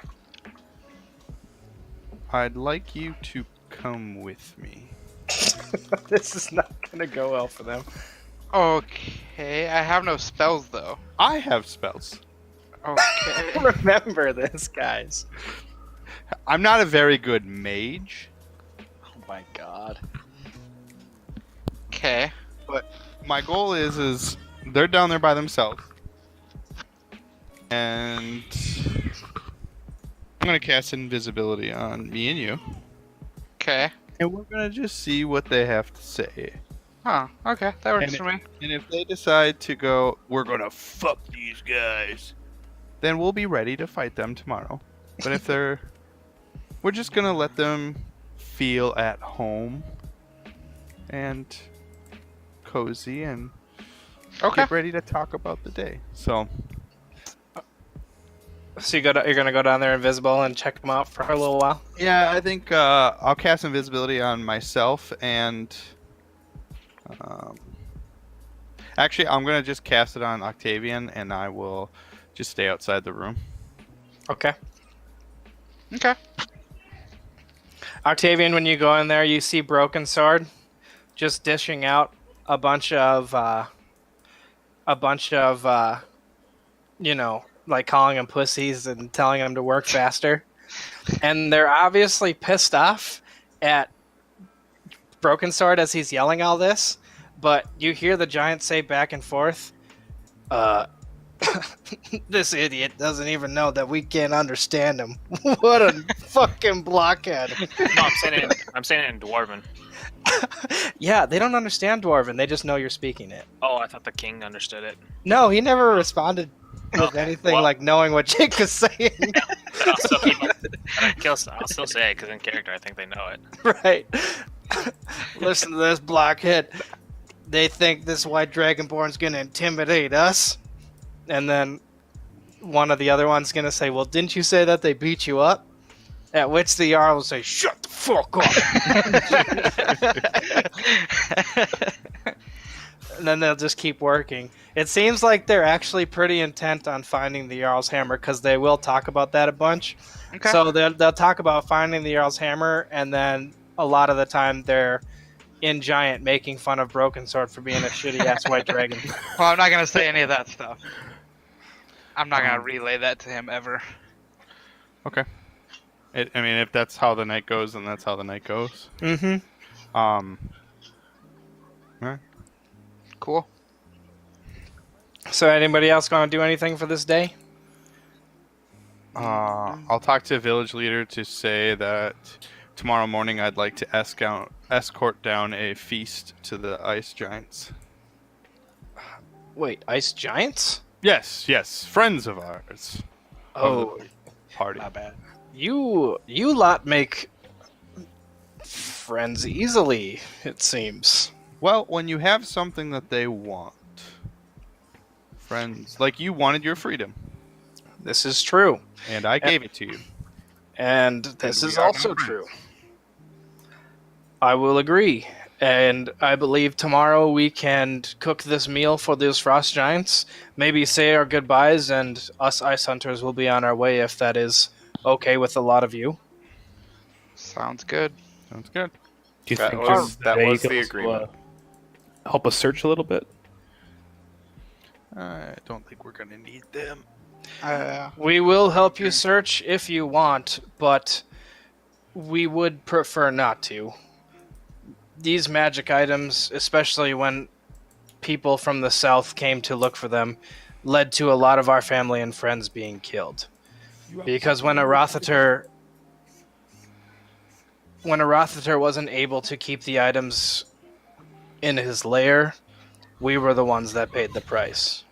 I'd like you to come with me. This is not gonna go well for them. Okay. I have no spells though. I have spells. Okay. Remember this, guys. I'm not a very good mage, Oh my god. Okay. but my goal is they're down there by themselves, and I'm gonna cast invisibility on me and you, Okay. and we're gonna just see what they have to say. Huh. Okay. That works And for me. And if they decide to go, we're gonna fuck these guys, then we'll be ready to fight them tomorrow. But if we're just gonna let them feel at home and cozy and Okay. get ready to talk about the day. So So you're gonna go down there invisible and check them out for a little while. yeah, I think I'll cast invisibility on myself and actually I'm gonna just cast it on Octavian and I will just stay outside the room. Okay. Okay. Octavian, when you go in there, you see Broken Sword just dishing out a bunch of, like calling them pussies and telling them to work faster. And they're obviously pissed off at Broken Sword as he's yelling all this. But you hear the giant say back and forth, this idiot doesn't even know that we can't understand him. What a fucking blockhead. No, I'm saying it in Dwarven. Yeah, they don't understand Dwarven. They just know you're speaking it. Oh, I thought the king understood it. No, he never responded with Okay, anything well- like knowing what Jake was saying. But I'll still keep it. I'll still say it because in character I think they know it. Right. Listen to this blockhead. They think this white dragonborn's gonna intimidate us. And then one of the other ones gonna say, well, didn't you say that they beat you up? At which the Jarl will say, shut the fuck up. And then they'll just keep working. It seems like they're actually pretty intent on finding the Jarl's hammer because they will talk about that a bunch. Okay. So they'll talk about finding the Jarl's hammer, and then a lot of the time they're in Giant making fun of Broken Sword for being a shitty ass white dragon. Well, I'm not gonna say any of that stuff. I'm not gonna relay that to him ever. Okay. I mean, if that's how the night goes, then that's how the night goes. Mm-hmm. Alright. Cool. So anybody else gonna do anything for this day? I'll talk to village leader to say that tomorrow morning I'd like to escort down a feast to the ice giants. Wait, ice giants? Yes, friends of ours. Oh, Party. My bad. you lot make friends easily, it seems. Well, when you have something that they want, friends, like you wanted your freedom, This is true. and I gave it to you. And this we is are also now friends. true. I will agree. And I believe tomorrow we can cook this meal for those frost giants, maybe say our goodbyes, and us ice hunters will be on our way if that is okay with a lot of you. Sounds good. Sounds good. Do you That think was- during that day you was could the also, agreement. help us search a little bit? I don't think we're gonna need them. We will help you search if you want, but we would prefer not to. These magic items, especially when people from the south came to look for them, led to a lot of our family and friends being killed. Because when a Rothater wasn't able to keep the items in his lair, we were the ones that paid the price.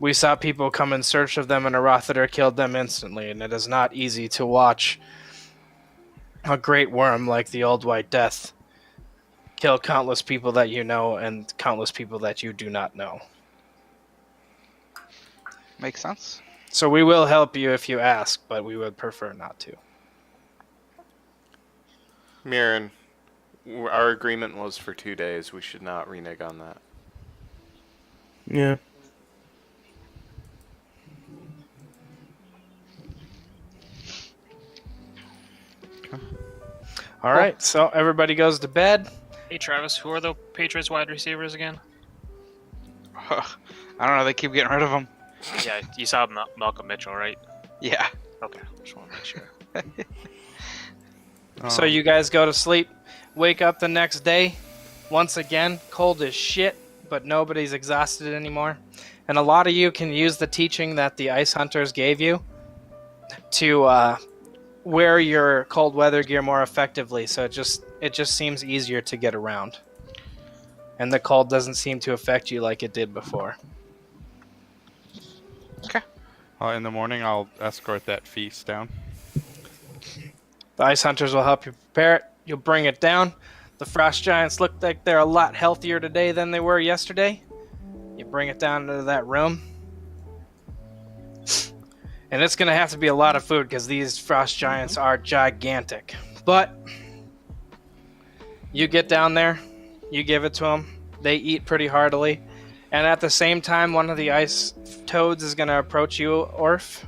We saw people come in search of them, and a Rothater killed them instantly, and it is not easy to watch a great worm like the Old White Death kill countless people that you know and countless people that you do not know. Makes sense. So we will help you if you ask, but we would prefer not to. Mirren, our agreement was for 2 days. We should not renege on that. Yeah. All right, so everybody goes to bed. Hey Travis, who are the Patriots wide receivers again? I don't know. They keep getting rid of him. Yeah, you saw Malcolm Mitchell, right? Yeah. Okay, just want to make sure. So you guys go to sleep, wake up the next day, once again, cold as shit, but nobody's exhausted anymore. And a lot of you can use the teaching that the ice hunters gave you to wear your cold weather gear more effectively, so it just seems easier to get around. And the cold doesn't seem to affect you like it did before. In the morning, I'll escort that feast down. The ice hunters will help you prepare it. You'll bring it down. The frost giants look like they're a lot healthier today than they were yesterday. You bring it down into that room. And it's going to have to be a lot of food because these frost giants are gigantic. But you get down there, you give it to them. They eat pretty heartily. And at the same time, one of the ice toads is going to approach you, Orf.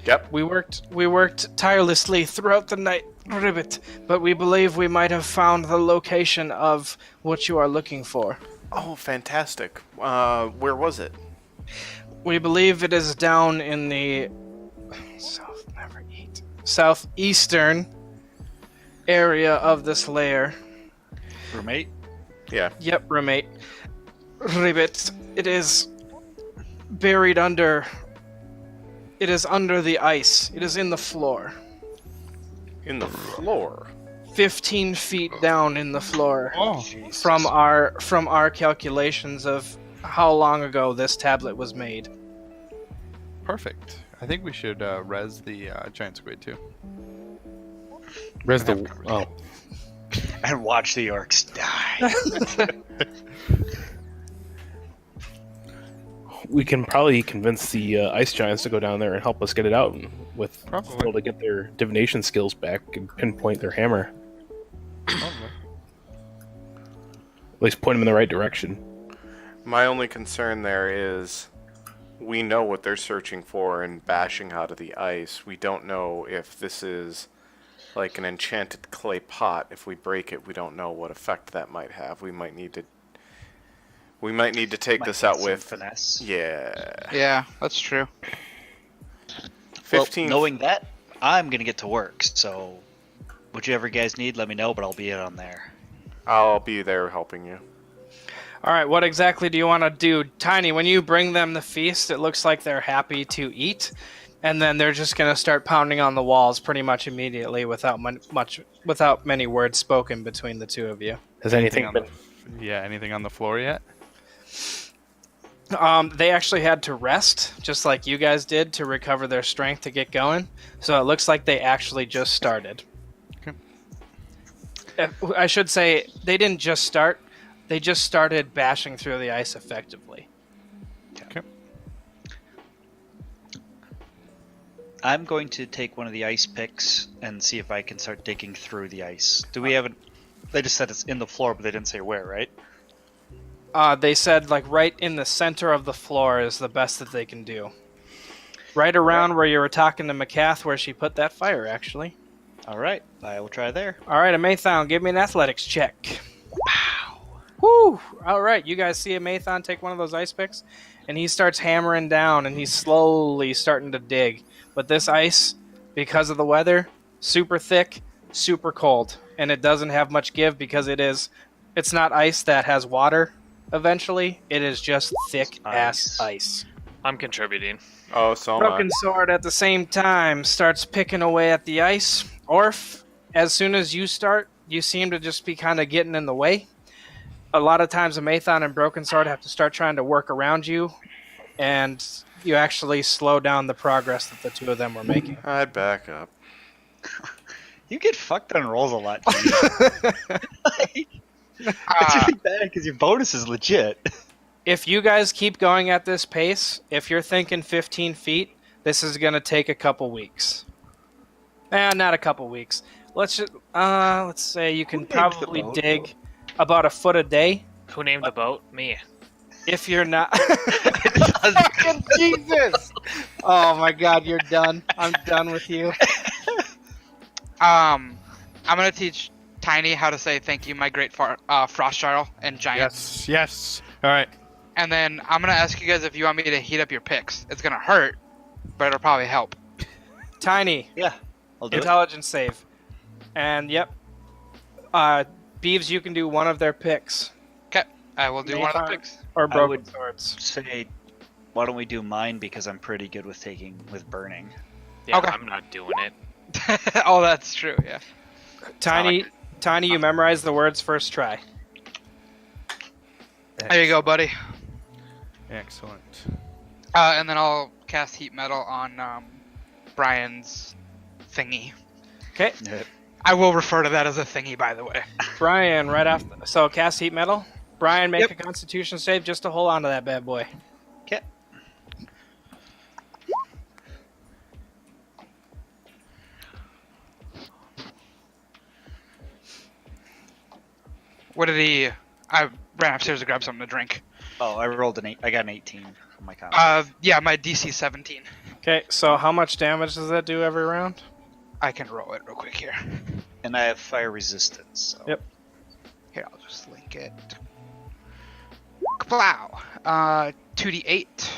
Yep. We worked tirelessly throughout the night, Ribbit, but we believe we might have found the location of what you are looking for. Oh, fantastic. Where was it? We believe it is down in the southeastern area of this layer. Roommate? Yeah. Yep, roommate. Ribbit. It is buried under... It is under the ice. It is in the floor. In the floor? 15 feet down in the floor. Oh, From our calculations of how long ago this tablet was made. perfect. I think we should res the giant squid too. Where's the? Oh, And watch the orcs die. we can probably convince the ice giants to go down there and help us get it out, and with Probably. able to get their divination skills back and pinpoint their hammer. Probably. At least point them in the right direction. My only concern there is we know what they're searching for and bashing out of the ice. We don't know if this is like an enchanted clay pot. If we break it, we don't know what effect that might have. We might need to take Might this need out some with finesse. Yeah, that's true. 15 Well, knowing that, I'm gonna get to work. So, whichever you guys need, let me know. But I'll be on there. I'll be there helping you. Alright, what exactly do you want to do? Tiny, when you bring them the feast, it looks like they're happy to eat. And then they're just going to start pounding on the walls pretty much immediately without many words spoken between the two of you. Has anything on been? anything on the floor yet? They actually had to rest, just like you guys did, to recover their strength to get going. So it looks like they actually just started. Okay. I should say, they didn't just start. They just started bashing through the ice effectively. Okay. I'm going to take one of the ice picks and see if I can start digging through the ice. Do we have a... They just said it's in the floor, but they didn't say where, right? They said, like, right in the center of the floor is the best that they can do. Right around where you were talking to McCath, where she put that fire, actually. Alright, I will try there. Alright, Amathon, give me an athletics check. Wow. Woo! Alright, you guys see Amathon take one of those ice picks? And he starts hammering down, and he's slowly starting to dig. But this ice, because of the weather, super thick, super cold. And it doesn't have much give because it's not ice that has water eventually. It is just thick-ass ice. I'm contributing. Oh, so am I. Broken Sword at the same time starts picking away at the ice. Orf, as soon as you start, you seem to just be kind of getting in the way. A lot of times Amathon and Broken Sword have to start trying to work around you, and you actually slow down the progress that the two of them were making. I'd back up. You get fucked on rolls a lot, dude. It's really bad because your bonus is legit. If you guys keep going at this pace, if you're thinking 15 feet, this is going to take a couple weeks. Not a couple weeks. Let's say you can Who named the probably boat? dig about a foot a day. Who named the boat? Me. If you're not... Fucking Jesus! Oh my god, you're done. I'm done with you. I'm gonna teach Tiny how to say thank you, my great Frost Jarl, and Giant. Yes. All right. And then I'm gonna ask you guys if you want me to heat up your picks. It's gonna hurt, but it'll probably help. Tiny. Yeah, I'll do it. Intelligence save. And yep. Beeves, you can do one of their picks. Okay, I will do one of the Nathan. picks. Or I broken would swords. say, why don't we do mine because I'm pretty good with burning. Yeah, Okay. I'm not doing it. Oh, that's true. Yeah. Tiny, you memorize the words first try. There you go, buddy. Excellent. And then I'll cast heat metal on Brian's thingy. Okay. I will refer to that as a thingy, by the way. Brian, right after. So cast heat metal. Brian, make Yep. a Constitution save just to hold on to that bad boy. Okay. What did he? I ran upstairs to grab something to drink. Oh, I rolled an 8. I got an 18 on my con. Yeah, my DC 17. Okay, so how much damage does that do every round? I can roll it real quick here. And I have fire resistance. So. Yep. Here, I'll just link it. Kaplow. 2d8.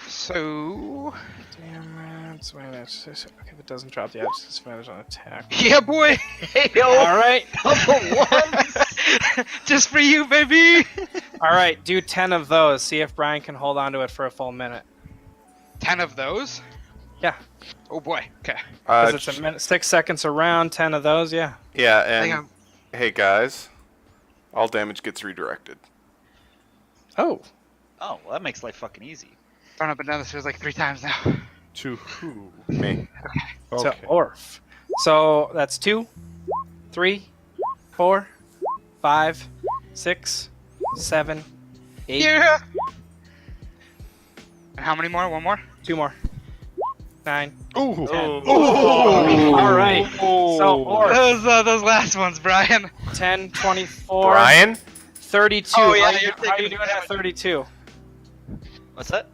So. Damage. Wait a minute. Okay, if it doesn't drop the disadvantage on attack. Yeah, boy! All right. Just for you, baby! All right, do 10 of those. See if Brian can hold on to it for a full minute. 10 of those? Yeah. Oh boy, okay. Because it's a minute, 6 seconds a round, 10 of those, yeah. Yeah, Hang and on. hey guys, all damage gets redirected. Oh. Oh, well, that makes life fucking easy. Run up and down the stairs like 3 times now. To who? Me. To Okay. Orf. So that's 2, 3, 4, 5, 6, 7, 8. Yeah! And how many more? One more? 2 more. 9. Ooh. 10. All right. So Orf, Those last ones, Brian. 10, 24, Brian? 32. Oh, yeah, how you're you taking doing at 32? What's that?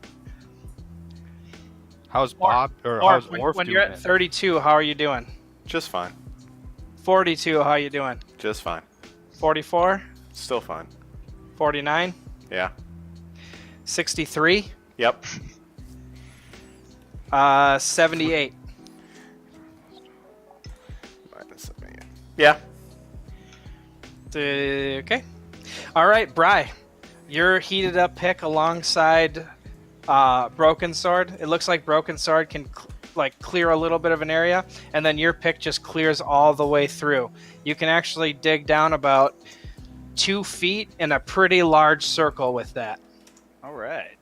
How's Bob or Orf, how's when, Orf when doing you're at it? 32, how are you doing? Just fine. 42, how are you doing? Just fine. 44, Still fine. 49, Yeah. 63, Yep. 78. Minus a million. Yeah. Okay. All right, Bri. Your heated up pick alongside Broken Sword. It looks like Broken Sword can clear a little bit of an area, and then your pick just clears all the way through. You can actually dig down about 2 feet in a pretty large circle with that. All right.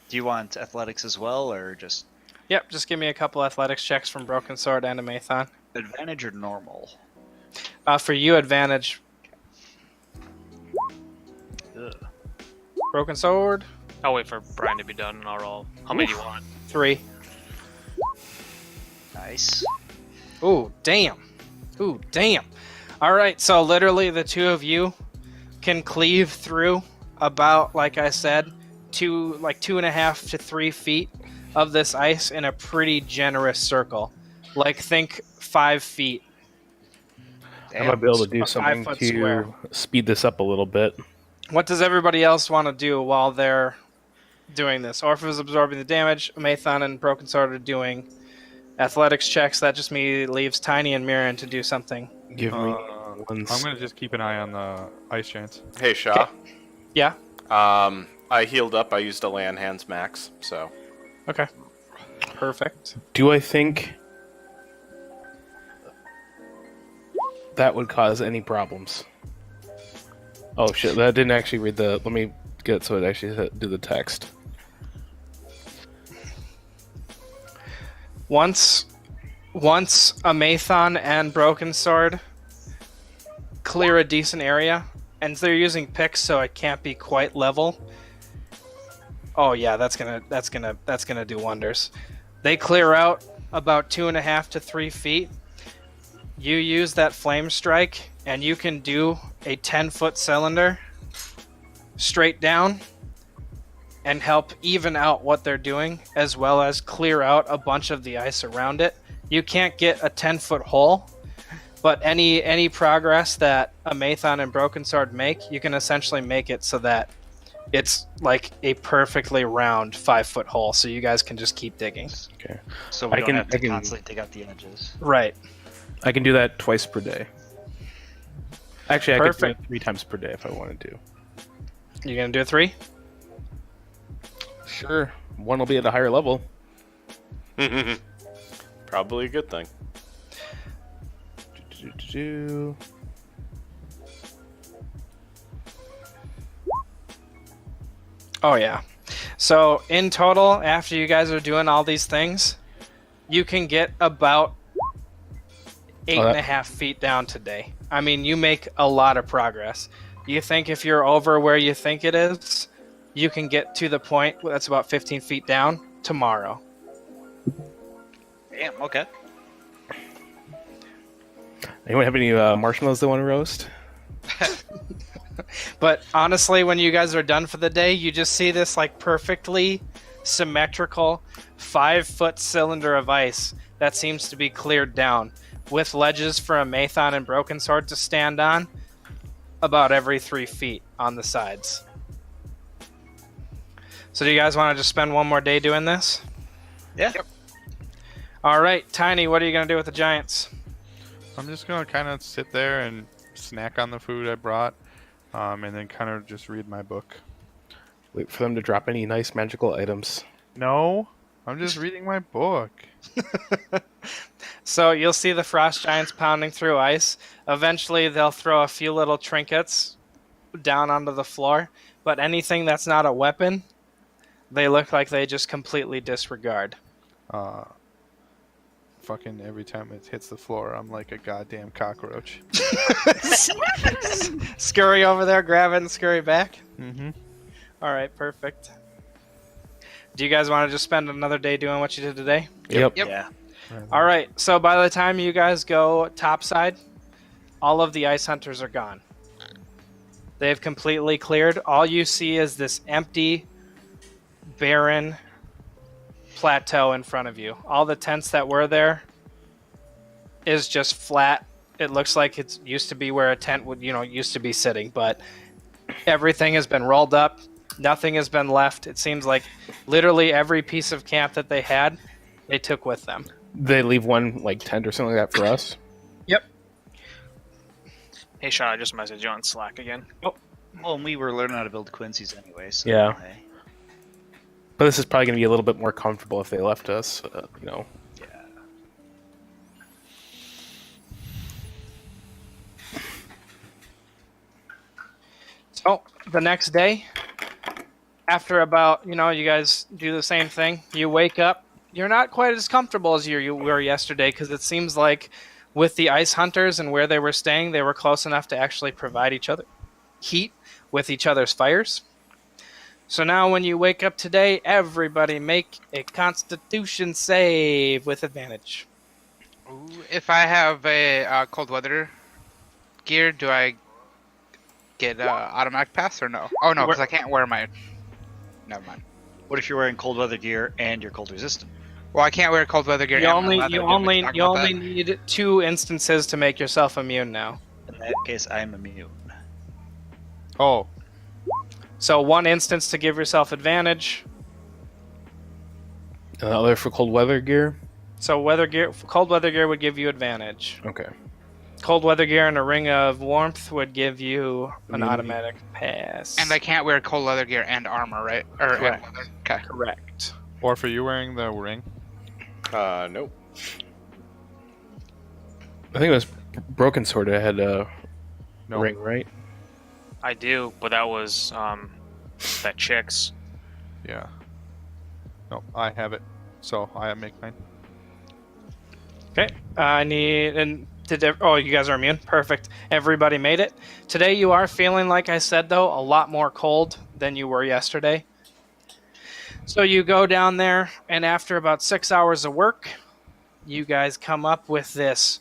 Do you want athletics as well, or just Yep, just give me a couple athletics checks from Broken Sword and Amathon. advantage or normal? For you, advantage. Ugh. Broken Sword, I'll wait for Brian to be done and I'll roll. How many do you want? 3. Nice. Ooh, damn. Ooh, damn. All right, so literally the two of you can cleave through about, like I said, 2.5 to 3 feet of this ice in a pretty generous circle. Like, think 5 feet. I might be able to do A something 5-foot to square. speed this up a little bit. What does everybody else want to do while they're doing this? Orph is absorbing the damage. Mathon and Broken Sword are doing athletics checks. That just leaves Tiny and Mirren to do something. Give me I'm one. gonna just keep an eye on the ice giants. Hey, Shaw. Yeah? I healed up. I used a land hands max, so. Okay. Perfect. Do I think that would cause any problems? Oh shit, that didn't actually read the... Let me get so it actually do the text. Once Amathon and Broken Sword clear a decent area, and they're using picks, so it can't be quite level. Oh yeah, that's gonna do wonders. They clear out about 2.5 to 3 feet. You use that flame strike, and you can do a 10-foot cylinder straight down and help even out what they're doing, as well as clear out a bunch of the ice around it. You can't get a 10-foot hole, but any progress that Amathon and Broken Sword make, you can essentially make it so that It's like a perfectly round 5-foot hole, so you guys can just keep digging. Okay. So we I don't can- have to I can- constantly dig out the edges. Right. I can do that twice per day. Actually, I could do Perfect. it 3 times per day if I wanted to. You gonna do a 3? Sure. One will be at a higher level. Probably a good thing. Do-do-do-do. Oh yeah. So in total, after you guys are doing all these things, you can get about 8.5 feet down today. I mean, you make a lot of progress. You think if you're over where you think it is, you can get to the point that's about 15 feet down tomorrow. Damn. Okay. Anyone have any marshmallows they want to roast? But honestly, when you guys are done for the day, you just see this like perfectly symmetrical 5-foot cylinder of ice that seems to be cleared down, with ledges for a Mathon and Broken Sword to stand on about every 3 feet on the sides. So do you guys want to just spend one more day doing this? Yeah. All right, Tiny, what are you going to do with the giants? I'm just gonna kind of sit there and snack on the food I brought, and then kind of just read my book. Wait for them to drop any nice magical items. No, I'm just reading my book. So you'll see the frost giants pounding through ice. Eventually, they'll throw a few little trinkets down onto the floor, but anything that's not a weapon, they look like they just completely disregard. Fucking every time it hits the floor, I'm like a goddamn cockroach. Scurry over there, grab it, and scurry back. Mm-hmm. All right, perfect. Do you guys want to just spend another day doing what you did today? Yep. Yeah. All right, so by the time you guys go topside, all of the ice hunters are gone. They've completely cleared. All you see is this empty, barren plateau in front of you. All the tents that were there is just flat. It looks like it used to be where a tent would, used to be sitting, but everything has been rolled up. Nothing has been left. It seems like literally every piece of camp that they had, they took with them. They leave one like tent or something like that for us. Yep. Hey, Sean, I just messaged you on Slack again. Well, and we were learning how to build Quincy's anyway, so Yeah. hey. But this is probably going to be a little bit more comfortable if they left us, Yeah. So the next day, after about, you guys do the same thing. You wake up. You're not quite as comfortable as you were yesterday because it seems like with the ice hunters and where they were staying, they were close enough to actually provide each other heat with each other's fires. So now when you wake up today, everybody make a Constitution save with advantage. Ooh, if I have a cold weather gear, do I get automatic pass or no? Oh no, because I can't wear my. Never mind. What if you're wearing cold weather gear and you're cold resistant? Well, I can't wear cold weather gear. You and only leather. you Didn't we only talk you about only that? need 2 instances to make yourself immune now. In that case, I'm immune. Oh, So 1 instance to give yourself advantage. Another for cold weather gear. So cold weather gear would give you advantage. Okay. Cold weather gear and a ring of warmth would give you an Immunity. automatic pass. And I can't wear cold leather gear and armor, right? Or and Correct. leather. Okay. Correct. or for you wearing the ring? Nope. I think it was Broken Sword that had a No. ring, right? I do, but that was that chick's. Yeah. No, I have it. So I make mine. Okay. I need you guys are immune. Perfect. Everybody made it. Today you are feeling, like I said though, a lot more cold than you were yesterday. So you go down there, and after about 6 hours of work, you guys come up with this.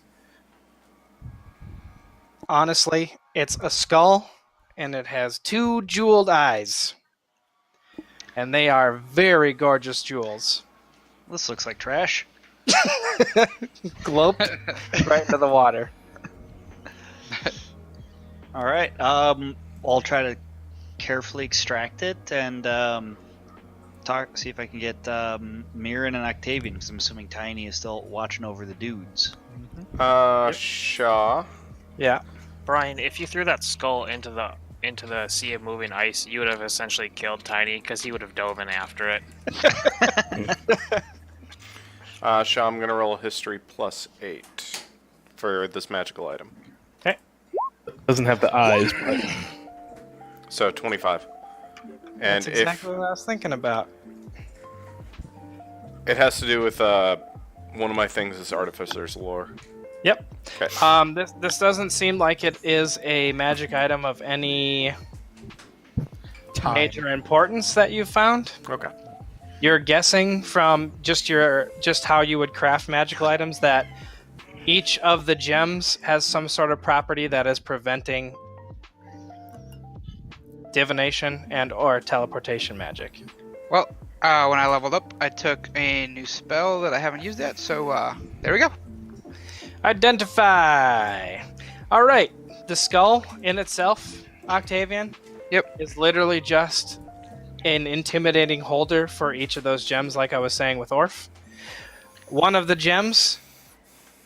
Honestly, it's a skull, and it has 2 jeweled eyes. And they are very gorgeous jewels. This looks like trash. Gloped right into the water. All right. I'll try to carefully extract it and see if I can get Mirren and Octavian, because I'm assuming Tiny is still watching over the dudes. Shaw. Yeah. Brian, if you threw that skull into the sea of moving ice, you would have essentially killed Tiny because he would have dove in after it. Shaw, I'm gonna roll history +8 for this magical item. Okay. Doesn't have the eyes, but So 25. And That's exactly what I was thinking about. it has to do with one of my things is Artificer's Lore. Yep. Okay. This doesn't seem like it is a magic item of any major importance that you found. Okay. You're guessing from just how you would craft magical items that each of the gems has some sort of property that is preventing divination and or teleportation magic. Well, when I leveled up, I took a new spell that I haven't used yet, so there we go. Identify. All right, the skull in itself, Octavian. Yep. Is literally just an intimidating holder for each of those gems, like I was saying with Orph. One of the gems,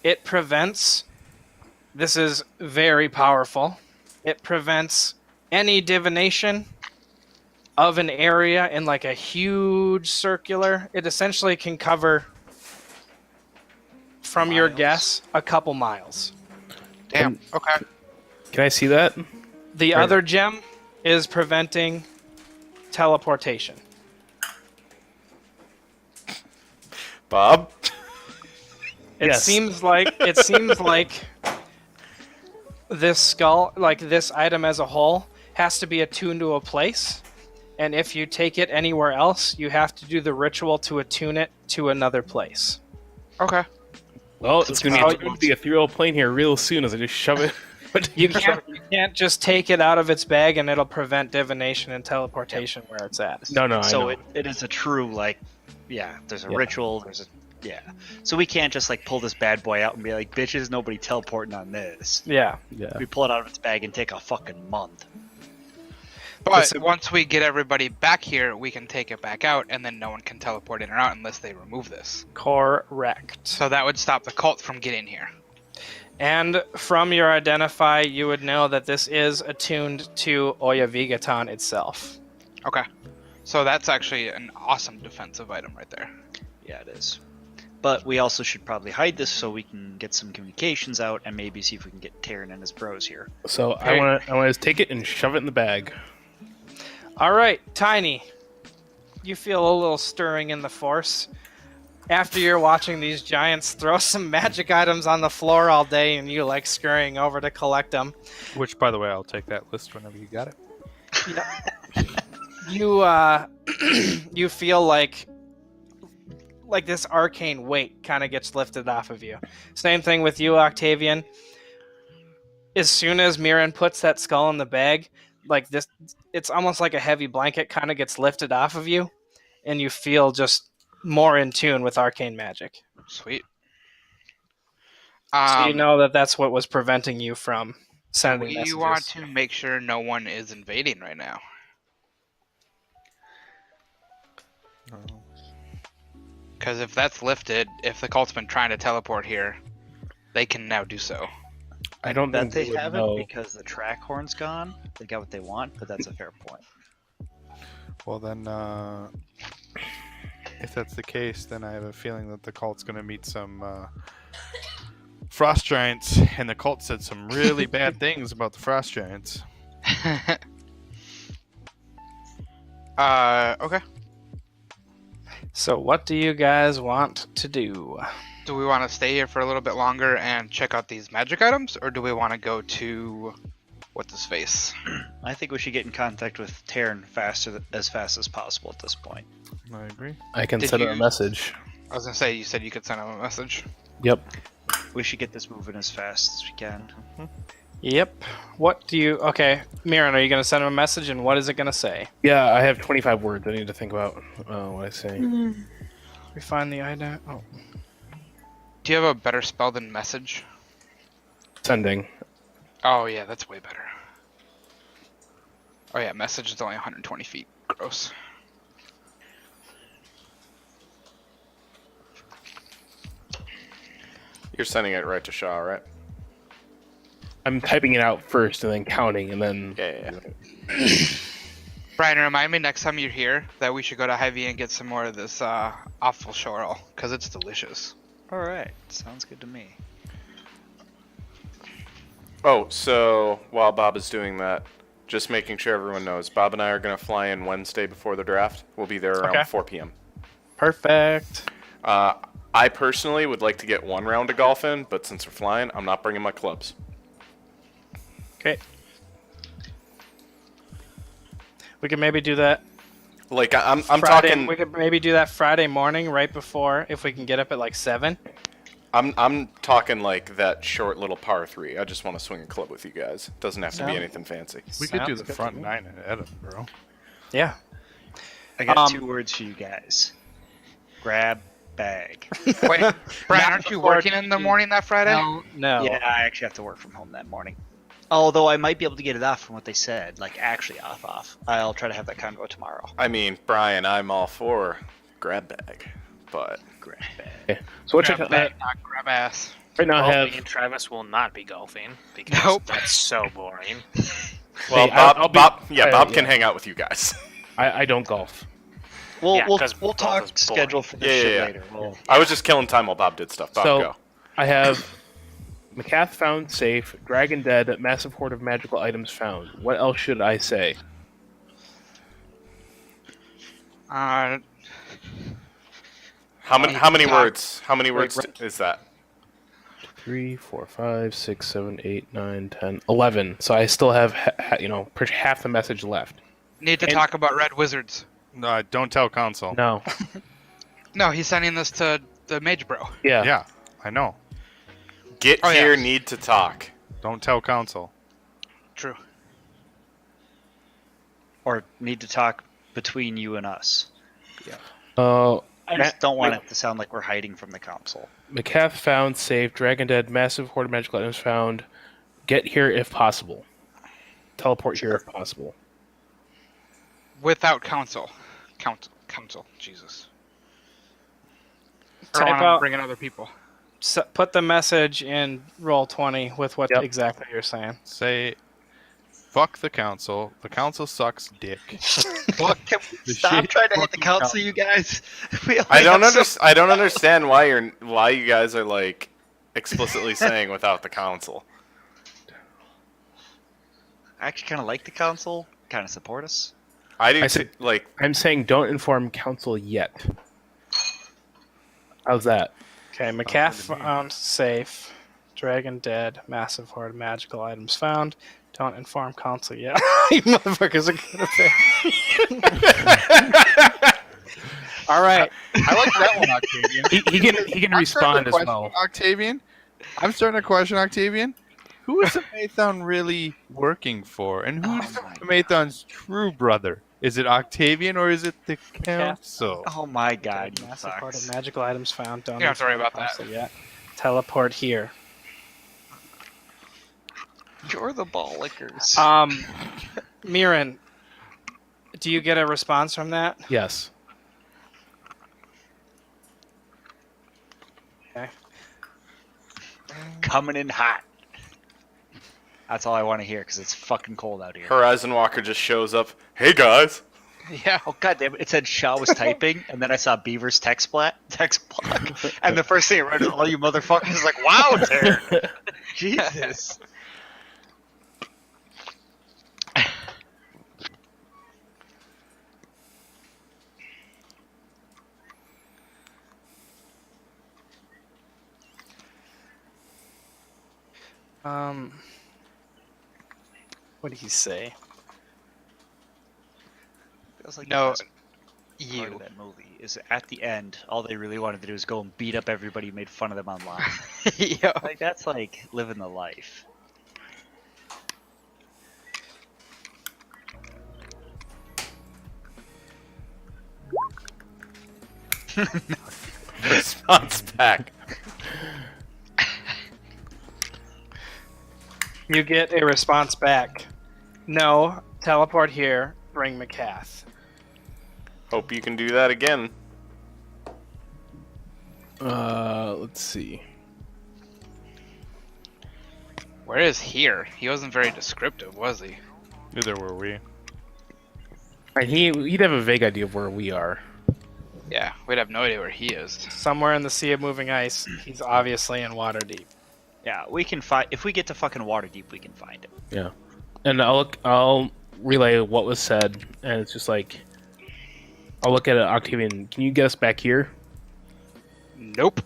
it prevents. This is very powerful. It prevents any divination of an area in like a huge circular. It essentially can cover, from your guess, a couple miles. Damn. Okay. can I see that? The Right. other gem is preventing teleportation. Bob? It Yes. seems like this skull, like this item as a whole, has to be attuned to a place, and if you take it anywhere else, you have to do the ritual to attune it to another place. Okay. Well, it's going how to be the ethereal plane here real soon as I just shove it. You can't just take it out of its bag and it'll prevent divination and teleportation where it's at. No, I So know. it is a true, like, there's a Yeah. ritual, So we can't just, like, pull this bad boy out and be like, bitches, nobody teleporting on this. Yeah. Yeah. We pull it out of its bag and take a fucking month. But once we get everybody back here, we can take it back out, and then no one can teleport in or out unless they remove this. Correct. So that would stop the cult from getting here. And from your identify, you would know that this is attuned to Oya Vigatan itself. Okay. So that's actually an awesome defensive item right there. Yeah, it is. But we also should probably hide this so we can get some communications out and maybe see if we can get Taryn and his bros here. So I want to take it and shove it in the bag. All right, Tiny. You feel a little stirring in the force. After you're watching these giants throw some magic items on the floor all day and you like scurrying over to collect them. Which, by the way, I'll take that list whenever you got it. You you feel like this arcane weight kind of gets lifted off of you. Same thing with you, Octavian. As soon as Mirren puts that skull in the bag, like this, it's almost like a heavy blanket kind of gets lifted off of you, and you feel just more in tune with arcane magic. Sweet. So you know that that's what was preventing you from sending we messages. want to make sure no one is invading right now. Because if that's lifted, if the cult's been trying to teleport here, they can now do so. I don't Bet think they they would haven't know. because the track horn's gone. They got what they want, but that's a fair point. Well, then, if that's the case, then I have a feeling that the cult's going to meet some frost giants, and the cult said some really bad things about the frost giants. Okay. So what do you guys want to do? Do we want to stay here for a little bit longer and check out these magic items, or do we want to go to what's his face? I think we should get in contact with Taryn as fast as possible at this point. I agree. I can Did send him you- a message. I was gonna say, you said you could send him a message. Yep. We should get this moving as fast as we can. Yep. What do you... Okay, Mirren, are you going to send him a message, and what is it going to say? Yeah, I have 25 words. I need to think about what I say. Refine the item. Oh. Do you have a better spell than message? Sending. Oh yeah, that's way better. Oh yeah, message is only 120 feet. Gross. You're sending it right to Shaw, right? I'm typing it out first and then counting and then. Yeah. Brian, remind me next time you're here that we should go to Hy-Vee and get some more of this awful shore because it's delicious. All right, sounds good to me. Oh, so while Bob is doing that, just making sure everyone knows, Bob and I are going to fly in Wednesday before the draft. We'll be there around 4 p.m. Perfect. I personally would like to get one round of golf in, but since we're flying, I'm not bringing my clubs. Okay. We can maybe do that. Like I'm Friday, talking. We could maybe do that Friday morning, right before, if we can get up at like 7. I'm talking like that short little par 3. I just want to swing a club with you guys. Doesn't have to be anything fancy. We could do Sounds the good front to me. 9 in Edinburgh. Yeah. I got 2 words for you guys. Grab bag. Wait, Brian, aren't you working in the morning that Friday? No. Yeah, I actually have to work from home that morning. Although I might be able to get it off from what they said, like actually off. I'll try to have that convo tomorrow. I mean, Brian, I'm all for grab bag, but Grab bag. Okay. So what Grab you bag, not grab ass. right now I Well, have. me and Travis will not be golfing because Nope. that's so boring. well, Hey, I'll be- Bob can yeah. hang out with you guys. I don't golf. We'll Yeah, we'll 'cause we'll golf talk is boring. schedule for this Yeah, shit yeah. later. We'll, I was just killing time while Bob did stuff. Bob, So- go. I have McCath found safe, Dragon dead, massive horde of magical items found. What else should I say? Uh, How many talk- words? How many words right. is that? 3, 4, 5, 6, 7, 8, 9, 10, 11. So I still have half the message left. need to And- talk about red wizards. No, don't tell council. No. No, he's sending this to the mage bro. Yeah. Yeah, I know. Get Oh, yeah. here, need to talk. Don't tell council. True. or need to talk between you and us. Uh, I just don't want it to sound like we're hiding from the council. McCath found safe, Dragon dead, massive horde of magical items found. Get here if possible. Teleport here if possible. Without council. Council. Jesus. Or Type wanna out- bring in other people. Put the message in roll 20 with what Yep. exactly you're saying. Say, fuck the council. The council sucks dick. Can we The stop shit trying to hit the fucking council, you guys? We I only don't have so- I don't understand why you guys are like explicitly saying without the council. I actually kind of like the council. Kind of support us. I do I said- like I'm saying don't inform council yet. How's that? Okay, McCath found safe, Dragon dead, massive horde of magical items found. Don't inform council yet. You motherfuckers are gonna fail. All right. I like that one, Octavian. He can respond as well. Octavian? I'm starting to question Octavian. Who is the Mathon really working for? And who's the Mathon's true brother? Is it Octavian or is it the council? Oh my god, you Massive horde of fucks. magical items found. Don't You don't have to worry inform about that. council yet. Teleport here. You're the ball lickers. Mirren, do you get a response from that? Yes. Okay. Coming in hot. That's all I want to hear because it's fucking cold out here. Horizon Walker just shows up. Hey guys. Yeah. Oh god damn it! It said Shaw was typing, and then I saw Beaver's text block, and the first thing I read was all you motherfuckers like, wow, Darren. Jesus. What did he say? Feels like No, the best part of that movie is at the end, all they really wanted to do is go and beat up everybody who made fun of them online. Yo. Like that's like living the life. Response back. You get a response back. No, teleport here, bring McCath. Hope you can do that again. Let's see. Where is here? He wasn't very descriptive, was he? Neither were we. And he'd have a vague idea of where we are. Yeah, we'd have no idea where he is. Somewhere in the sea of moving ice. He's obviously in Waterdeep. Yeah, we can find. If we get to fucking Waterdeep, we can find him. Yeah. And I'll relay what was said, and it's just like, I'll look at it, Octavian. Can you get us back here? Nope.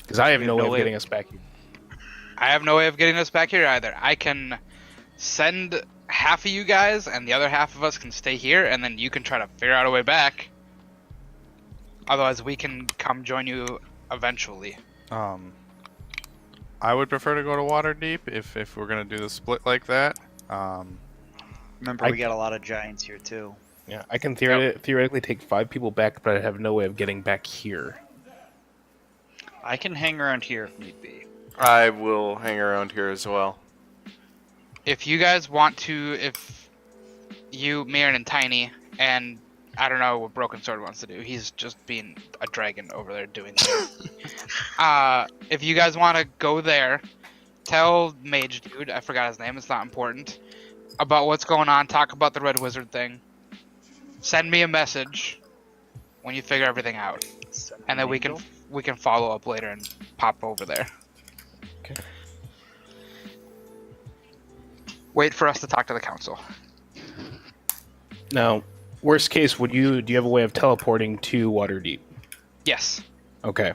Because I have We no have way no of way- getting us back here. I have no way of getting us back here either. I can send half of you guys, and the other half of us can stay here, and then you can try to figure out a way back. Otherwise, we can come join you eventually. I would prefer to go to Waterdeep if we're gonna do the split like that. Remember, we got a lot of giants here too. Yeah, I can theoretically take 5 people back, but I have no way of getting back here. I can hang around here if need be. I will hang around here as well. If you guys want to, if you, Mirren, and Tiny, and I don't know what Broken Sword wants to do. He's just being a dragon over there doing things. If you guys want to go there, tell Mage Dude, I forgot his name, it's not important, about what's going on, talk about the Red Wizard thing. Send me a message when you figure everything out. And then we can follow up later and pop over there. Okay. Wait for us to talk to the council. Now, worst case, do you have a way of teleporting to Waterdeep? Yes. Okay.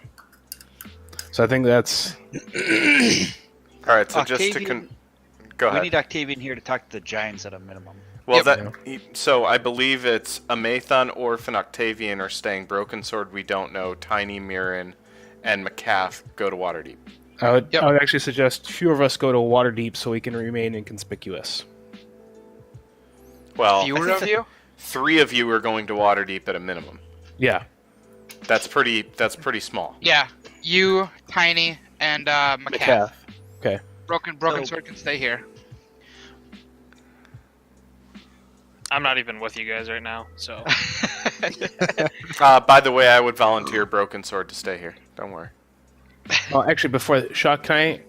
So I think that's... All right, so just to Octavian- go We ahead. need Octavian here to talk to the giants at a minimum. Well, Yep. so I believe it's Amathon, Orphan, Octavian are staying. Broken Sword, we don't know. Tiny, Mirren, and McCath go to Waterdeep. I would Yep. actually suggest few of us go to Waterdeep so we can remain inconspicuous. Well, Fewer of you? 3 of you are going to Waterdeep at a minimum. Yeah. That's pretty small. Yeah. You, Tiny, and McCath. Okay. Broken Sword can stay here. I'm not even with you guys right now, so By the way, I would volunteer Broken Sword to stay here. Don't worry. Well, actually, before Shock, can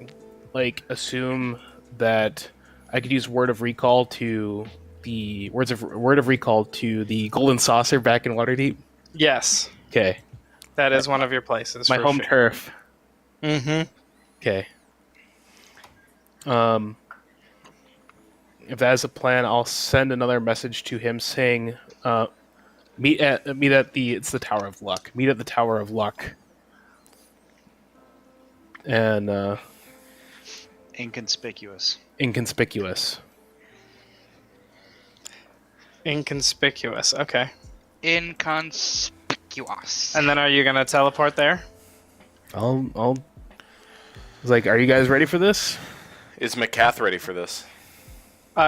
I assume that I could use word of recall to the word of recall to the Golden Saucer back in Waterdeep? Yes, Okay. that is one of your places. My for home sure. turf. Mm-hmm. Okay. If that is a plan, I'll send another message to him saying, meet at it's the Tower of Luck. Meet at the Tower of Luck. And Inconspicuous. inconspicuous. Inconspicuous. Okay. Inconspicuous. And then are you gonna teleport there? I'll. It's like, are you guys ready for this? Is McCath ready for this?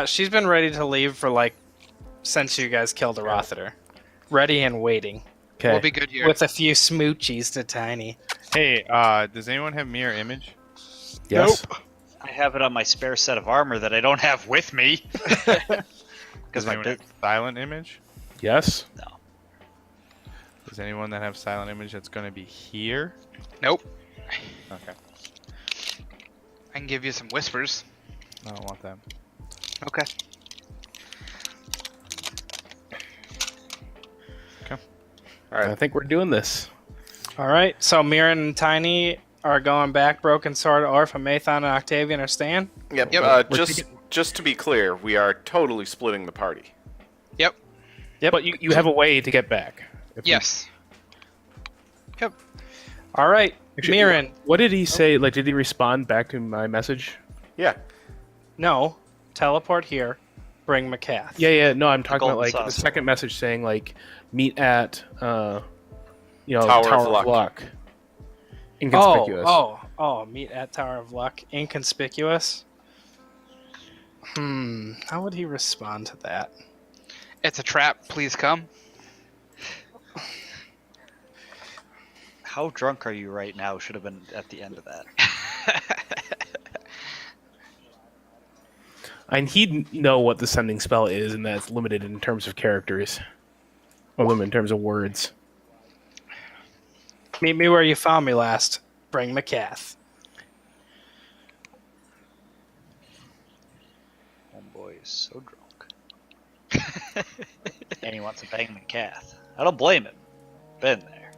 She's been ready to leave for since you guys killed a Rothiter. Ready and waiting. Okay. We'll be good here. With a few smoochies to Tiny. Hey, does anyone have mirror image? Yes. I have it on my spare set of armor that I don't have with me. Does Because my anyone bit. have silent image? Yes. Does anyone that have silent image that's going to be here? Nope. Okay. I can give you some whispers. I don't want that. Okay. All right. I think we're doing this. All right. So Mirren and Tiny are going back. Broken Sword, Orph, Amathon, and Octavian are staying. Yep. Yep. Just to be clear, we are totally splitting the party. Yep. Yep. But you have a way to get back. If you- Yes. All right. Actually, Mirren. What did he say? Did he respond back to my message? Yeah. No. Teleport here. Bring McCath. Yeah. No, I'm talking about Golden the Saucer. second message saying meet at Tower Tower of Luck. Luck. Inconspicuous. Oh, meet at Tower of Luck. Inconspicuous. How would he respond to that? It's a trap. Please come. How drunk are you right now? Should have been at the end of that. And he'd know what the sending spell is, and that's limited in terms of characters. Or limited in terms of words. Meet me where you found me last. Bring McCath. Homeboy is so drunk. And he wants to bang McCath. I don't blame him. Been there.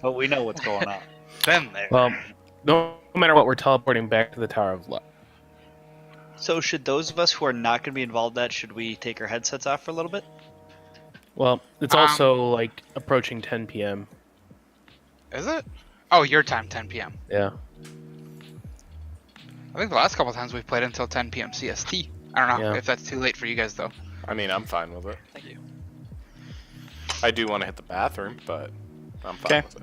But we know what's going on. Been there. Well, no matter what, we're teleporting back to the Tower of Love. So should those of us who are not going to be involved in that, should we take our headsets off for a little bit? Well, it's also like approaching 10 p.m. Is it? Oh, your time, 10 p.m. Yeah. I think the last couple times we've played until 10 p.m. CST. I don't know Yeah. if that's too late for you guys, though. I mean, I'm fine with it. Thank you. I do want to hit the bathroom, but I'm fine Okay. with it.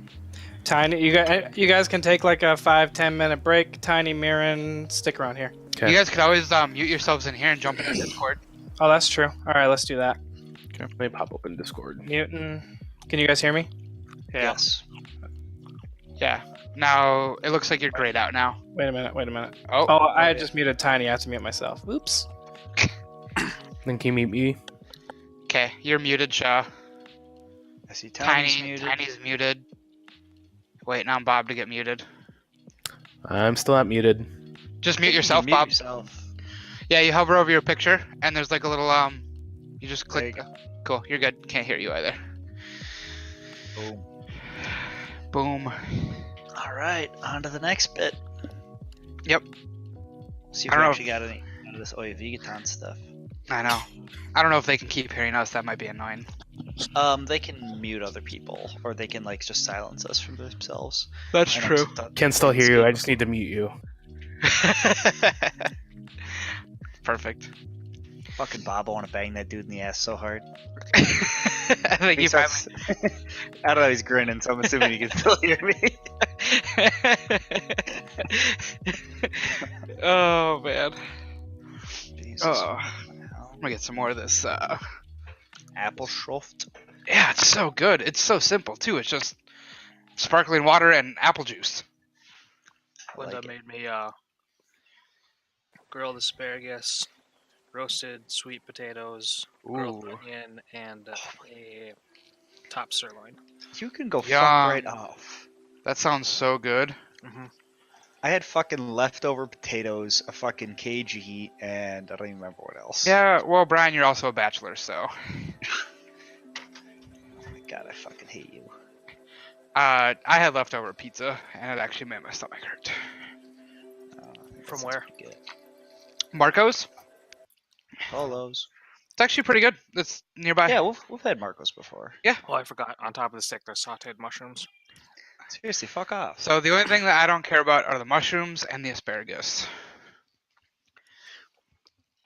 Tiny, you guys can take like a 5-10 minute break. Tiny, Mirren, stick around here. Okay. You guys could always mute yourselves in here and jump into Discord. Oh, that's true. All right, let's do that. Let me pop open Discord. Newton, can you guys hear me? Yes. Yeah. Now, it looks like you're grayed out now. Wait a minute. Oh. Oh, I had just muted Tiny. I have to mute myself. Oops. Then can you mute me? Okay, you're muted, Shaw. I see Tiny's Tiny, muted. Tiny's muted. Waiting on Bob to get muted. I'm still not muted. Just mute yourself, Mute Bob. yourself. Yeah, you hover over your picture, and there's like a little, you just There click. you go. Cool, you're good. Can't hear you either. Boom. Boom. All right, on to the next bit. Yep. See if I we don't know actually got any out of this Oya Vegaton stuff. I know. I don't know if they can keep hearing us. That might be annoying. They can mute other people, or they can like just silence us from themselves. That's I know sometimes Can still hear you. I just need to mute you. Perfect. Fucking Bob, I want to bang that dude in the ass so hard. I think you Starts- I don't know, he's grinning, so I'm assuming he can still hear me. Oh man. Jesus. Oh, I'm gonna get some more of this. Apple Schroft. Yeah, it's so good. It's so simple too. It's just sparkling water and apple juice. Linda like it. made me grilled asparagus, roasted sweet potatoes, grilled Ooh. onion, and a top sirloin. You can go fuck Yum. right off. That sounds so good. Mm-hmm. I had fucking leftover potatoes, a fucking KG, and I don't even remember what else. Yeah. Well, Brian, you're also a bachelor, so. Oh my god, I fucking hate you. I had leftover pizza, and it actually made my stomach hurt. I think From that where? sounds pretty good. Marco's. Polos. It's actually pretty good. It's nearby. Yeah, we've had Marcos before. Oh, I forgot. On top of the stick, there's sautéed mushrooms. Seriously, fuck off. So the only thing that I don't care about are the mushrooms and the asparagus.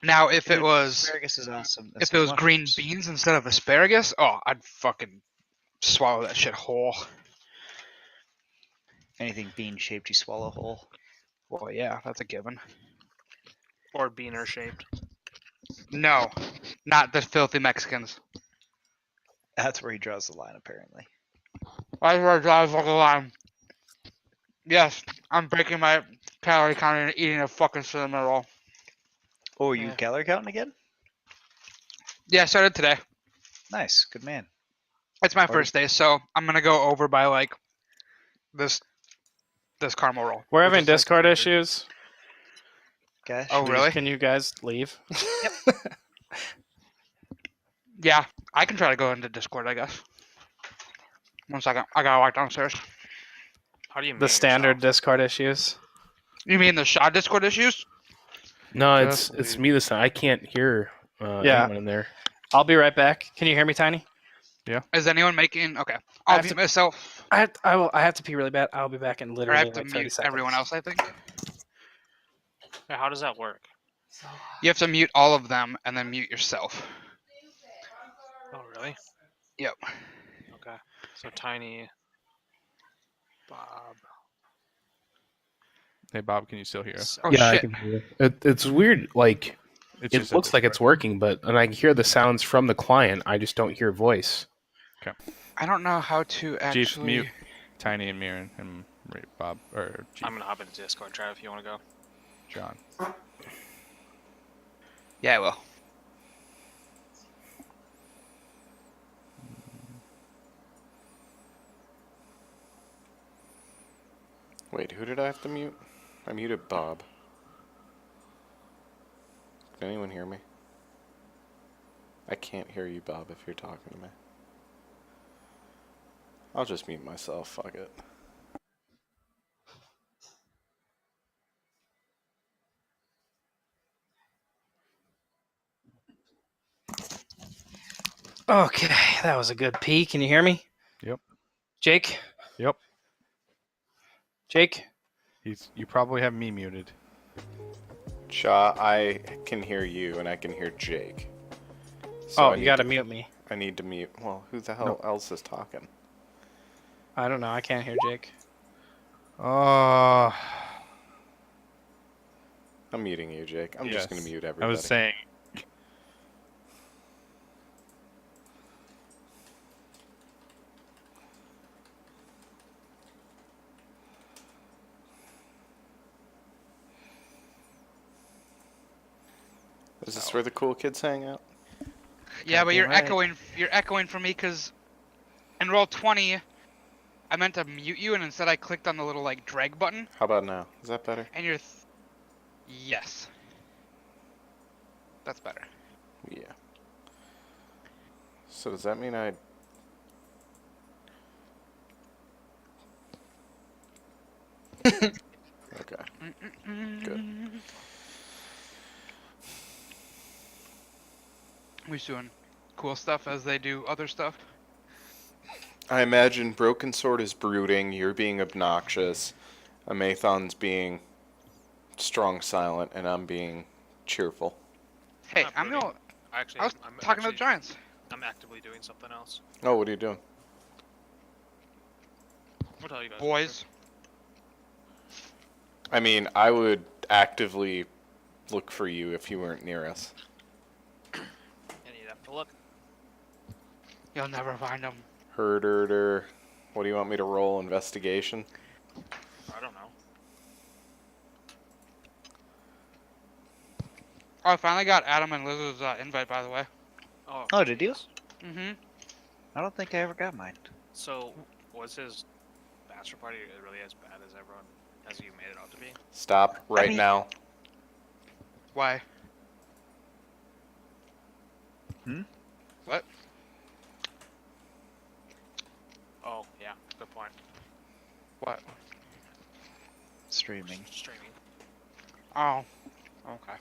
Now, if it Dude, was asparagus is awesome. if it was green beans instead of asparagus, oh, I'd fucking swallow that shit whole. Anything bean shaped, you swallow whole. Well, yeah, that's a given. Or beaner shaped. No, not the filthy Mexicans. That's where he draws the line, apparently. That's where I draw the fucking line. Yes, I'm breaking my calorie count and eating a fucking cinnamon roll. Oh, are you Yeah. calorie counting again? Yeah, I started today. Nice, good man. It's my Already- first day, so I'm gonna go over by like this caramel roll. We're which having is, like, Discord 100. issues. Gosh. Oh, really? Can you guys leave? Yeah, I can try to go into Discord, I guess. 1 second, I gotta walk downstairs. How do you The mute standard yourself? Discord issues. You mean the Shaw Discord issues? No, Just it's leave. me this time. I can't hear Yeah. anyone in there. I'll be right back. Can you hear me, Tiny? Is anyone making? Okay, I I'll have mute to- myself, I have to pee really bad. I'll be back in or I literally have to like 30 mute seconds. everyone else. I think Yeah, how does that work? you have to mute all of them and then mute yourself. Oh, really? Yep. Okay. So Tiny, Bob. Hey Bob, can you still hear us? Oh yeah, I shit! can hear. It's weird. Like It's it just a looks like it's Discord. working, but and I can hear the sounds from the client. I just don't hear voice. I don't know how to actually. Jeeves, mute Tiny and Mirren and Bob or Jeep, I'm gonna hop into Discord. Try if you want to go. John. Yeah, I will. Wait, who did I have to mute? I muted Bob. Can anyone hear me? I can't hear you, Bob, if you're talking to me. I'll just mute myself, fuck it. Okay, that was a good pee. Can you hear me? Yep. Jake? Yep. Jake? You probably have me muted. Shaw, I can hear you and I can hear Jake. So Oh, I you need gotta to- mute me. I need to mute. Well, who the hell else is talking? I don't know. I can't hear Jake. I'm muting you, Jake. I'm just Yes. gonna mute I everybody. was saying. Is this where the cool kids hang out? Yeah, but Goddamn you're right. echoing. You're echoing from me because in roll 20, I meant to mute you, and instead I clicked on the little like drag button, How about now? Is that better? and you're. Yes. That's better. Yeah. So does that mean I... Okay. Good. We're doing cool stuff as they do other stuff. I imagine Broken Sword is brooding, you're being obnoxious, Amathon's being strong silent, and I'm being cheerful. Hey, Not I'm brooding. no. Actually, I was I'm talking to the actually- Giants. I'm actively doing something else. Oh, what are you doing? I'll tell you guys. Boys. I mean, I would actively look for you if you weren't near us. And you'd have to look. You'll never find them. Herder. What do you want me to roll? Investigation? I don't know. Oh, I finally got Adam and Liz's invite, by the way. Oh, did you? Mm-hmm. I don't think I ever got mine. So, was his bachelor party really as bad as everyone, as you made it out to be? Stop right mean- now. Why? Hmm? What? Oh, yeah, good point. What? Streaming. Streaming. Oh. Okay.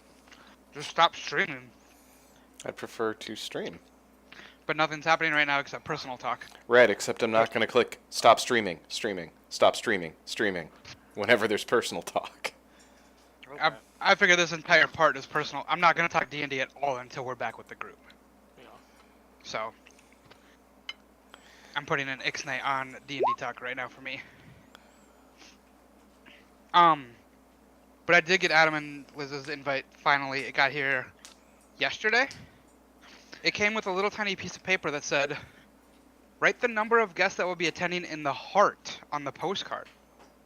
Just stop streaming. I'd prefer to stream. But nothing's happening right now except personal talk. Right, except I'm not going to click stop streaming, stop streaming, whenever there's personal talk. Okay. I figure this entire part is personal. I'm not gonna talk D&D at all until we're back with the group. Yeah. So I'm putting an Ixnay on D&D talk right now for me. But I did get Adam and Liz's invite finally. It got here yesterday. It came with a little tiny piece of paper that said, write the number of guests that will be attending in the heart on the postcard.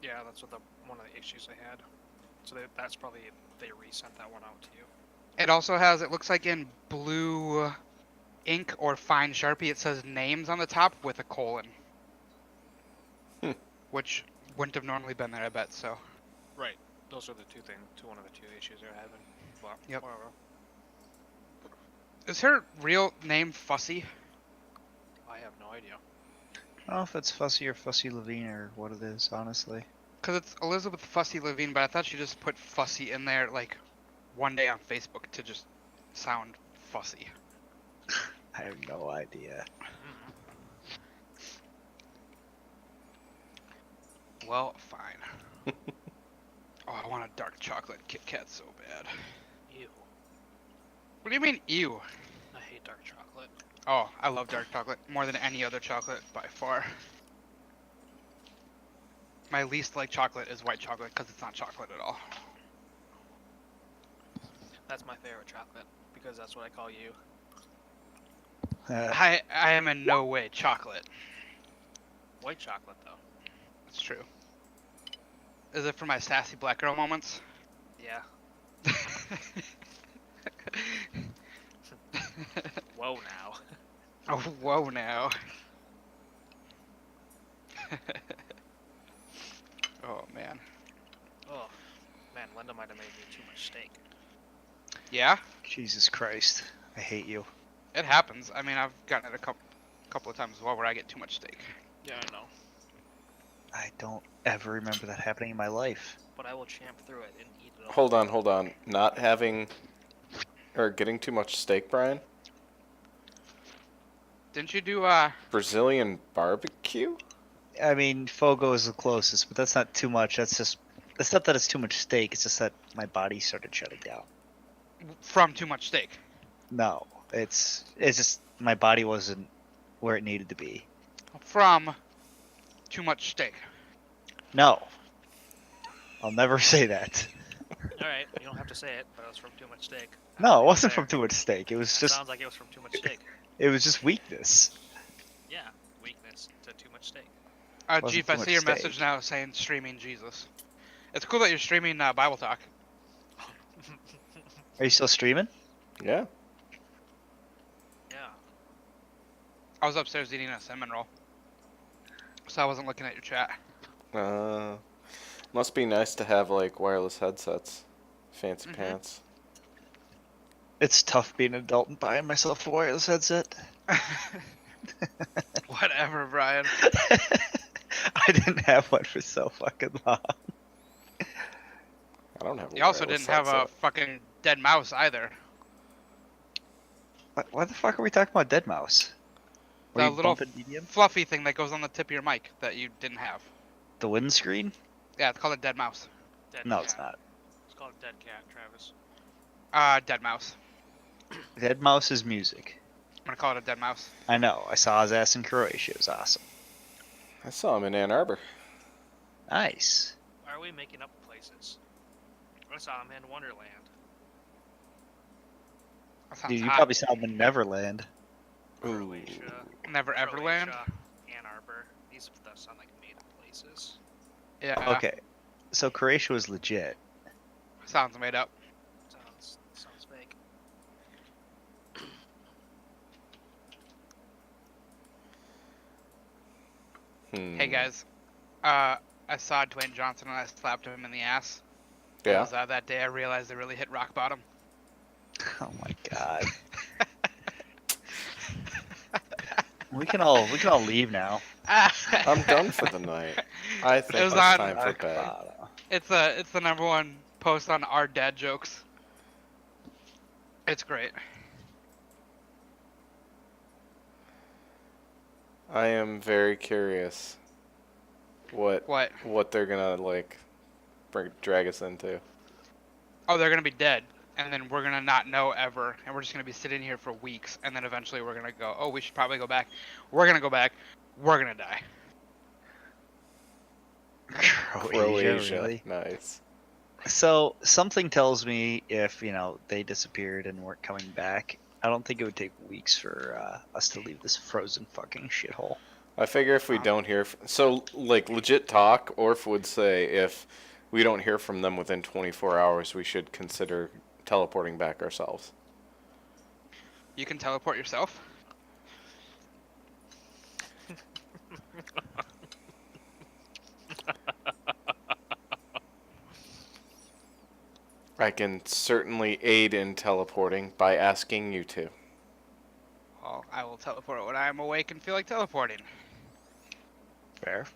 Yeah, that's what one of the issues they had. So that's probably they resent that one out to you. It also has, it looks like in blue ink or fine Sharpie, it says names on the top with a colon. Which wouldn't have normally been there, I bet, so. Right. Those are the one of the two issues they're having. Well, Yep. whatever. Is her real name Fussy? I have no idea. I don't know if it's Fussy or Fussy Levine or what it is, honestly. Because it's Elizabeth Fussy Levine, but I thought she just put Fussy in there like one day on Facebook to just sound fussy. I have no idea. Well, fine. Oh, I want a dark chocolate Kit Kat so bad. Ew. What do you mean, ew? I hate dark chocolate. Oh, I love dark chocolate more than any other chocolate by far. My least liked chocolate is white chocolate because it's not chocolate at all. That's my favorite chocolate because that's what I call you. I am in no way chocolate. White chocolate though. That's true. Is it for my sassy black girl moments? Yeah. Whoa now. Oh, whoa now. Oh, man. Oh, man, Linda might have made me too much steak. Yeah, Jesus Christ. I hate you. it happens. I mean, I've gotten it a couple of times as well where I get too much steak. Yeah, I know. I don't ever remember that happening in my life. But I will champ through it and eat it all. Hold on. Not having or getting too much steak, Brian? Didn't you do, Brazilian barbecue? I mean, Fogo is the closest, but that's not too much. It's not that it's too much steak. It's just that my body started shutting down. from too much steak? No, it's just my body wasn't where it needed to be. From too much steak. No, I'll never say that. Alright, you don't have to say it, but it was from too much steak. No, it wasn't from too much steak. It was That just sounds like it was from too much steak. it was just weakness. Yeah, weakness to too much steak. Wasn't Chief, too I much see your steak. message now saying streaming Jesus. It's cool that you're streaming Bible Talk. Are you still streaming? Yeah. Yeah. I was upstairs eating a cinnamon roll, so I wasn't looking at your chat. Must be nice to have like wireless headsets. Fancy pants. It's tough being an adult and buying myself a wireless headset. Whatever, Brian. I didn't have one for so fucking long. I don't have a You also wireless didn't have a headset. fucking dead mouse either. Why the fuck are we talking about Dead Mouse? Were The you little bumping medium? fluffy thing that goes on the tip of your mic that you didn't have. The windscreen? Yeah, it's called a dead mouse. Dead No, cat. it's not. It's called a dead cat, Travis. Dead mouse. Dead Mouse is music. I'm gonna call it a dead mouse. I know. I saw his ass in Croatia. It was awesome. I saw him in Ann Arbor. Nice. Why are we making up places? I saw him in Wonderland. That sounds Dude, you hot. probably saw him in Neverland. Croatia. Never Everland. Croatia, Ann Arbor. These stuff sound like made up places. Yeah. Okay. So Croatia was legit. Sounds made up. Sounds fake. Hey guys, I saw Dwayne Johnson and I slapped him in the ass. It Yeah. was, that day I realized I really hit rock bottom. Oh my god. we can all leave now. I'm done for the night. I think It was it's on- time for bed. It's the #1 post on our dad jokes. It's great. I am very curious what they're gonna like drag us into. Oh, they're gonna be dead, and then we're gonna not know ever, and we're just gonna be sitting here for weeks, and then eventually we're gonna go, oh, we should probably go back. We're gonna go back. We're gonna die. Croatia. Really? Nice. So something tells me if they disappeared and weren't coming back, I don't think it would take weeks for us to leave this frozen fucking shithole. I figure if we don't hear, so like legit talk, Orf would say if we don't hear from them within 24 hours, we should consider teleporting back ourselves. You can teleport yourself. I can certainly aid in teleporting by asking you to. Well, I will teleport when I am awake and feel like teleporting. Fair.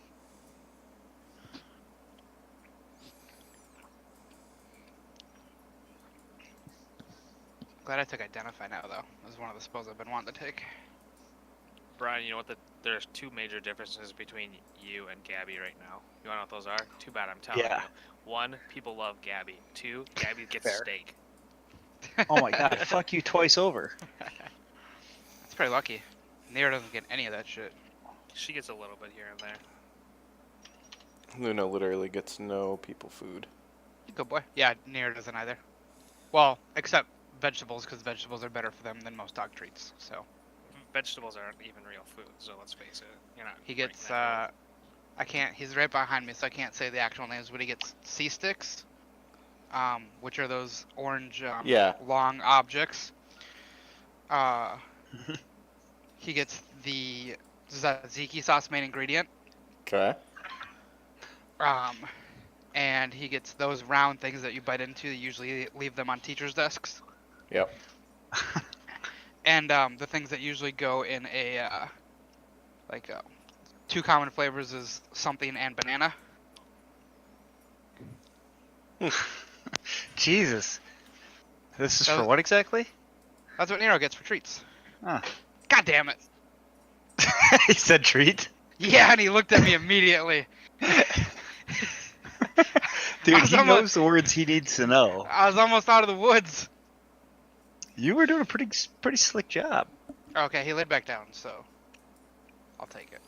Glad I took Identify now, though. It was one of the spells I've been wanting to take. Brian, you know what? There's two major differences between you and Gabby right now. You wanna know what those are? Too bad I'm telling Yeah. you. One, people love Gabby. Two, Gabby gets Fair. steak. Oh my god, fuck you twice over. That's pretty lucky. Nero doesn't get any of that shit. She gets a little bit here and there. Luna literally gets no people food. Good boy. Yeah, Nero doesn't either. Well, except vegetables, because vegetables are better for them than most dog treats. So Vegetables aren't even real food, so let's face it. You're not. he breaking gets. that rule. I can't. He's right behind me, so I can't say the actual names. But he gets sea sticks, which are those orange, Yeah. long objects. He gets the tzatziki sauce main ingredient. Okay. And he gets those round things that you bite into. You usually leave them on teachers' desks. Yep. And the things that usually go in a two common flavors is something and banana. Jesus. This is So- for what exactly? That's what Nero gets for treats. Huh. God damn it! He said treat. Yeah, and he looked at me immediately. Dude, he Someone- knows the words he needs to know. I was almost out of the woods. You were doing a pretty slick job. Okay, he laid back down, so I'll take it.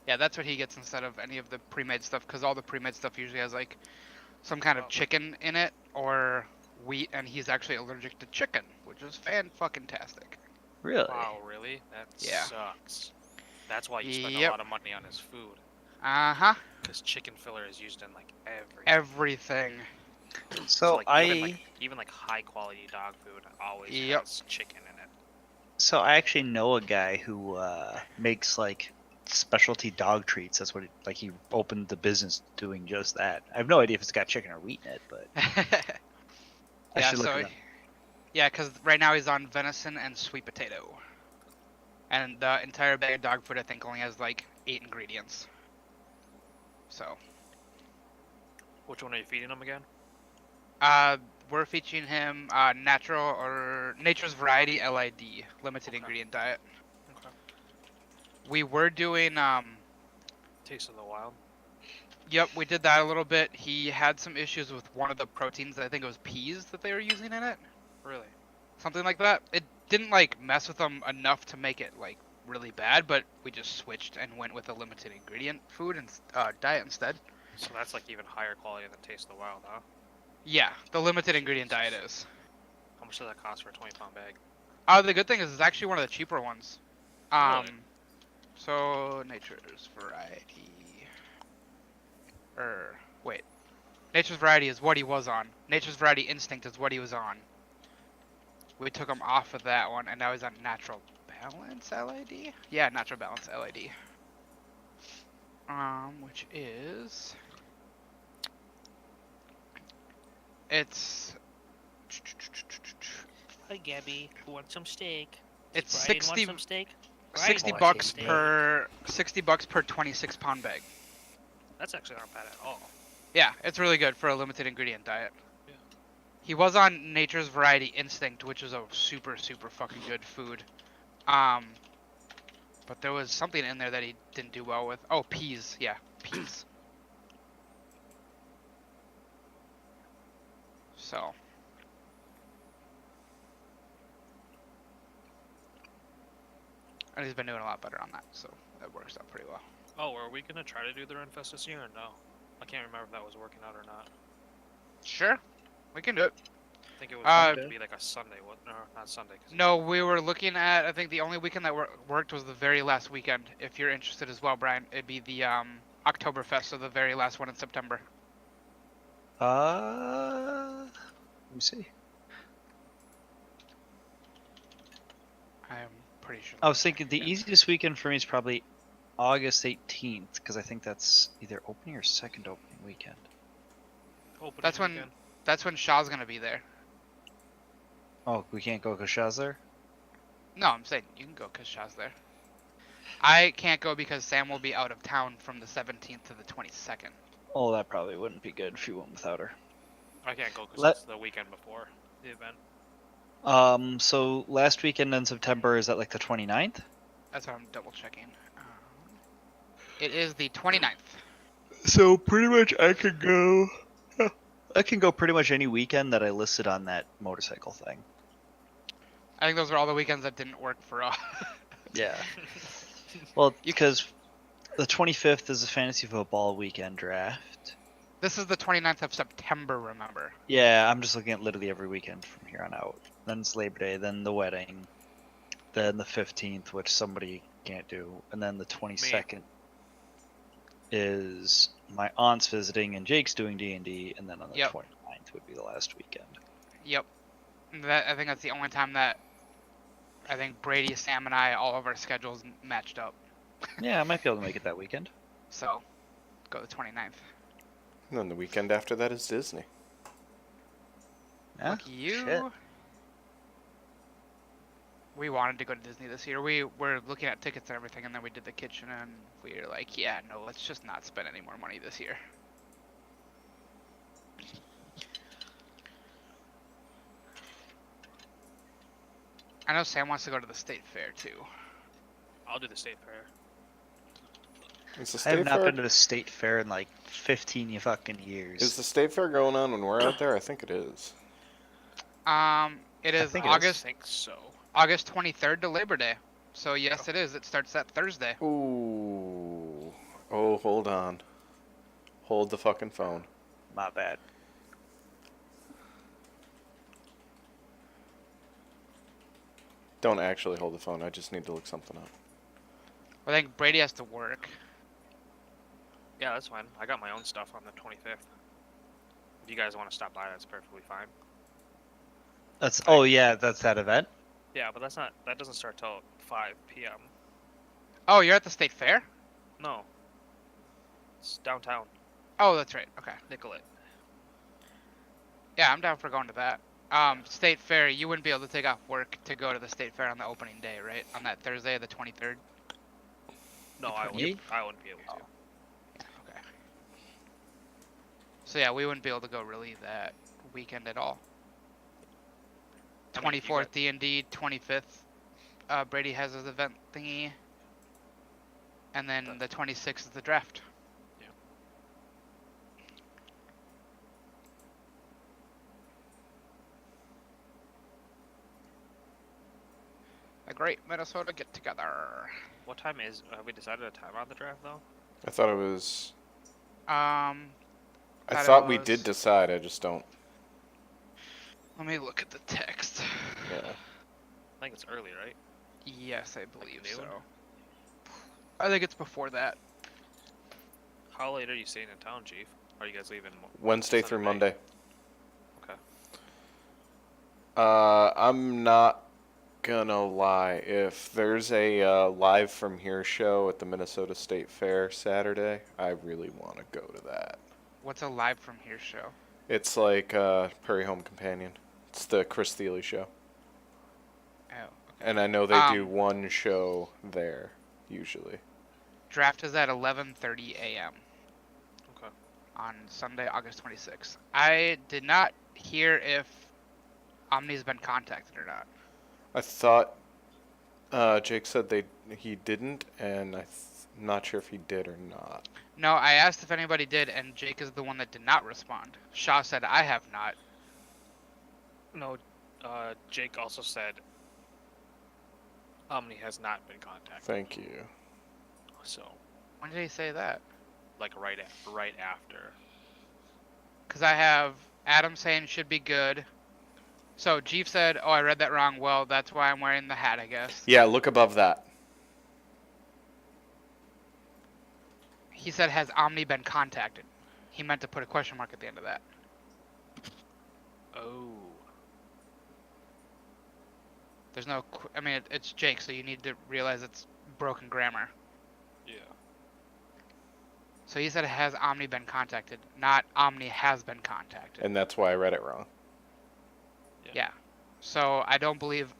Yeah, that's what he gets instead of any of the pre-made stuff, because all the pre-made stuff usually has like some kind of chicken in it or wheat, and he's actually allergic to chicken, which is fan-fucking-tastic. Really? Wow, really? That Yeah. sucks. That's why you spend a Yep. lot of money on his food. Uh-huh. Because chicken filler is used in like everything. Everything. So like, even like high quality dog food always Yep. has chicken in it. So I actually know a guy who makes like specialty dog treats. That's what he opened the business doing just that. I have no idea if it's got chicken or wheat in it, but I Yeah, should look so it up. yeah, because right now he's on venison and sweet potato, and the entire bag of dog food I think only has like 8 ingredients. So, Which one are you feeding him again? we're featuring him natural or Nature's Variety LID limited ingredient diet. Okay. We were doing Taste of the Wild. Yep, we did that a little bit. He had some issues with one of the proteins. I think it was peas that they were using in it. Really? Something like that. It didn't like mess with him enough to make it like really bad, but we just switched and went with a limited ingredient food and diet instead. So that's like even higher quality than Taste of the Wild, huh? Yeah, the limited ingredient diet is. How much does that cost for a 20-pound bag? The good thing is it's actually one of the cheaper ones. Really? So Nature's Variety. Wait. Nature's Variety is what he was on. Nature's Variety Instinct is what he was on. We took him off of that one, and now he's on Natural Balance LID? Yeah, Natural Balance LID. Which is... It's... Hi, Gabby. Who wants some steak? It's Brian 60, want some steak? 60 Brian bucks wants steak. per 60 bucks per 26-pound bag. That's actually not bad at all. Yeah, it's really good for a limited ingredient diet. Yeah. He was on Nature's Variety Instinct, which is a super fucking good food. But there was something in there that he didn't do well with. Oh, peas. Yeah, peas. So. And he's been doing a lot better on that, so that works out pretty well. Oh, are we gonna try to do the Renfest this year or no? I can't remember if that was working out or not. Sure, we can do it. I think it was Uh, going to be like a Sunday. What? No, not Sunday. 'Cause No, we were looking at, I think the only weekend that worked was the very last weekend. If you're interested as well, Brian, it'd be the Oktoberfest, so the very last one in September. Let me see. I'm pretty sure. I was thinking the easiest weekend for me is probably August 18th, because I think that's either opening or second opening weekend. opening That's when weekend. that's when Shaw's gonna be there. Oh, we can't go because Shaw's there? No, I'm saying you can go because Shaw's there. I can't go because Sam will be out of town from the 17th to the 22nd. Oh, that probably wouldn't be good if you went without her. I can't go because Let- it's the weekend before the event. So last weekend in September, is that like the 29th? That's what I'm double checking. It is the 29th. So pretty much I could go. I can go pretty much any weekend that I listed on that motorcycle thing. I think those are all the weekends that didn't work for us. Yeah. Well, because the 25th is a fantasy football weekend draft. This is the 29th of September, remember? Yeah, I'm just looking at literally every weekend from here on out. Then it's Labor Day, then the wedding, then the 15th, which somebody can't do, and then the 22nd is my aunt's visiting and Jake's doing D&D, and then on the Yep. 29th would be the last weekend. Yep. I think that's the only time that I think Brady, Sam, and I, all of our schedules matched up. Yeah, I might be able to make it that weekend. So, go the 29th. And then the weekend after that is Disney. Yeah, Lucky you. shit. We wanted to go to Disney this year. We were looking at tickets and everything, and then we did the kitchen, and we were like, yeah, no, let's just not spend any more money this year. I know Sam wants to go to the state fair too. I'll do the state fair. Is the I have state not fair? been to the state fair in like 15 fucking years. Is the state fair going on when we're out there? I think it is. It is think it is. I August think so. August 23rd to Labor Day. So yes, it is. It starts that Thursday. Ooh. Oh, hold on. Hold the fucking phone. My bad. Don't actually hold the phone. I just need to look something up. I think Brady has to work. Yeah, that's fine. I got my own stuff on the 25th. If you guys want to stop by, that's perfectly fine. That's oh yeah, that's that event. Yeah, but that doesn't start till 5 p.m. Oh, you're at the state fair? No. It's downtown, Oh, that's right. Okay. Nicollet. Yeah, I'm down for going to that. State fair, you wouldn't be able to take off work to go to the state fair on the opening day, right? On that Thursday, the 23rd? No, I wouldn't be able to. Okay. So yeah, we wouldn't be able to go really that weekend at all. I mean, if you 24th DND, 25th, Brady has his event thingy. And then the 26th is the draft. Yeah. A great Minnesota get together. What time is? Have we decided a time on the draft though? I thought it was. I I thought we did decide. I just don't. Let me look at the text. Yeah. I think it's early, right? Yes, I believe noon? so. I think it's before that. How late are you staying in town, Chief? Are you guys leaving? Wednesday through Sunday? Monday. Okay. I'm not gonna lie. If there's a live from here show at the Minnesota State Fair Saturday, I really want to go to that. What's a live from here show? It's like Prairie Home Companion. It's the Chris Thiele show. Oh. And I know they do one show there, usually. Draft is at 11:30 a.m. Okay. on Sunday, August 26th. I did not hear if Omni's been contacted or not. I thought Jake said he didn't, and I'm not sure if he did or not. No, I asked if anybody did, and Jake is the one that did not respond. Shaw said, I have not. No, Jake also said Omni has not been contacted. Thank you. So, When did he say that? like right after. Because I have Adam saying should be good. So Jeef said, oh, I read that wrong. Well, that's why I'm wearing the hat, I guess. Yeah, look above that. He said, has Omni been contacted? He meant to put a question mark at the end of that. Oh. There's no, I mean, it's Jake, so you need to realize it's broken grammar. Yeah. So he said, has Omni been contacted? Not Omni has been contacted. And that's why I read it wrong. Yeah. So I don't believe,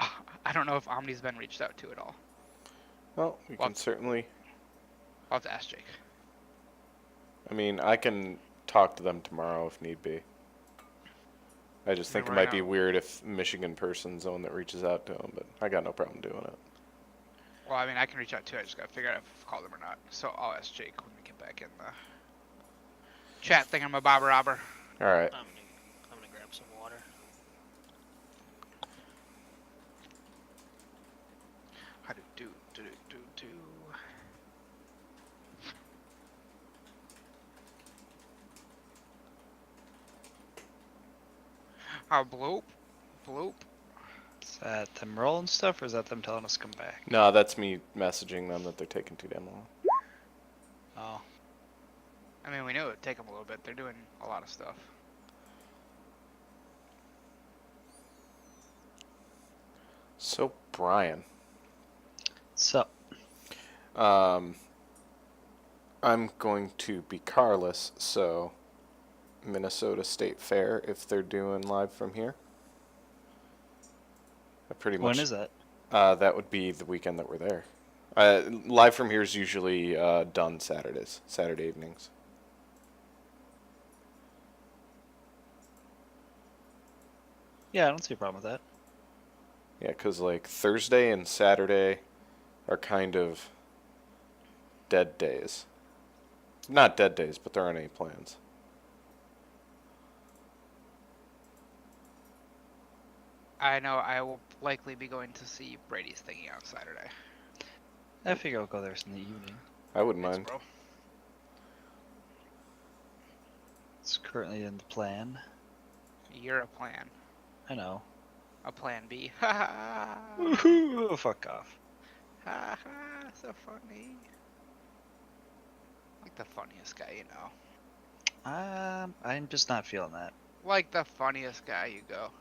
I don't know if Omni's been reached out to at all. Well, we can certainly... I'll have to ask Jake. I mean, I can talk to them tomorrow if need be. I just think it might be weird if Michigan person's the one that reaches out to them, but I got no problem doing it. Well, I mean, I can reach out too. I just gotta figure out if I've called him or not. So I'll ask Jake when we get back in the chat thingamabob robber. All right. I'm gonna grab some water. How do. Oh, bloop. Is that them rolling stuff, or is that them telling us to come back? No, that's me messaging them that they're taking too damn long. Oh. I mean, we knew it would take them a little bit. They're doing a lot of stuff. So Brian. So, I'm going to be carless, so Minnesota State Fair, if they're doing live from here. I pretty much. when is that? That would be the weekend that we're there. Live from here is usually done Saturday evenings. Yeah, I don't see a problem with that. Yeah, 'cause like Thursday and Saturday are kind of dead days. Not dead days, but there aren't any plans. I know I will likely be going to see Brady's thingy on Saturday. I figure I'll go there in the evening. I wouldn't Thanks, mind. bro. It's currently in the plan. You're a plan. I know. A plan B. Ha ha. Woohoo! Fuck off. Ha ha. So funny. Like the funniest guy you know. I'm just not feeling that. Like the funniest guy you go.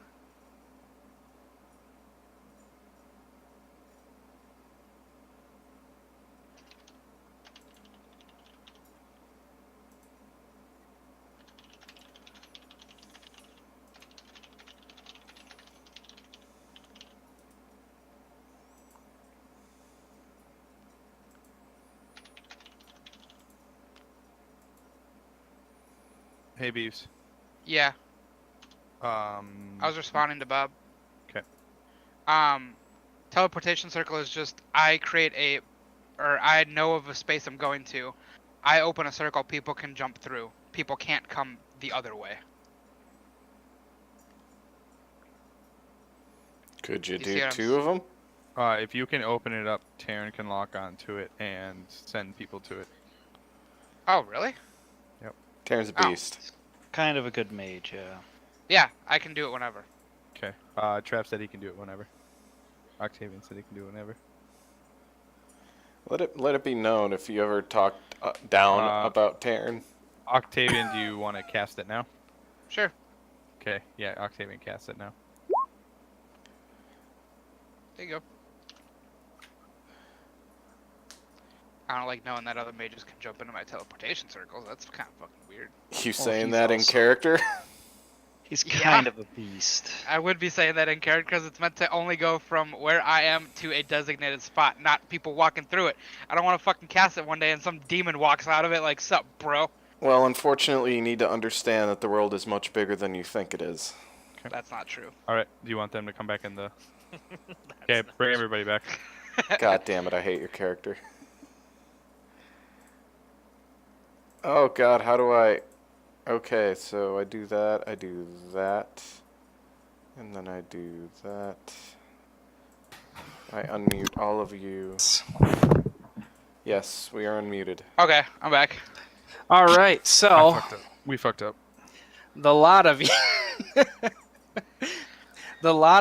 Hey, Beeves. Yeah, Um, I was responding to Bob. 'Kay. Teleportation circle is just I I know of a space I'm going to. I open a circle, people can jump through. People can't come the other way. Could you You see do what I'm two of them? if you can open it up, Taryn can lock onto it and send people to it. Oh, really? Taryn's a Oh. beast. Kind of a good mage, yeah. Yeah, I can do it whenever. Okay. Trav said he can do it whenever. Octavian said he can do it whenever. Let it be known if you ever talked down about Taryn. Octavian, do you want to cast it now? Sure. Okay. Yeah, Octavian cast it now. There you go. I don't like knowing that other mages can jump into my teleportation circles. That's kind of fucking weird. You saying he's that in also- character? He's Yeah. kind of a beast. I would be saying that in character because it's meant to only go from where I am to a designated spot, not people walking through it. I don't want to fucking cast it one day and some demon walks out of it like, sup, bro? Well, unfortunately, you need to understand that the world is much bigger than you think it is. That's not true. All right. Do you want them to come back in the? Okay, bring everybody back. God damn it, I hate your character. Oh god, how do I... Okay, so I do that, and then I do that. I unmute all of you. Yes, we are unmuted. Okay, I'm back. All right, I so fucked up. We fucked up. the lot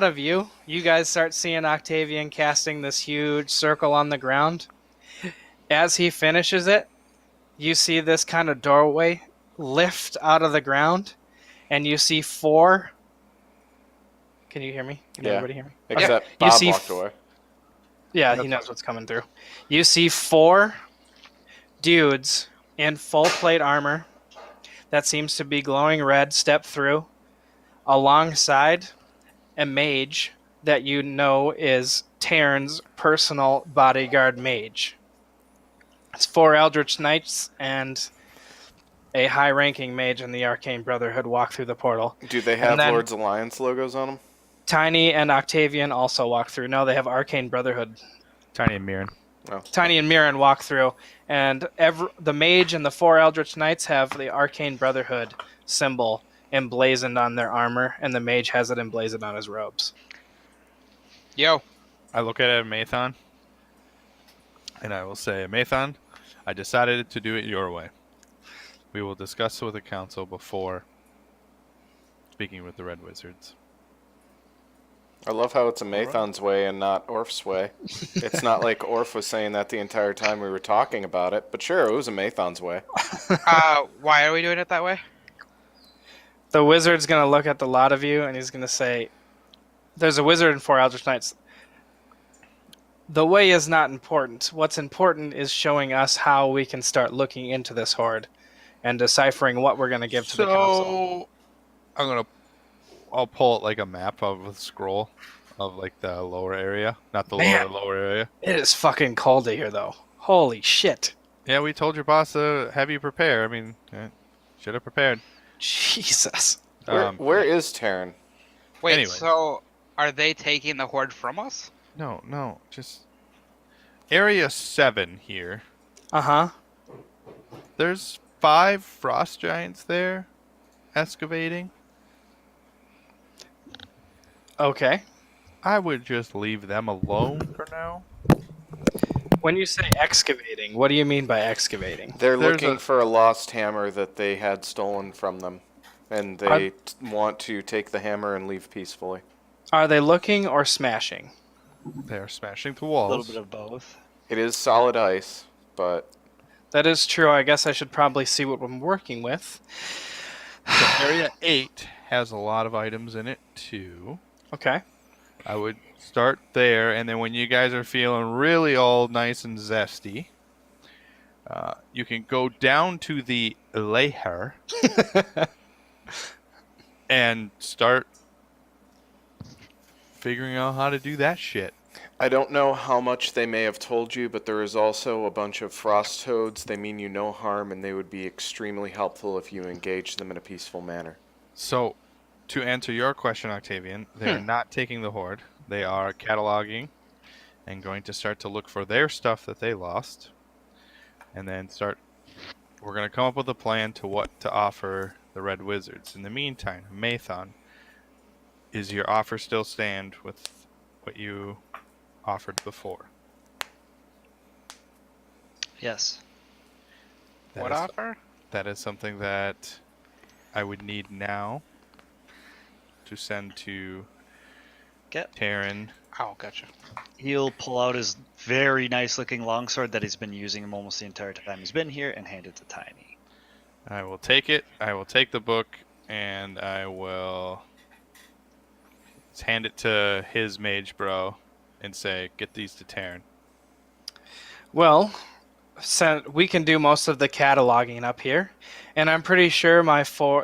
of you, you guys start seeing Octavian casting this huge circle on the ground. As he finishes it, you see this kind of doorway lift out of the ground, and you see four. Can you hear me? Can Yeah. everybody hear me? Except You Bob see walked away. Yeah, he knows what's coming through. You see four dudes in full plate armor that seems to be glowing red step through, alongside a mage that you know is Taryn's personal bodyguard mage. It's four Eldritch Knights and a high-ranking mage in the Arcane Brotherhood walk through the portal. Do they have And then- Lord's Alliance logos on them? Tiny and Octavian also walk through. No, they have Arcane Brotherhood. Tiny and Mirren. Tiny and Mirren walk through, and the mage and the four Eldritch Knights have the Arcane Brotherhood symbol emblazoned on their armor, and the mage has it emblazoned on his robes. Yo. I look at Mathon, and I will say, Mathon, I decided to do it your way. We will discuss with the council before speaking with the Red Wizards. I love how it's a Mathon's way and not Orf's way. It's not like Orf was saying that the entire time we were talking about it, but sure, it was a Mathon's way. Why are we doing it that way? The wizard's going to look at the lot of you, and he's going to say, there's a wizard and four Eldritch Knights. The way is not important. What's important is showing us how we can start looking into this horde and deciphering what we're going to give to the council. So I'll pull it like a map of a scroll of like the lower area, not the Man. lower area. It is fucking cold here, though. Holy shit. Yeah, we told your boss to have you prepare. I mean, should have prepared. Jesus. Where is Terran? Wait, Anyways. so are they taking the horde from us? No, just area 7 here. Uh-huh. There's 5 frost giants there, excavating. Okay. I would just leave them alone for now. When you say excavating, what do you mean by excavating? They're There's looking a- for a lost hammer that they had stolen from them. And they want to take the hammer and leave peacefully. Are they looking or smashing? They're smashing the A walls. little bit of both. It is solid ice, but That is true. I guess I should probably see what I'm working with. So area 8 has a lot of items in it too. Okay. I would start there, and then when you guys are feeling really all nice and zesty, you can go down to the Leher and start figuring out how to do that shit. I don't know how much they may have told you, but there is also a bunch of frost toads. They mean you no harm, and they would be extremely helpful if you engage them in a peaceful manner. So, to answer your question, Octavian, they're not taking the horde. They are cataloging and going to start to look for their stuff that they lost. And then we're going to come up with a plan to what to offer the Red Wizards. In the meantime, Mathon, is your offer still stand with what you offered before? Yes. What offer? That is something that I would need now to send to Get. Terran. Oh, gotcha. He'll pull out his very nice looking longsword that he's been using almost the entire time he's been here and hand it to Tiny. I will take it. I will take the book, and I will hand it to his mage bro and say, get these to Terran. Well, we can do most of the cataloging up here, and I'm pretty sure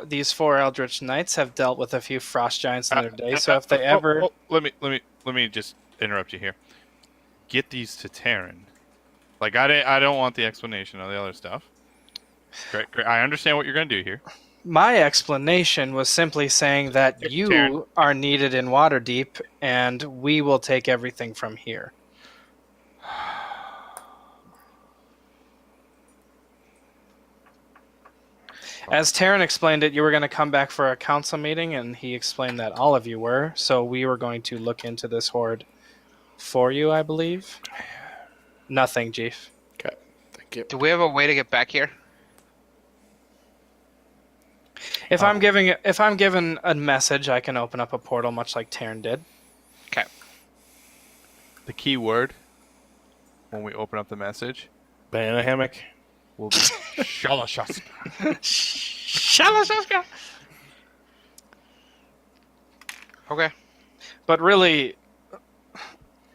these four Eldritch Knights have dealt with a few frost giants in their day. So if they ever, let me just interrupt you here. Get these to Terran. Like I don't want the explanation of the other stuff. Great. I understand what you're gonna do here. my explanation was simply saying that you Terran. are needed in Waterdeep, and we will take everything from here. As Taryn explained it, you were going to come back for a council meeting, and he explained that all of you were. So we were going to look into this horde for you, I believe. Nothing, Chief. Okay, thank you. Do we have a way to get back here? If I'm given a message, I can open up a portal, much like Taryn did. Okay. The key word when we open up the message Banana hammock. will be Shalashaska. Shalashaska! Okay. But really,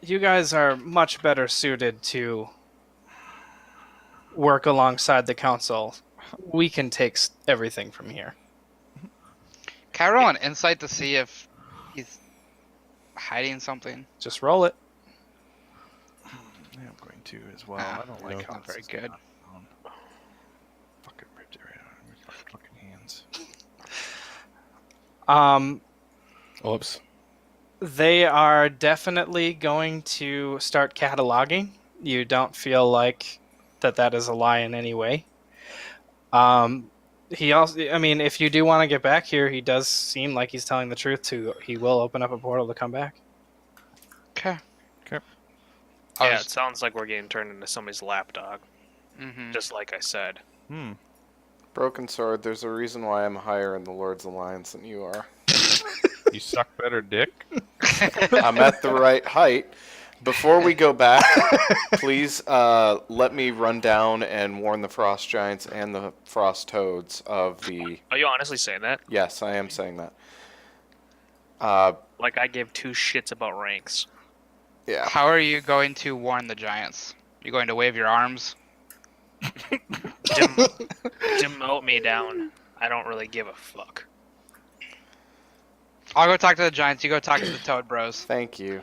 you guys are much better suited to work alongside the council. We can take everything from here. Can I roll an insight to see if he's hiding something? Just roll it. Yeah, I'm going to as well. Ah, I don't no, like it's how not this very is good. not on. Fucking ripped it right out of my fucking hands. Oops. They are definitely going to start cataloging. You don't feel like that is a lie in any way. He also, I mean, if you do want to get back here, he does seem like he's telling the truth. He will open up a portal to come back. Okay. Yeah, it sounds like we're getting turned into somebody's lapdog. Mm-hmm. Just like I said. Broken Sword, there's a reason why I'm higher in the Lord's Alliance than you are. You suck better dick. I'm at the right height. Before we go back, please let me run down and warn the Frost Giants and the Frost Toads of the... Are you honestly saying that? Yes, I am saying that. Like I give two shits about ranks. Yeah. How are you going to warn the giants? You going to wave your arms? Demote me down. I don't really give a fuck. I'll go talk to the giants. You go talk to the Toad Bros. Thank you.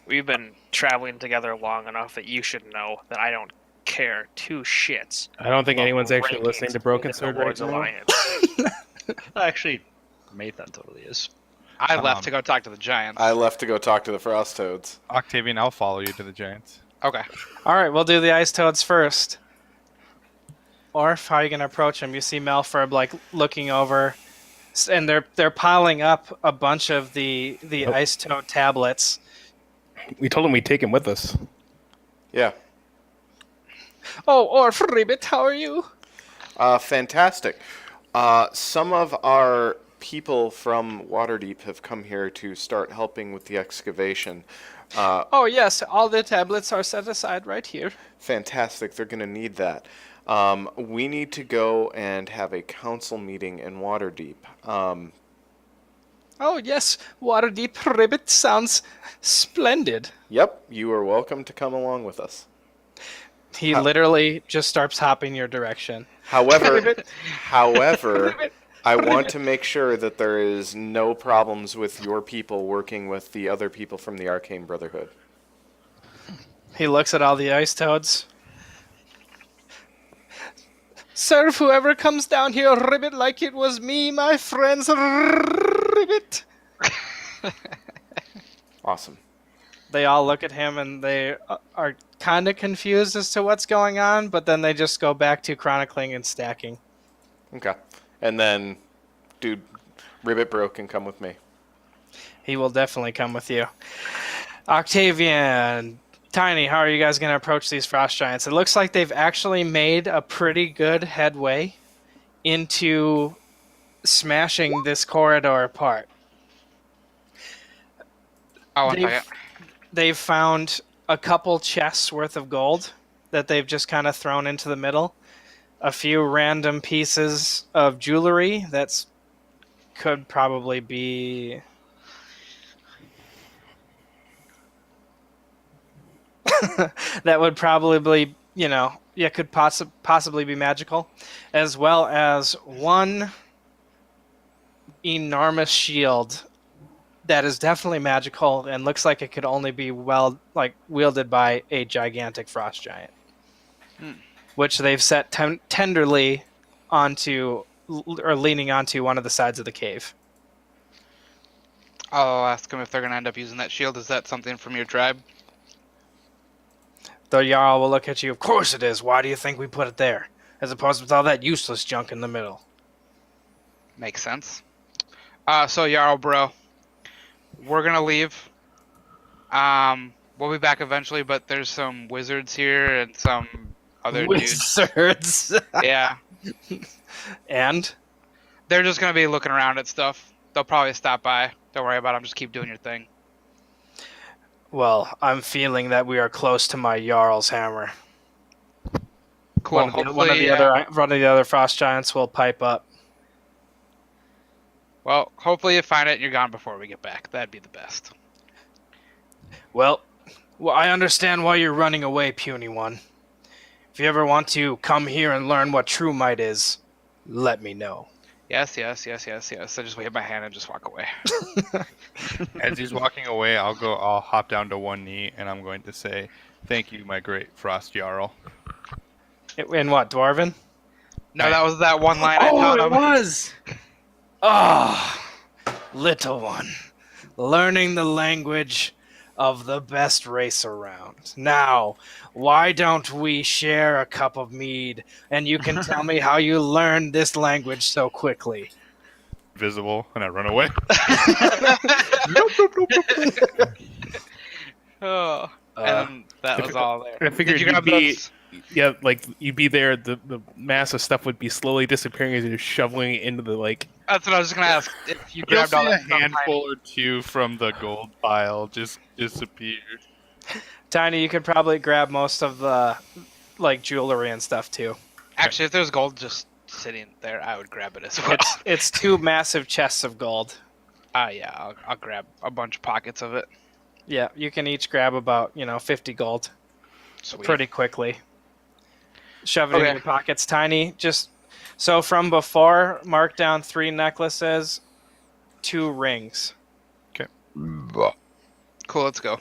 We've been traveling together long enough that you should know that I don't care two shits. I don't think about anyone's actually listening rankings to Broken in the Sword right Lord's now. Alliance. Actually, Mathan totally is. I left to go talk to the giants. I left to go talk to the Frost Toads. Octavian, I'll follow you to the Giants. Okay. All right, we'll do the ice toads first. Orf, how are you gonna approach them? You see Malferb like looking over, and they're piling up a bunch of the ice toad tablets. We told him we'd take him with us. Yeah. Oh, Orf, Ribbit, how are you? Fantastic. Some of our people from Waterdeep have come here to start helping with the excavation. Oh yes, all the tablets are set aside right here. Fantastic. They're going to need that. We need to go and have a council meeting in Waterdeep. Oh yes, Waterdeep Ribbit sounds splendid. Yep, you are welcome to come along with us. He literally just starts hopping your direction. However, I want to make sure that there is no problems with your people working with the other people from the Arcane Brotherhood. He looks at all the ice toads. Serve whoever comes down here, Ribbit, like it was me, my friends, Ribbit. Awesome. They all look at him and they are kind of confused as to what's going on, but then they just go back to chronicling and stacking. Okay. And then, dude, Ribbit Bro can come with me. He will definitely come with you. Octavian, Tiny, how are you guys going to approach these frost giants? It looks like they've actually made a pretty good headway into smashing this corridor apart. Oh, one second. They've found a couple chests worth of gold that they've just kind of thrown into the middle. A few random pieces of jewelry that's could probably be that would probably, could possibly be magical, as well as one enormous shield that is definitely magical and looks like it could only be wielded by a gigantic frost giant, which they've set tenderly onto or leaning onto one of the sides of the cave. I'll ask them if they're going to end up using that shield. Is that something from your tribe? The Jarl will look at you. Of course it is. Why do you think we put it there, as opposed with all that useless junk in the middle? Makes sense. So Jarl, bro, we're gonna leave. We'll be back eventually, but there's some wizards here and some other dudes. Wizards. Yeah, And they're just gonna be looking around at stuff. They'll probably stop by. Don't worry about them. Just keep doing your thing. well, I'm feeling that we are close to my Jarl's hammer. Cool. One of the other frost giants will pipe up. Well, hopefully you find it and you're gone before we get back. That'd be the best. Well, I understand why you're running away, puny one. If you ever want to come here and learn what true might is, let me know. Yes. I just wave my hand and just walk away. As he's walking away, I'll hop down to one knee and I'm going to say, "Thank you, my great Frost Jarl." In what, Dwarven? No, that was that one line I taught him. was! Ah, little one. Learning the language of the best race around. Now, why don't we share a cup of mead and you can tell me how you learned this language so quickly? Visible, and I run away. Oh, and that was all there. I figured Did you you'd grab be, those? yeah, like you'd be there. The mass of stuff would be slowly disappearing as you're shoveling it into the like. That's what I was just gonna ask. If you You'll grabbed see all a that stuff, handful or two from the gold pile just disappear. Tiny, you could probably grab most of the jewelry and stuff too. actually, if there's gold just sitting there, I would grab it as well. It's two massive chests of gold. Yeah, I'll grab a bunch of pockets of it. Yeah, you can each grab about 50 gold Sweet. pretty quickly. Shove it in Okay. your pockets, Tiny. Just so from before, mark down 3 necklaces, 2 rings. Cool, let's go.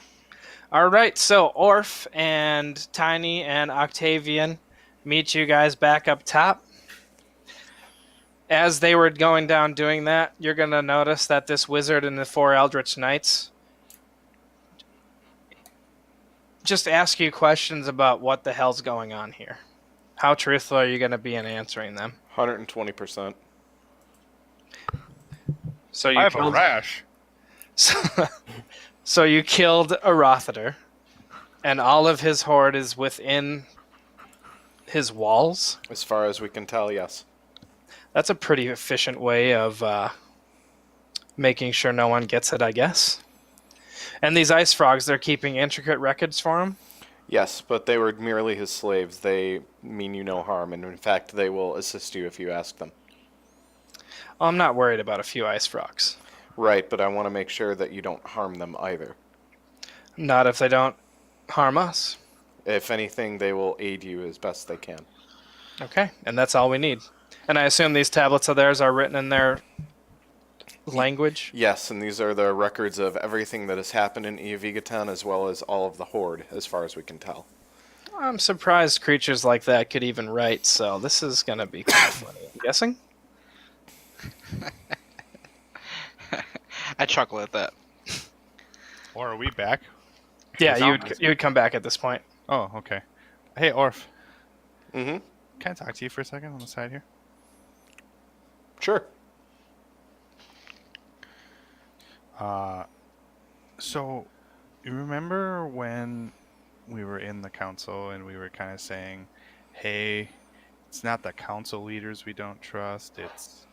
All right, so Orf and Tiny and Octavian meet you guys back up top. As they were going down doing that, you're going to notice that this wizard and the 4 Eldritch Knights just ask you questions about what the hell's going on here. How truthful are you going to be in answering them? 120%. So you I have a killed, rash. so you killed a Rothater, and all of his horde is within his walls. As far as we can tell, yes. That's a pretty efficient way of making sure no one gets it, I guess. And these ice frogs, they're keeping intricate records for him. Yes, but they were merely his slaves. They mean you no harm, and in fact, they will assist you if you ask them. I'm not worried about a few ice frogs. Right, but I want to make sure that you don't harm them either. Not if they don't harm us. If anything, they will aid you as best they can. Okay, and that's all we need. And I assume these tablets of theirs are written in their language? Yes, and these are the records of everything that has happened in Iavigatan as well as all of the Horde, as far as we can tell. I'm surprised creatures like that could even write, so this is going to be kind of funny. I'm guessing? I chuckle at that. Or are we back? Yeah, Sounds- you would come back at this point. Oh, okay. Hey, Orf. Mm-hmm. Can I talk to you for a second on the side here? Sure. So, you remember when we were in the council and we were kind of saying, hey, it's not the council leaders we don't trust, it's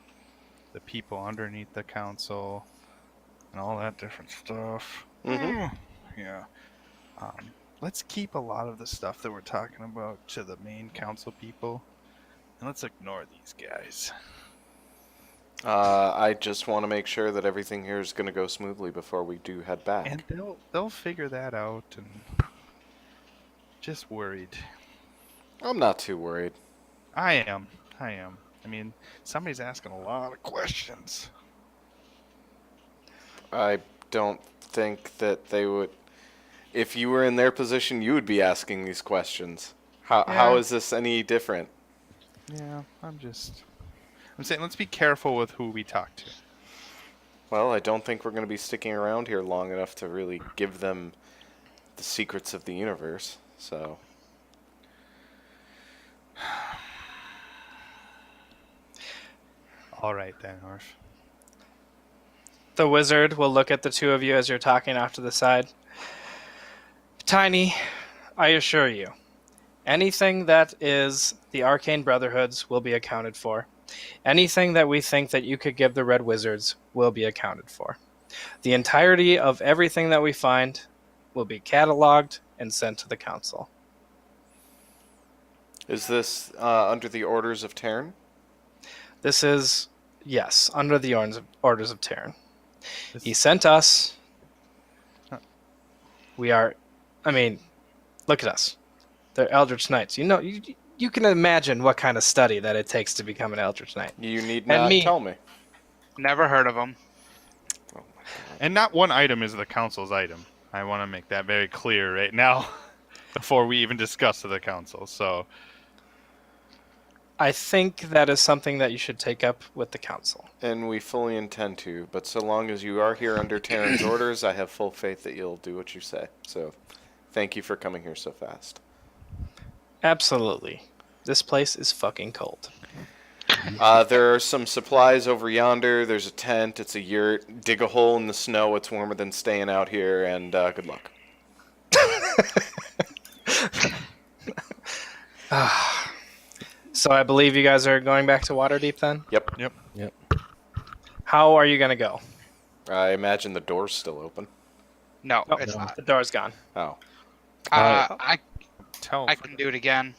the people underneath the council and all that different stuff. Mm-hmm. Yeah. Let's keep a lot of the stuff that we're talking about to the main council people, and let's ignore these guys. I just want to make sure that everything here is going to go smoothly before we do head back. And they'll figure that out, and just worried. I'm not too worried. I am. I mean, somebody's asking a lot of questions. I don't think that they would... If you were in their position, you would be asking these questions. How Yeah. is this any different? Yeah, I'm saying let's be careful with who we talk to. Well, I don't think we're going to be sticking around here long enough to really give them the secrets of the universe, so... All right then, Orf. The wizard will look at the two of you as you're talking off to the side. Tiny, I assure you, anything that is the Arcane Brotherhoods will be accounted for. Anything that we think that you could give the Red Wizards will be accounted for. The entirety of everything that we find will be cataloged and sent to the council. Is this under the orders of Terran? This is, yes, under the orders of Terran. He sent us. We are, I mean, look at us. They're Eldritch Knights. You know, you can imagine what kind of study that it takes to become an Eldritch Knight. You need And not me. tell me. Never heard of them. And not one item is the council's item. I want to make that very clear right now before we even discuss the council. So, I think that is something that you should take up with the council. And we fully intend to, but so long as you are here under Terran's orders, I have full faith that you'll do what you say. So, thank you for coming here so fast. Absolutely. This place is fucking cold. There are some supplies over yonder. There's a tent. It's a yurt. Dig a hole in the snow. It's warmer than staying out here, and good luck. So I believe you guys are going back to Waterdeep then? Yep. How are you going to go? I imagine the door's still open. No, Oh, it's not. the door's gone. Oh. I tell. can do it again.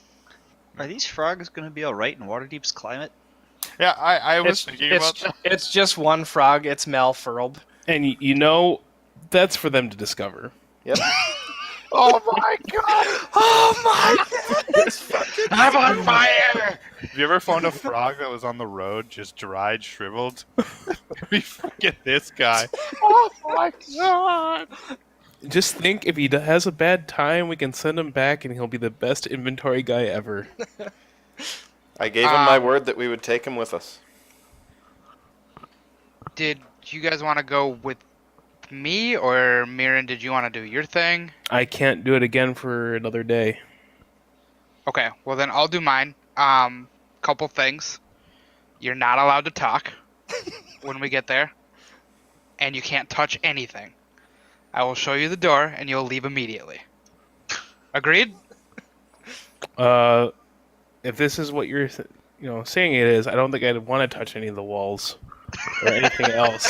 Are these frogs going to be alright in Waterdeep's climate? Yeah, I was thinking about that. It's just one frog. It's malfurled. And you know, that's for them to discover. Yep. Oh my god! Oh my god! It's fucking. I'm on fire! Have you ever found a frog that was on the road, just dried, shriveled? We forget this guy. Oh my god! Just think, if he has a bad time, we can send him back, and he'll be the best inventory guy ever. I gave him my word that we would take him with us. Did you guys want to go with me, or Mirren, did you want to do your thing? I can't do it again for another day. Okay, well then I'll do mine. Couple things. You're not allowed to talk when we get there, and you can't touch anything. I will show you the door, and you'll leave immediately. Agreed? If this is what you're, saying it is, I don't think I'd want to touch any of the walls or anything else.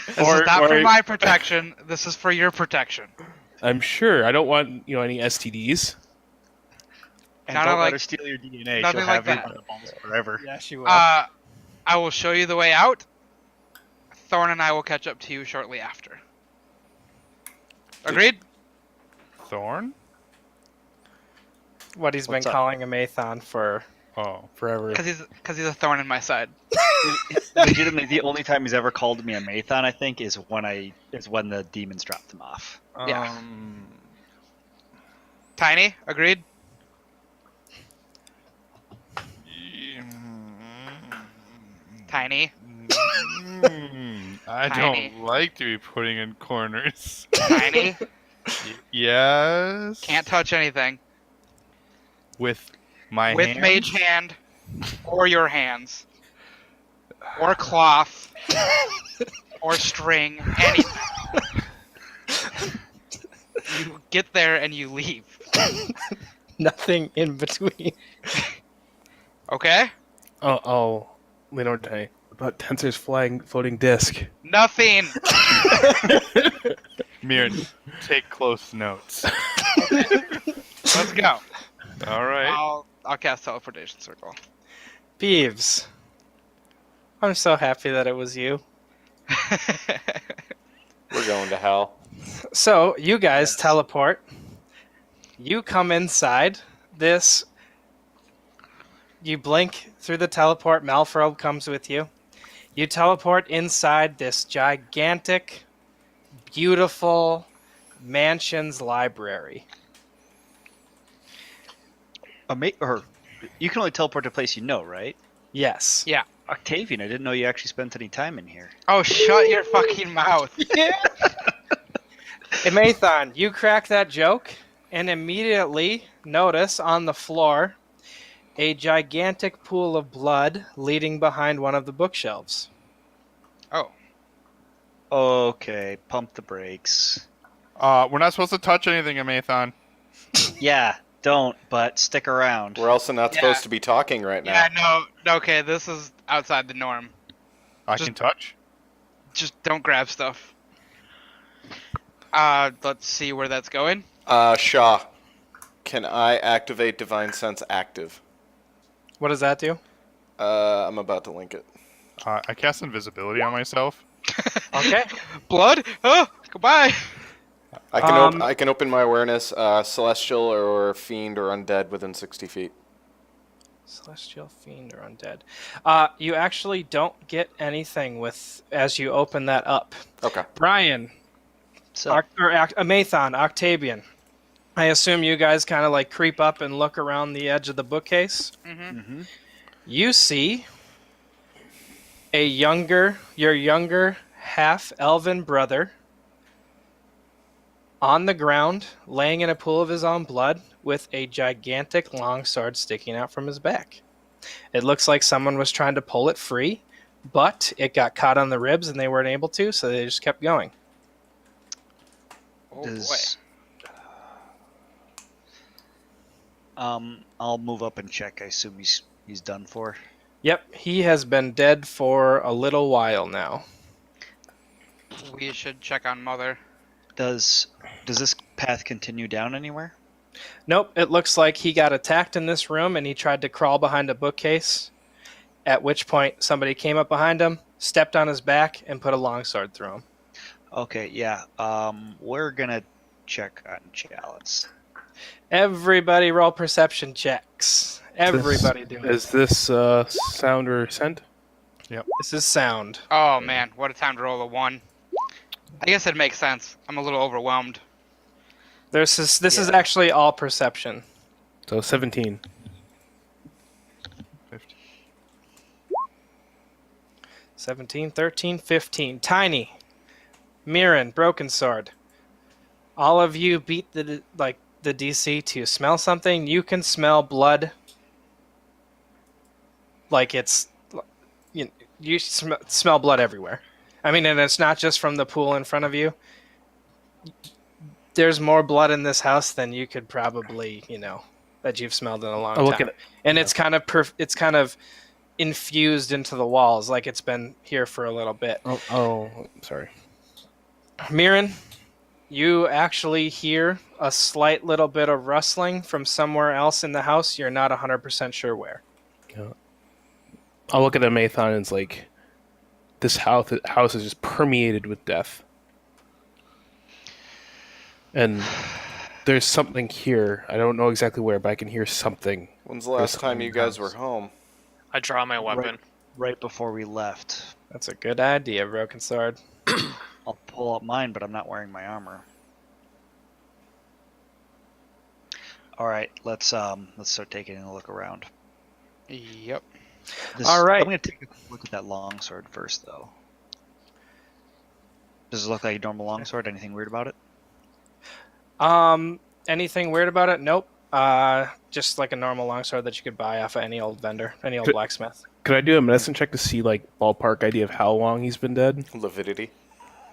This is not for my protection. This is for your protection. I'm sure. I don't want, any STDs. And Kinda don't like- let her steal your DNA. nothing She'll like have you that. by the balls forever. Yeah, she will. I will show you the way out. Thorn and I will catch up to you shortly after. Agreed? Thorn? what he's been what's up? calling a Mathon for Oh. forever. Because he's a thorn in my side. Legitimately, the only time he's ever called me a Mathon, I think, is when the demons dropped him off. Yeah. Tiny, agreed? Tiny, I Tiny. don't like to be putting in corners. tiny, Yes. can't touch anything. With my With hands? mage hand, or your hands, or cloth, or string, anything. You get there and you leave. Nothing in between. Okay? Oh, Leonard Tiny. About Tensor's floating disc. Nothing. Mirren, take close notes. Let's go. All right. I'll cast teleportation circle. Beeves. I'm so happy that it was you. We're going to hell. So, you guys teleport. You come inside. You blink through the teleport. Malfrobe comes with you. You teleport inside this gigantic, beautiful mansion's library. Or you can only teleport to a place you know, right? Yes. Yeah. Octavian, I didn't know you actually spent any time in here. Oh, shut your fucking mouth. Hey, Mathon, you crack that joke and immediately notice on the floor a gigantic pool of blood leading behind one of the bookshelves. Oh. Okay, pump the brakes. We're not supposed to touch anything in Mathon. Yeah, don't, but stick around. We're also not Yeah. supposed to be talking right now. Yeah, no, okay, this is outside the norm. I Just- can touch? Just don't grab stuff. Let's see where that's going. Shaw, can I activate Divine Sense active? What does that do? I'm about to link it. I cast invisibility on myself. Okay. Blood? Oh, goodbye. I can open my awareness, celestial or fiend or undead within 60 feet. Celestial, fiend, or undead. You actually don't get anything as you open that up. Okay. Brian, So, Mathon, Octavian. I assume you guys kind of like creep up and look around the edge of the bookcase. mhm. You see your younger half-elven brother on the ground, laying in a pool of his own blood with a gigantic longsword sticking out from his back. It looks like someone was trying to pull it free, but it got caught on the ribs and they weren't able to, so they just kept going. Oh, Does- I'll move up and check. I assume he's done for. Yep, he has been dead for a little while now. boy. We should check on Mother. Does this path continue down anywhere? Nope, it looks like he got attacked in this room and he tried to crawl behind a bookcase, at which point somebody came up behind him, stepped on his back, and put a longsword through him. Okay, yeah. We're gonna check on Chalice. Everybody roll perception checks. Everybody do it. Is this sound or scent? This is sound. Oh man, what a time to roll a 1. I guess it makes sense. I'm a little overwhelmed. This is actually all perception. So 17. 50. 17, 13, 15. Tiny, Mirren, Broken Sword. All of you beat the DC to smell something. You can smell blood. Like it's, you smell blood everywhere. I mean, and it's not just from the pool in front of you. There's more blood in this house than you could probably, that you've smelled in a long Look time. at it. And it's kind of infused into the walls, like it's been here for a little bit. Oh, sorry. Mirren, you actually hear a slight little bit of rustling from somewhere else in the house. You're not 100% sure where. Yeah. I'll look at a Mathon and it's like, this house is just permeated with death. And there's something here. I don't know exactly where, but I can hear something. When's the last time you guys were house. home? I draw my weapon. Right before we left. That's a good idea, Broken Sword. I'll pull out mine, but I'm not wearing my armor. All right, let's start taking a look around. Yep. All right. I'm gonna take a look at that longsword first, though. Does it look like a normal longsword? Anything weird about it? Anything weird about it? Nope. Just like a normal longsword that you could buy off of any old vendor, any old blacksmith. Could I do a medicine check to see, like, ballpark idea of how long he's been dead? Lividity.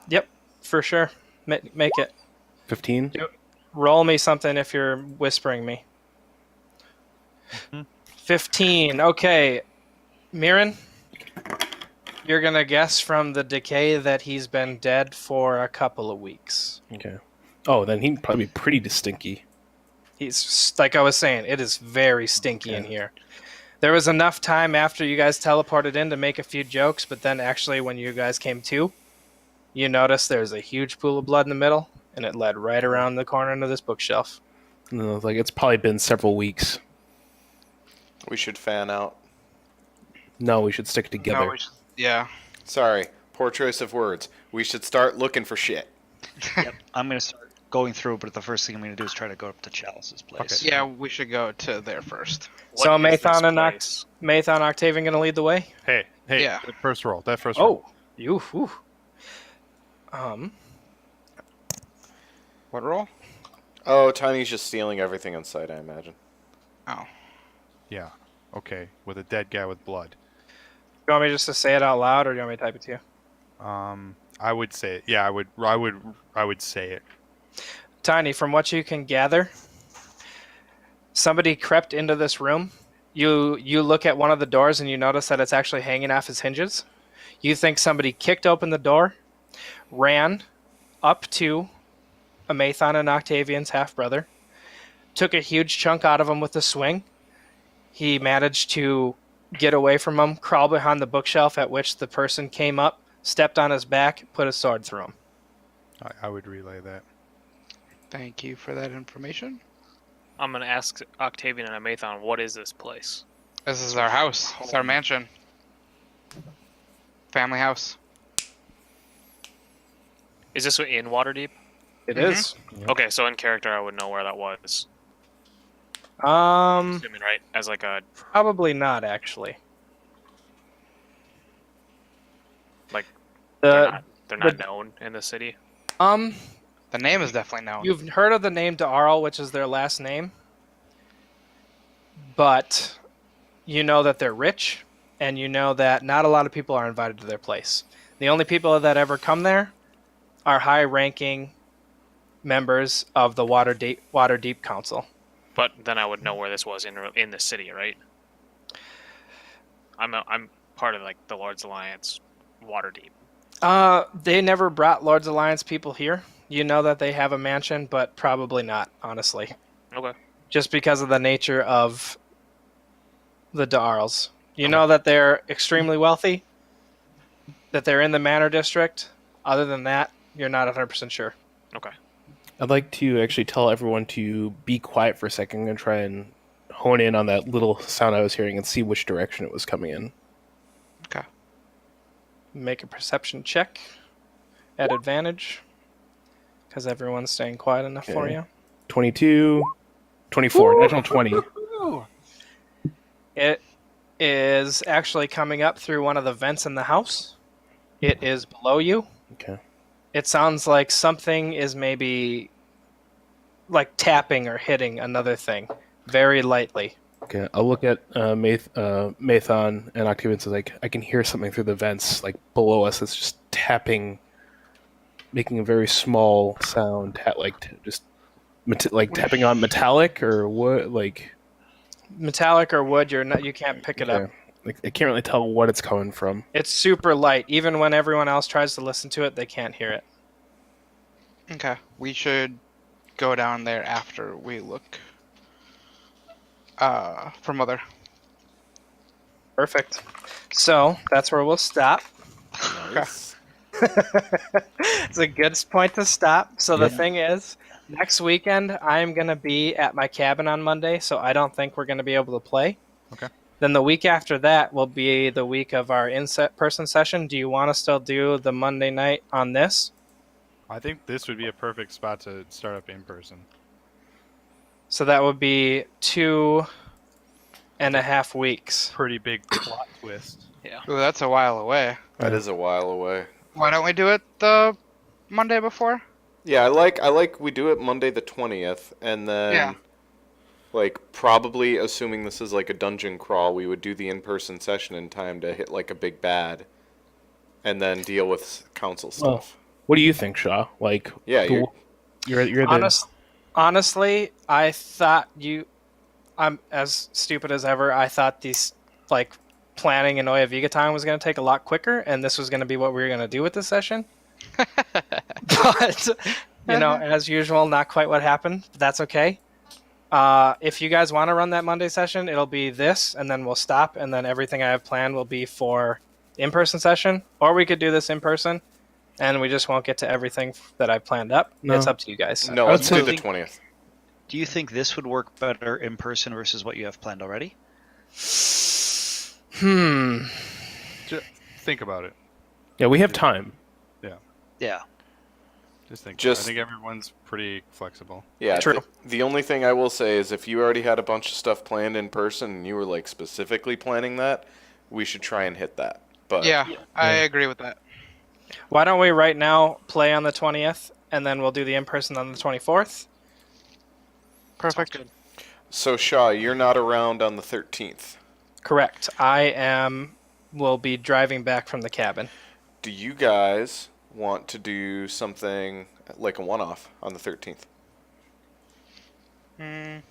Yep, for sure. Make it. 15? Roll me something if you're whispering me. 15. Okay. Mirren, you're going to guess from the decay that he's been dead for a couple of weeks. Okay. Oh, then he'd probably be pretty stinky. He's, like I was saying, it is very stinky in Okay. here. There was enough time after you guys teleported in to make a few jokes, but then actually when you guys came to, you noticed there's a huge pool of blood in the middle, and it led right around the corner into this bookshelf. No, like, it's probably been several weeks. We should fan out. No, we should stick together. No, yeah. Sorry, poor choice of words. We should start looking for shit. Yep. I'm gonna start going through, but the first thing I'm gonna do is try to go up to Chalice's place. Yeah, we should go to there first. So What is this Mathon and place? Mathon Octavian going to lead the way? Hey, Yeah. that first roll. That first roll. Oh, you. Whew. What roll? Oh, Tiny's just stealing everything in sight, I imagine. Oh. Yeah. Okay. With a dead guy with blood. You want me just to say it out loud, or do you want me to type it to you? I would say it. Yeah, I would say it. Tiny, from what you can gather, somebody crept into this room. You look at one of the doors and you notice that it's actually hanging off its hinges. You think somebody kicked open the door, ran up to a Mathon and Octavian's half-brother, took a huge chunk out of him with a swing. He managed to get away from him, crawl behind the bookshelf at which the person came up, stepped on his back, put a sword through him. I would relay that. Thank you for that information. I'm gonna ask Octavian and Amathon, what is this place? This is our house. It's our mansion. Family house. Is this in Waterdeep? It is. Okay, so in character I would know where that was. Assuming, right? As like a probably not actually. like The they're not known in the city. The name is definitely known. You've heard of the name D'Arl, which is their last name, but you know that they're rich, and you know that not a lot of people are invited to their place. The only people that ever come there are high-ranking members of the Waterdeep Council. But then I would know where this was in the city, right? I'm part of like the Lord's Alliance, Waterdeep. They never brought Lord's Alliance people here. You know that they have a mansion, but probably not, honestly. Okay. Just because of the nature of the D'Arls. You know that they're extremely wealthy, that they're in the Manor District. Other than that, you're not 100% sure. Okay. I'd like to actually tell everyone to be quiet for a second. I'm going to try and hone in on that little sound I was hearing and see which direction it was coming in. Okay. Make a perception check at advantage because everyone's staying quiet enough for Okay. you. 22, 24, natural 20. It is actually coming up through one of the vents in the house. It is below you. Okay. It sounds like something is maybe like tapping or hitting another thing very lightly. Okay, I'll look at Mathon and Octavian and says, like, I can hear something through the vents, like, below us. It's just tapping, making a very small sound, tapping on metallic or what, like... Metallic or wood, you can't pick it up. Like, I can't really tell what it's coming from. It's super light. Even when everyone else tries to listen to it, they can't hear it. Okay. We should go down there after we look for Mother. Perfect. So that's where we'll stop. Nice. It's a good point to stop. So the thing is, next weekend I'm going to be at my cabin on Monday, so I don't think we're going to be able to play. Okay. Then the week after that will be the week of our in-person session. Do you want to still do the Monday night on this? I think this would be a perfect spot to start up in person. So that would be 2.5 weeks. Pretty big plot twist. Ooh, that's a while away. That is a while away. Why don't we do it the Monday before? Yeah, I like we do it Monday the 20th, and then like probably assuming this is like a dungeon crawl, we would do the in-person session in time to hit like a big bad, and then deal with council stuff. What do you think, Shaw? Like, Yeah, you're the... Honestly, I thought I'm as stupid as ever. I thought these, like, planning in Oya Viga time was going to take a lot quicker, and this was going to be what we were going to do with this session. But, as usual, not quite what happened. But that's okay. If you guys want to run that Monday session, it'll be this, and then we'll stop, and then everything I have planned will be for in-person session. Or we could do this in person, and we just won't get to everything that I planned up. No. It's up to you guys. No, let's do the 20th. Do you think this would work better in person versus what you have planned already? Just think about it. Yeah, we have time. Yeah. Just think. Just- I think everyone's pretty flexible. Yeah, True. The only thing I will say is if you already had a bunch of stuff planned in person and you were like specifically planning that, we should try and hit that. But Yeah, I agree with that. Why don't we right now play on the 20th, and then we'll do the in-person on the 24th? Perfect. So Shaw, you're not around on the 13th. Correct. Will be driving back from the cabin. Do you guys want to do something like a one-off on the 13th? I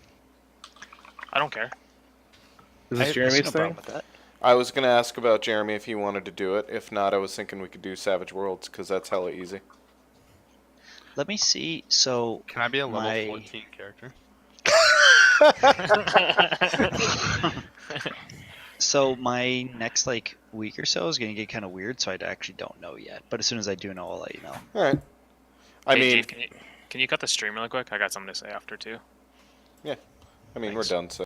don't care. Is I this see Jeremy's no thing? problem with that. I was going to ask about Jeremy if he wanted to do it. If not, I was thinking we could do Savage Worlds because that's hella easy. Let me see. So Can I be a level My- 14 character? So my next week or so is gonna get kind of weird, so I actually don't know yet. But as soon as I do know, I'll let you know. All right. I Hey, mean, Chief, can you cut the stream really quick? I got something to say after too. we're Thanks. done. So.